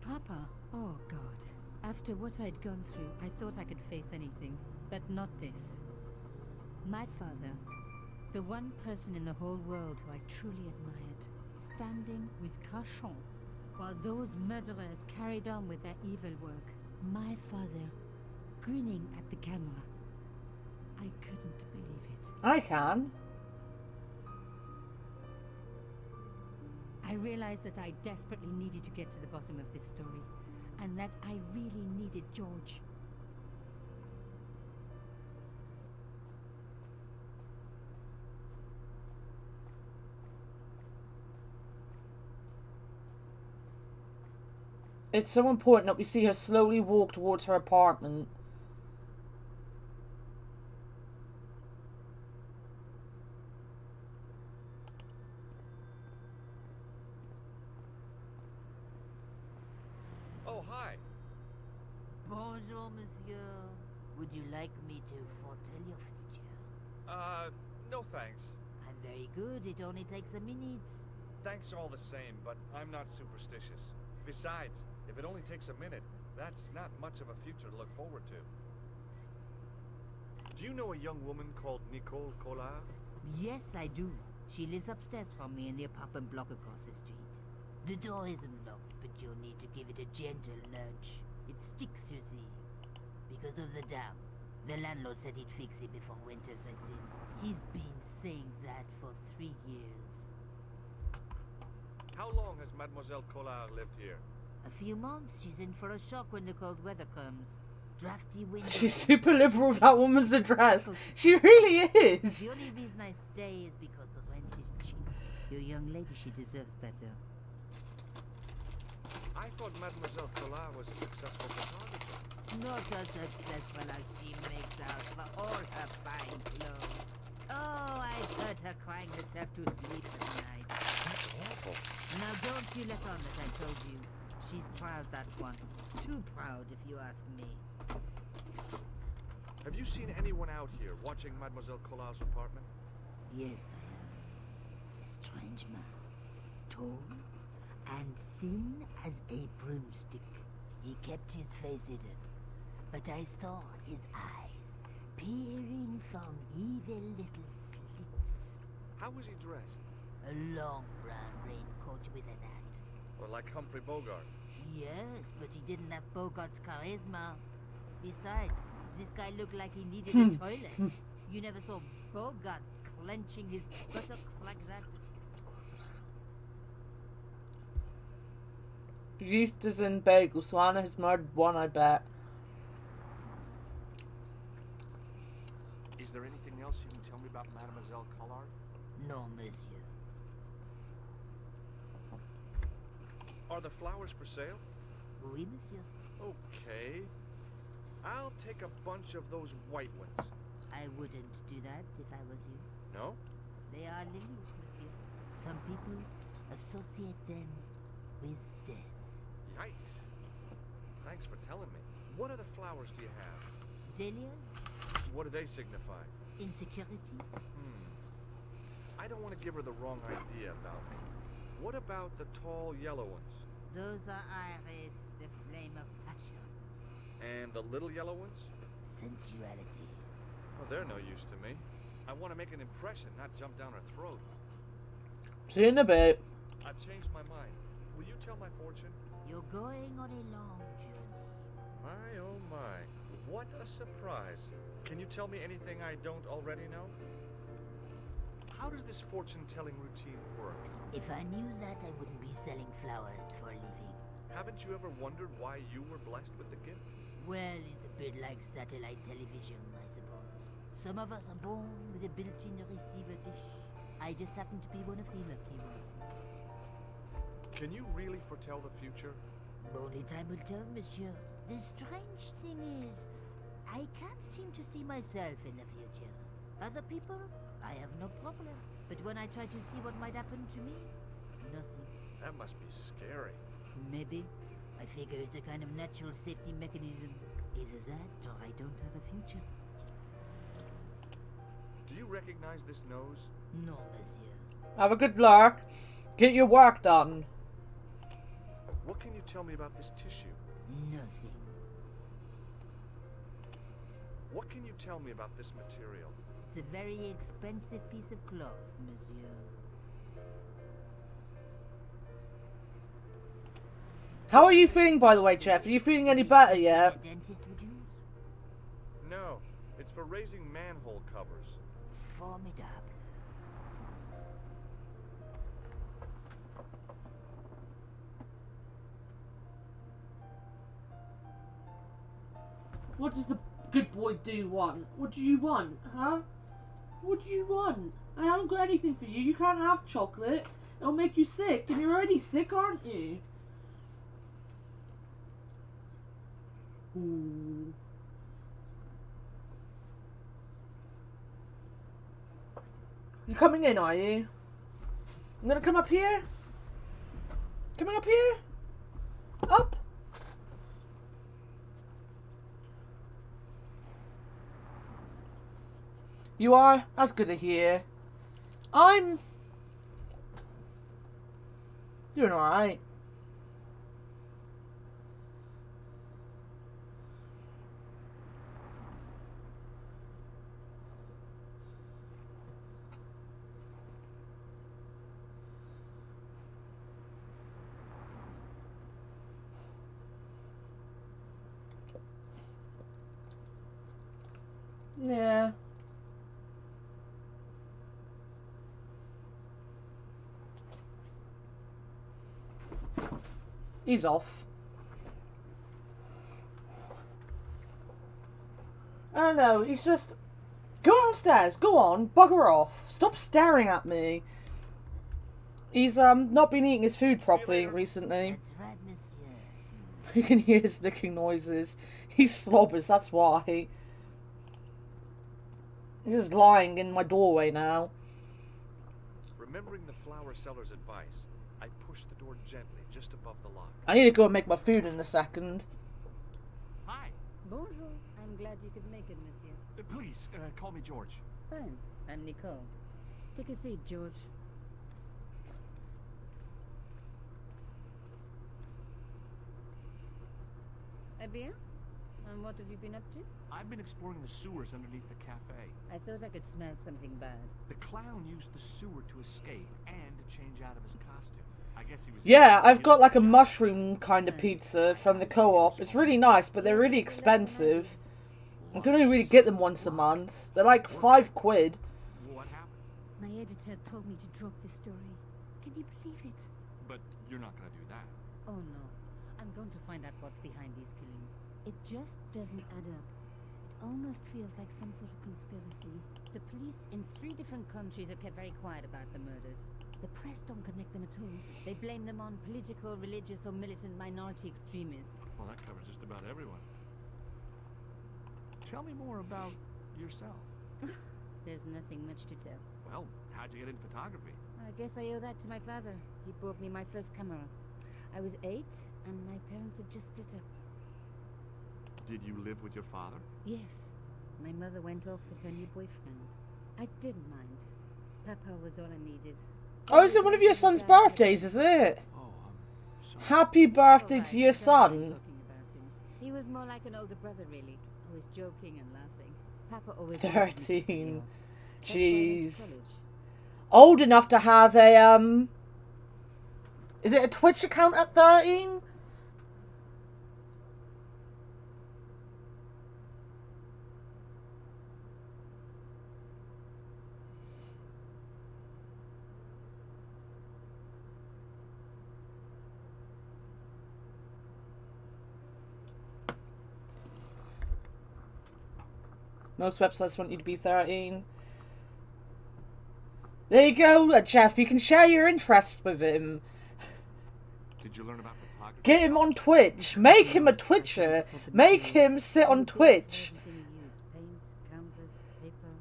Papa, oh God. After what I'd gone through, I thought I could face anything, but not this. My father, the one person in the whole world who I truly admired, standing with Crachon, while those murderers carried on with their evil work. My father, grinning at the camera. I couldn't believe it. I can. I realized that I desperately needed to get to the bottom of this story, and that I really needed George. It's so important that we see her slowly walk towards her apartment. Oh, hi. Bonjour, monsieur. Would you like me to foretell your future? No thanks. I'm very good. It only takes a minute. Thanks all the same, but I'm not superstitious. Besides, if it only takes a minute, that's not much of a future to look forward to. Do you know a young woman called Nicole Collard? Yes, I do. She lives upstairs from me in the apartment block across the street. The door isn't locked, but you'll need to give it a gentle nudge. It sticks, you see. Because of the dam. The landlord said he'd fix it before winter sets in. He's been saying that for 3 years. How long has Mademoiselle Collard lived here? A few months. She's in for a shock when the cold weather comes. Drafty winter. She's super liberal with that woman's address. She really is. The only reason I stay is because the rent is cheap. Your young lady, she deserves better. I thought Mademoiselle Collard was a successful photographer. Not as successful as she makes out for all her fine clothes. Oh, I've heard her crying herself to sleep at night. That's awful. Now don't you let on that I told you. She's proud, that one. Too proud, if you ask me. Have you seen anyone out here watching Mademoiselle Collard's apartment? Yes, I have. A strange man. Tall and thin as a broomstick. He kept his face hidden. But I saw his eyes peering from evil little slits. How was he dressed? A long brown raincoat with an hat. Or like Humphrey Bogart? Yes, but he didn't have Bogart's charisma. Besides, this guy looked like he needed a toilet. You never saw Bogart clenching his buttocks like that. Yeasters and bagel. So Anna has murdered one, I bet. Is there anything else you can tell me about Mademoiselle Collard? No, monsieur. Are the flowers for sale? Oui, monsieur. Okay. I'll take a bunch of those white ones. I wouldn't do that if I was you. No? They are lilies, monsieur. Some people associate them with death. Yikes. Thanks for telling me. What other flowers do you have? Dahlias? What do they signify? Insecurity? I don't want to give her the wrong idea about me. What about the tall yellow ones? Those are iris, the flame of passion. And the little yellow ones? Sensuality. Well, they're no use to me. I want to make an impression, not jump down her throat. See you in a bit. I've changed my mind. Will you tell my fortune? You're going on a long journey. My, oh my. What a surprise. Can you tell me anything I don't already know? How does this fortune-telling routine work? If I knew that, I wouldn't be selling flowers for a living. Haven't you ever wondered why you were blessed with the gift? Well, it's a bit like satellite television, I suppose. Some of us are born with a built-in receiver dish. I just happen to be one of the lucky ones. Can you really foretell the future? Only time will tell, monsieur. The strange thing is, I can't seem to see myself in the future. Other people, I have no problem. But when I try to see what might happen to me, nothing. That must be scary. Maybe. I figure it's a kind of natural safety mechanism. Either that, or I don't have a future. Do you recognize this nose? No, monsieur. Have a good luck. Get your work done. What can you tell me about this tissue? Nothing. What can you tell me about this material? It's a very expensive piece of cloth, monsieur. How are you feeling, by the way, Jeff? Are you feeling any better yet? Dentist would use? No, it's for raising manhole covers. Formidable. What does the good boy do want? What do you want, huh? What do you want? I haven't got anything for you. You can't have chocolate. It'll make you sick, and you're already sick, aren't you? Ooh. You coming in, are you? I'm gonna come up here? Coming up here? Up? You are? That's good to hear. I'm doing alright. Yeah. He's off. I don't know, he's just... Go downstairs, go on, bugger off. Stop staring at me. He's not been eating his food properly recently. That's right, monsieur. You can hear his licking noises. He slobbers, that's why. He's just lying in my doorway now. Remembering the flower seller's advice, I pushed the door gently just above the lock. I need to go and make my food in a second. Hi. Bonjour. I'm glad you could make it, monsieur. Please, call me George. Fine. I'm Nicole. Take a seat, George. Eh bien? And what have you been up to? I've been exploring the sewers underneath the cafe. I thought I could smell something bad. The clown used the sewer to escape and to change out of his costume. I guess he was... Yeah, I've got like a mushroom kind of pizza from the co-op. It's really nice, but they're really expensive. I can only really get them once a month. They're like £5. What happened? My editor told me to drop the story. Can you believe it? But you're not going to do that. Oh no. I'm going to find out what's behind these killings. It just doesn't add up. It almost feels like some sort of conspiracy. The police in 3 different countries have kept very quiet about the murders. The press don't connect them at all. They blame them on political, religious, or militant minority extremists. Well, that covers just about everyone. Tell me more about yourself. There's nothing much to tell. Well, how'd you get into photography? I guess I owe that to my father. He bought me my first camera. I was 8, and my parents had just split up. Did you live with your father? Yes. My mother went off with her new boyfriend. I didn't mind. Papa was all I needed. Oh, is it one of your son's birthdays, is it? Oh, I'm sorry. Happy birthday to your son. He was more like an older brother, really. Always joking and laughing. Papa always wanted me to be 13. ill. That's why I went to Jeez. college. Old enough to have a, is it a Twitch account at 13? Most websites want you to be 13. There you go, Jeff. You can share your interests with him. Did you learn about photography? Get him on Twitch. Make him a Twitcher. Make him sit on Twitch. Everything he used, paint, canvas, paper.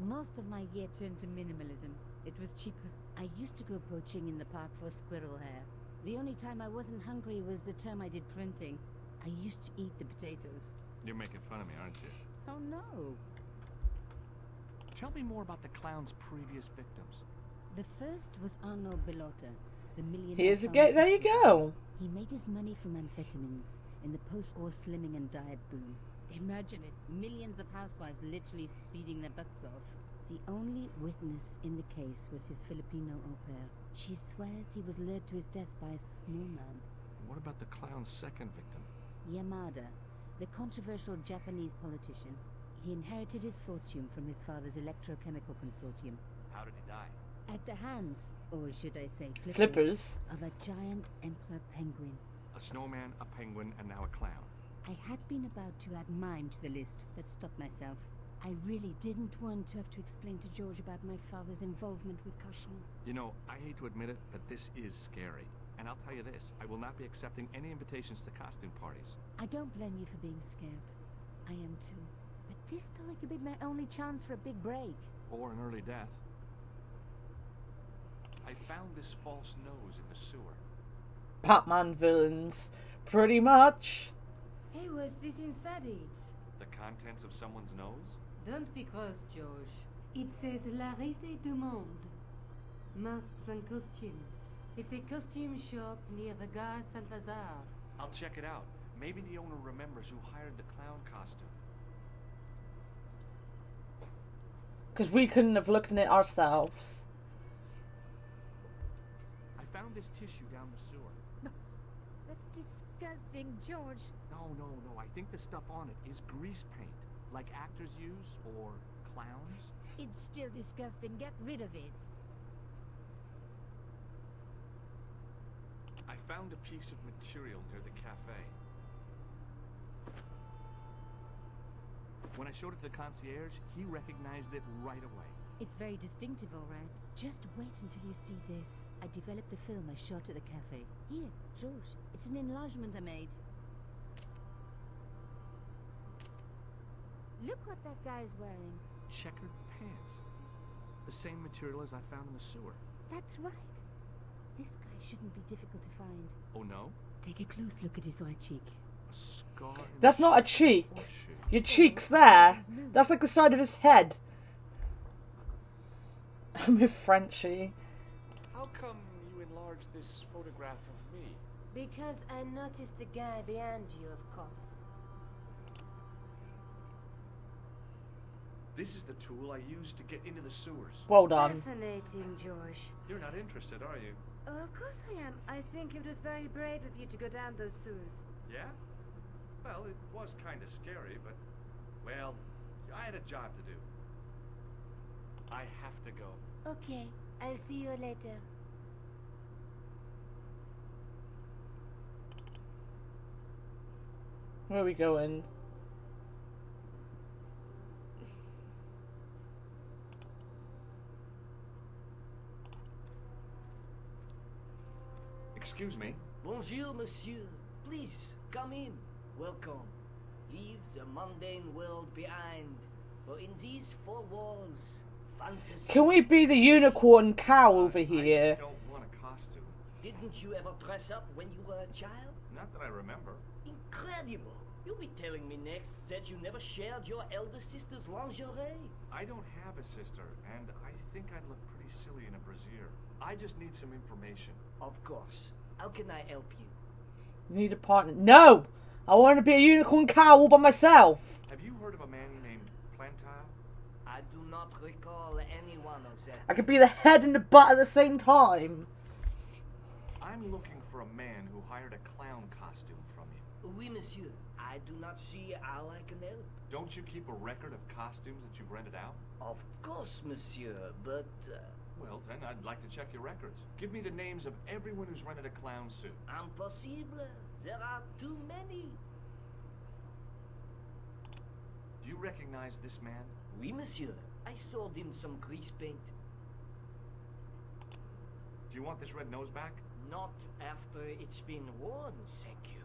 Most of my year turned to minimalism. It was cheaper. I used to go poaching in the park for squirrel hair. The only time I wasn't hungry was the term I did printing. I used to eat the potatoes. You're making fun of me, aren't you? Oh no. Tell me more about the clown's previous victims. The first was Arno Bellotta, the millionaire. Here's a go. There you go. He made his money from amphetamines in the post-war slimming and diet boom. Imagine it, millions of housewives literally speeding their butts off. The only witness in the case was his Filipino au pair. She swears he was lured to his death by a snowman. What about the clown's second victim? Yamada, the controversial Japanese politician. He inherited his fortune from his father's electrochemical consortium. How did he die? At the hands, or should I say Flippers. of a giant emperor penguin. A snowman, a penguin, and now a clown. I had been about to add mine to the list, but stopped myself. I really didn't want to have to explain to George about my father's involvement with Cauchon. You know, I hate to admit it, but this is scary. And I'll tell you this, I will not be accepting any invitations to costume parties. I don't blame you for being scared. I am too. But this story could be my only chance for a big break. Or an early death. I found this false nose in the sewer. Batman villains. Pretty much. Hey, what's this inside it? The contents of someone's nose? Don't be cross, George. It says La Risée du Monde. Masks and costumes. It's a costume shop near the Gare Saint-Lazare. I'll check it out. Maybe the owner remembers who hired the clown costume. Because we couldn't have looked in it ourselves. I found this tissue down the sewer. That's disgusting, George. No. I think the stuff on it is grease paint. Like actors use, or clowns. It's still disgusting. Get rid of it. I found a piece of material near the cafe. When I showed it to the concierge, he recognized it right away. It's very distinctive, all right. Just wait until you see this. I developed the film I shot at the cafe. Here, George. It's an enlargement I made. Look what that guy's wearing. Checkered pants. The same material as I found in the sewer. That's right. This guy shouldn't be difficult to find. Oh no? Take a close look at his right cheek. A scar in That's not a cheek. Your cheek's there. That's like the side of his head. I'm with Frenchie. How come you enlarged this photograph of me? Because I noticed the guy behind you, of course. This is the tool I used to get into the sewers. Well done. Fascinating, George. You're not interested, are you? Of course I am. I think it was very brave of you to go down those sewers. Yeah? Well, it was kind of scary, but... Well, I had a job to do. I have to go. Okay, I'll see you later. Where are we going? Excuse me. Bonjour, monsieur. Please, come in. Welcome. Leave the mundane world behind. For in these four walls, fantasy... Can we be the unicorn cow over here? I don't want a costume. Didn't you ever dress up when you were a child? Not that I remember. Incredible. You'll be telling me next that you never shared your elder sister's lingerie. I don't have a sister, and I think I'd look pretty silly in a brassiere. I just need some information. Of course. How can I help you? Need a partner. No! I want to be a unicorn cow all by myself. Have you heard of a man named Plantile? I do not recall any one of that. I could be the head and the butt at the same time. I'm looking for a man who hired a clown costume from you. Oui, monsieur. I do not see how I can help. Don't you keep a record of costumes that you've rented out? Of course, monsieur, but... Well, then I'd like to check your records. Give me the names of everyone who's rented a clown suit. Impossible. There are too many. Do you recognize this man? Oui, monsieur. I sold him some grease paint. Do you want this red nose back? Not after it's been worn, thank you.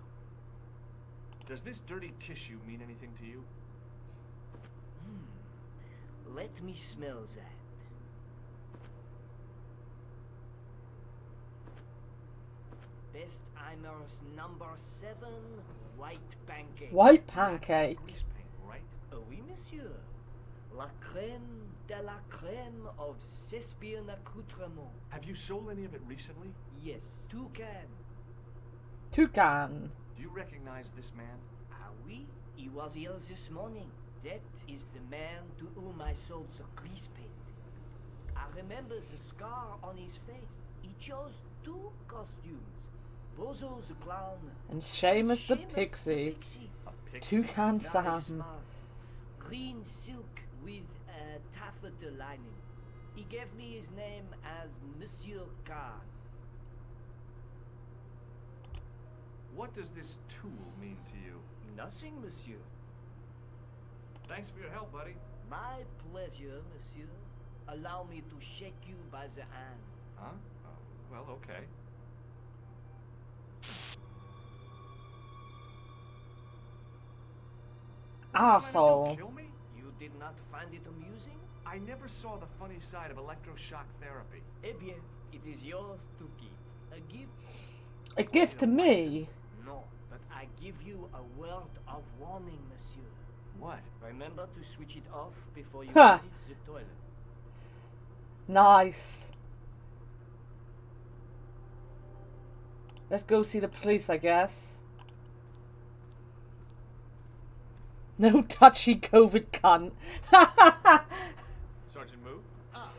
Does this dirty tissue mean anything to you? Let me smell that. Best Imers number 7, white pancake. White pancake. Grease paint, right? Oui, monsieur. La crème de la crème of Thespian accoutrement. Have you sold any of it recently? Yes, 2 cans. Toucan. Do you recognize this man? Ah oui, he was here this morning. That is the man to whom I sold the grease paint. I remember the scar on his face. He chose 2 costumes. Bozo the clown. And Seamus the Seamus pixie. A pixie? Toucan Very Sam. smart. Green silk with taffeta lining. He gave me his name as Monsieur Khan. What does this tool mean to you? Nothing, monsieur. Thanks for your help, buddy. My pleasure, monsieur. Allow me to shake you by the hand. Huh? Well, okay. Arsehole. Kill me? You did not find it amusing? I never saw the funny side of electroshock therapy. Eh bien, it is yours to keep. A gift? A gift to me. No, but I give you a word of warning, monsieur. What? Remember to switch it off before you Ha. visit the toilet. Nice. Let's go see the police, I guess. No touchy COVID cunt. Sergeant Moo? Ah,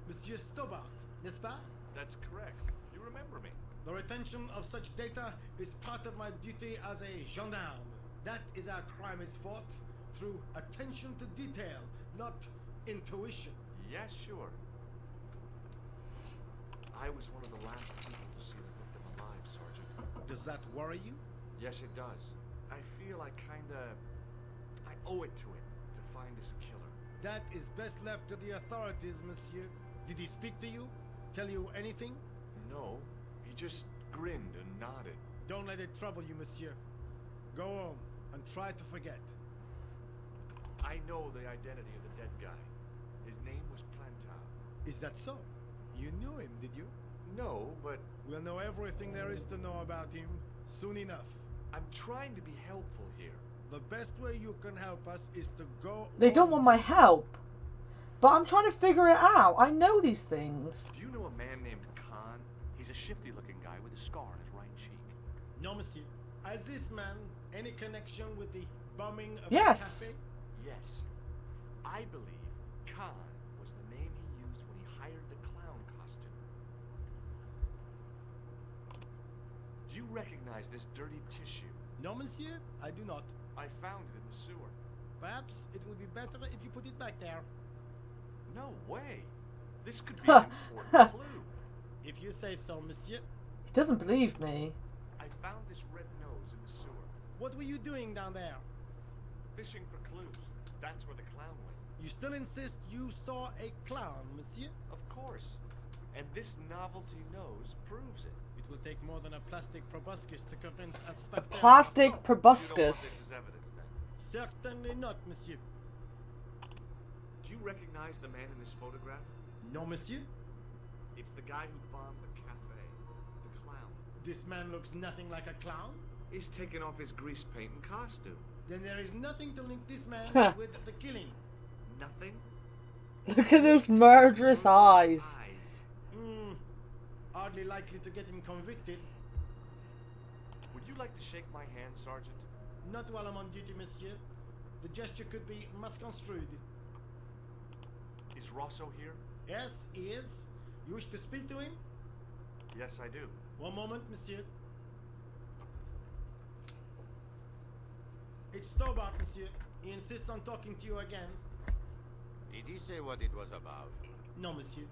Monsieur Stobart, n'est-ce pas? That's correct. You remember me. The retention of such data is part of my duty as a gendarme. That is how crime is fought, through attention to detail, not intuition. Yes, sure. I was one of the last people to see the victim alive, Sergeant. Does that worry you? Yes, it does. I feel I owe it to him to find his killer. That is best left to the authorities, monsieur. Did he speak to you? Tell you anything? No, he just grinned and nodded. Don't let it trouble you, monsieur. Go home and try to forget. I know the identity of the dead guy. His name was Plantile. Is that so? You knew him, did you? No, but We'll know everything there is to know about him soon enough. I'm trying to be helpful here. The best way you can help us is to go... They don't home. want my help. But I'm trying to figure it out. I know these things. Do you know a man named Khan? He's a shifty-looking guy with a scar on his right cheek. No, monsieur. Has this man any connection with the bombing of Yes. the cafe? Yes. I believe Khan was the name he used when he hired the clown costume. Do you recognize this dirty tissue? No, monsieur. I do not. I found it in the sewer. Perhaps it would be better if you put it back there. No way. This could be an important clue. If you say so, monsieur. He doesn't believe me. I found this red nose in the sewer. What were you doing down there? Fishing for clues. That's where the clown went. You still insist you saw a clown, monsieur? Of course. And this novelty nose proves it. It will take more than a plastic proboscis to convince a A spectator. plastic You don't want proboscis. this as evidence, then? Certainly not, monsieur. Do you recognize the man in this photograph? No, monsieur. It's the guy who bombed the cafe. The clown. This man looks nothing like a clown. He's taken off his grease paint and costume. Then there is nothing to link this man with the killing. Nothing? Look at those murderous eyes. Hardly likely to get him convicted. Would you like to shake my hand, Sergeant? Not while I'm on duty, monsieur. the gesture could be misconstrued. Is Rosso here? Yes, he is. You wish to speak to him? Yes, I do. One moment, monsieur. It's Stobart, monsieur. He insists on talking to you again. Did he say what it was about? No, monsieur.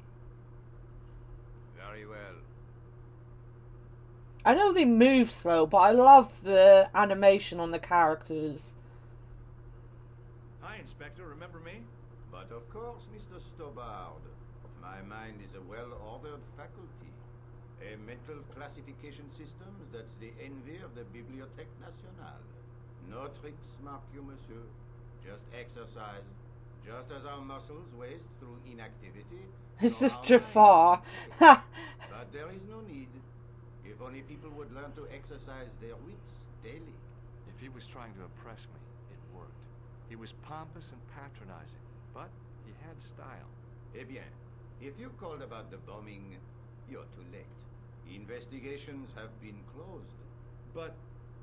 Very well. I know they move slow, but I love the animation on the characters. Hi, Inspector. Remember me? But of course, Mr. Stobart. My mind is a well-ordered faculty. A mental classification system that's the envy of the Bibliothèque Nationale. No tricks, mark you, monsieur. Just exercise. Just as our muscles waste through inactivity. This so is our Jafar. minds but there is no need. If only people would learn to exercise their wits daily. If he was trying to impress me, it worked. He was pompous and patronizing, but he had style. Eh bien, if you called about the bombing, you're too late. Investigations have been closed, but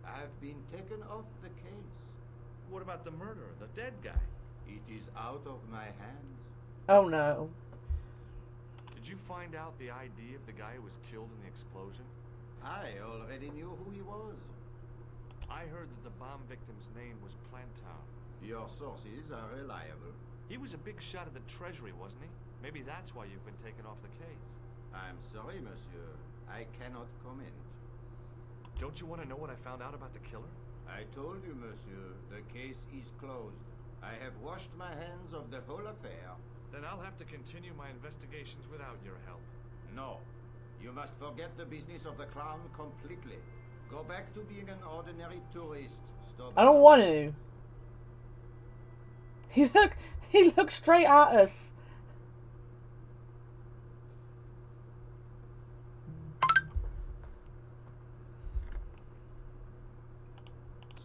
I've been taken off the case. What about the murderer, the dead guy? It is out of my hands. Oh no. Did you find out the ID of the guy who was killed in the explosion? I already knew who he was. I heard that the bomb victim's name was Plantow. Your sources are reliable. He was a big shot at the Treasury, wasn't he? Maybe that's why you've been taken off the case. I'm sorry, monsieur. I cannot comment. Don't you want to know what I found out about the killer? I told you, monsieur, the case is closed. I have washed my hands of the whole affair. Then I'll have to continue my investigations without your help. No. You must forget the business of the clown completely. Go back to being an ordinary tourist. Stop. I don't want to. He looked straight at us.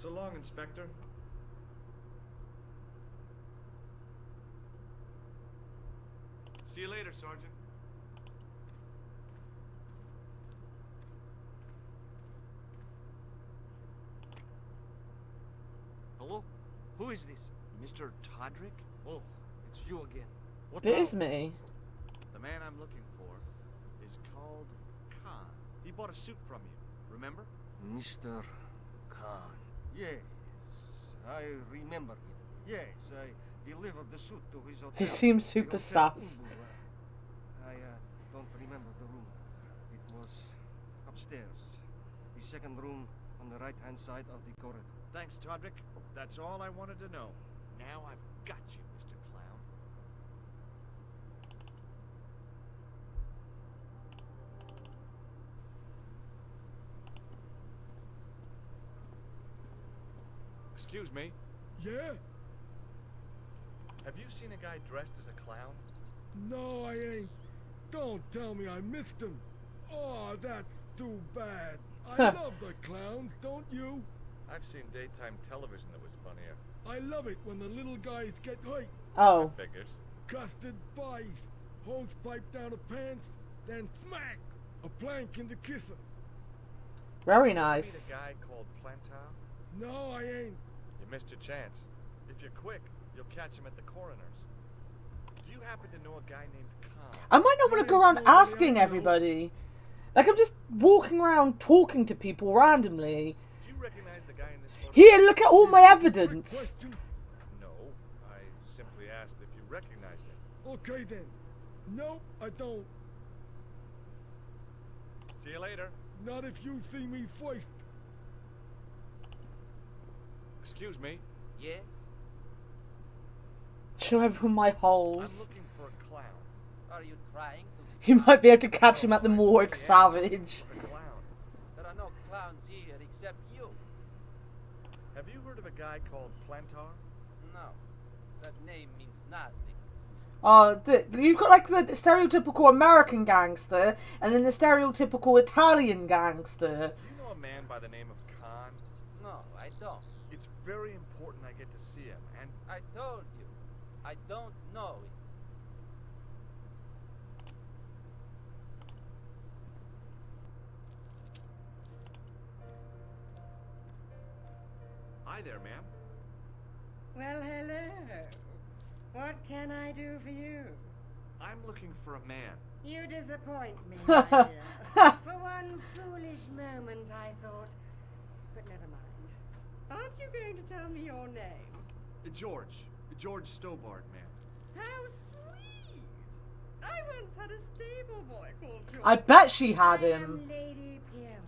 So long, Inspector. See you later, Sergeant. Hello? Who is this? Mr. Todrick? Oh, it's you again. What It now? is me. The man I'm looking for is called Khan. He bought a suit from you, remember? Mr. Khan. Yes, I remember him. Yes, I delivered the suit to his hotel. He seems The super Hotel sus. Umbu. I don't remember the room. It was upstairs. The second room on the right-hand side of the corridor. Thanks, Todrick. That's all I wanted to know. Now I've got you, Mr. Clown. Excuse me. Yeah? Have you seen a guy dressed as a clown? No, I ain't. Don't tell me I missed him. Oh, that's too bad. I love the clowns, don't you? I've seen daytime television that was funnier. I love it when the little guys get hurt. Oh. Figures. Custard pies, hose pipe down the pants, then smack, a plank in the kisser. Very Meet nice. a guy called Plantow? No, I ain't. You missed your chance. If you're quick, you'll catch him at the coroner's. Do you happen to know a guy named Khan? I might not want to go around asking everybody. Like, I'm just walking around talking to people randomly. Do you recognize the guy in this photo? Here, look at all my evidence. No, I simply asked if you recognized him. Okay then. No, I don't. See you later. Not if you see me first. Excuse me. Yeah? Show everyone my I'm holes. looking for a clown. Are you trying to... You might be able to catch him at the morgue, savage. A clown. There are no clowns here except you. Have you heard of a guy called Plantar? No. That name means nothing. Oh, you've got like the stereotypical American gangster, and then the stereotypical Italian gangster. Do you know a man by the name of Khan? No, I don't. It's very important I get to see him, and I told you. I don't know it. hi there, ma'am. Well, hello. What can I do for you? I'm looking for a man. You disappoint me, my dear. For one foolish moment I thought... But never mind. Aren't you going to tell me your name? George Stobart, ma'am. How sweet! I once had a stable boy called George. I bet she had I him. am Lady Pierre.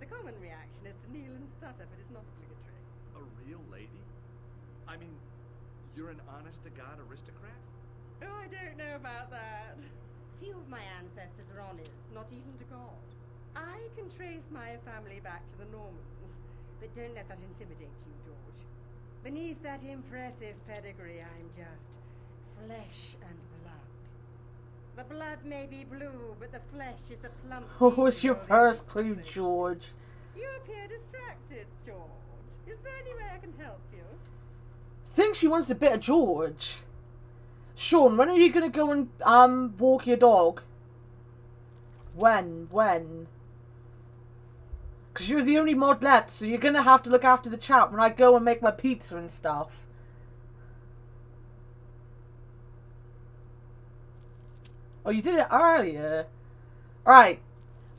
The common reaction is to kneel and stutter, but it's not obligatory. A real lady? I mean, you're an honest-to-God aristocrat? Oh, I don't know about that. Few of my ancestors are honest, not even to God. I can trace my family back to the Normans, but don't let that intimidate you, George. Beneath that impressive pedigree, I'm just flesh and blood. The blood may be blue, but the flesh is the plump. What was your first clue, George? You appear distracted, George. Is there any way I can help you? Think she wants a bit of George. Sean, when are you gonna go and walk your dog? When? Because you're the only mod left, so you're gonna have to look after the chat when I go and make my pizza and stuff. Oh, you did it earlier. Alright.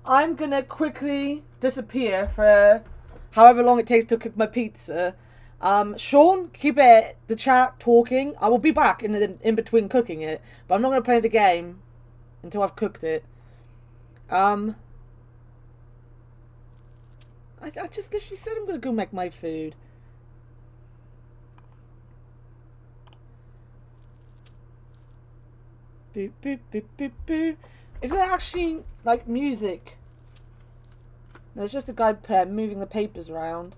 I'm gonna quickly disappear for however long it takes to cook my pizza. Sean, keep the chat talking. I will be back in between cooking it, but I'm not gonna play the game until I've cooked it. I just literally said I'm gonna go make my food. Boop boop boop boop boop. Is it actually like music? No, it's just a guy moving the papers around.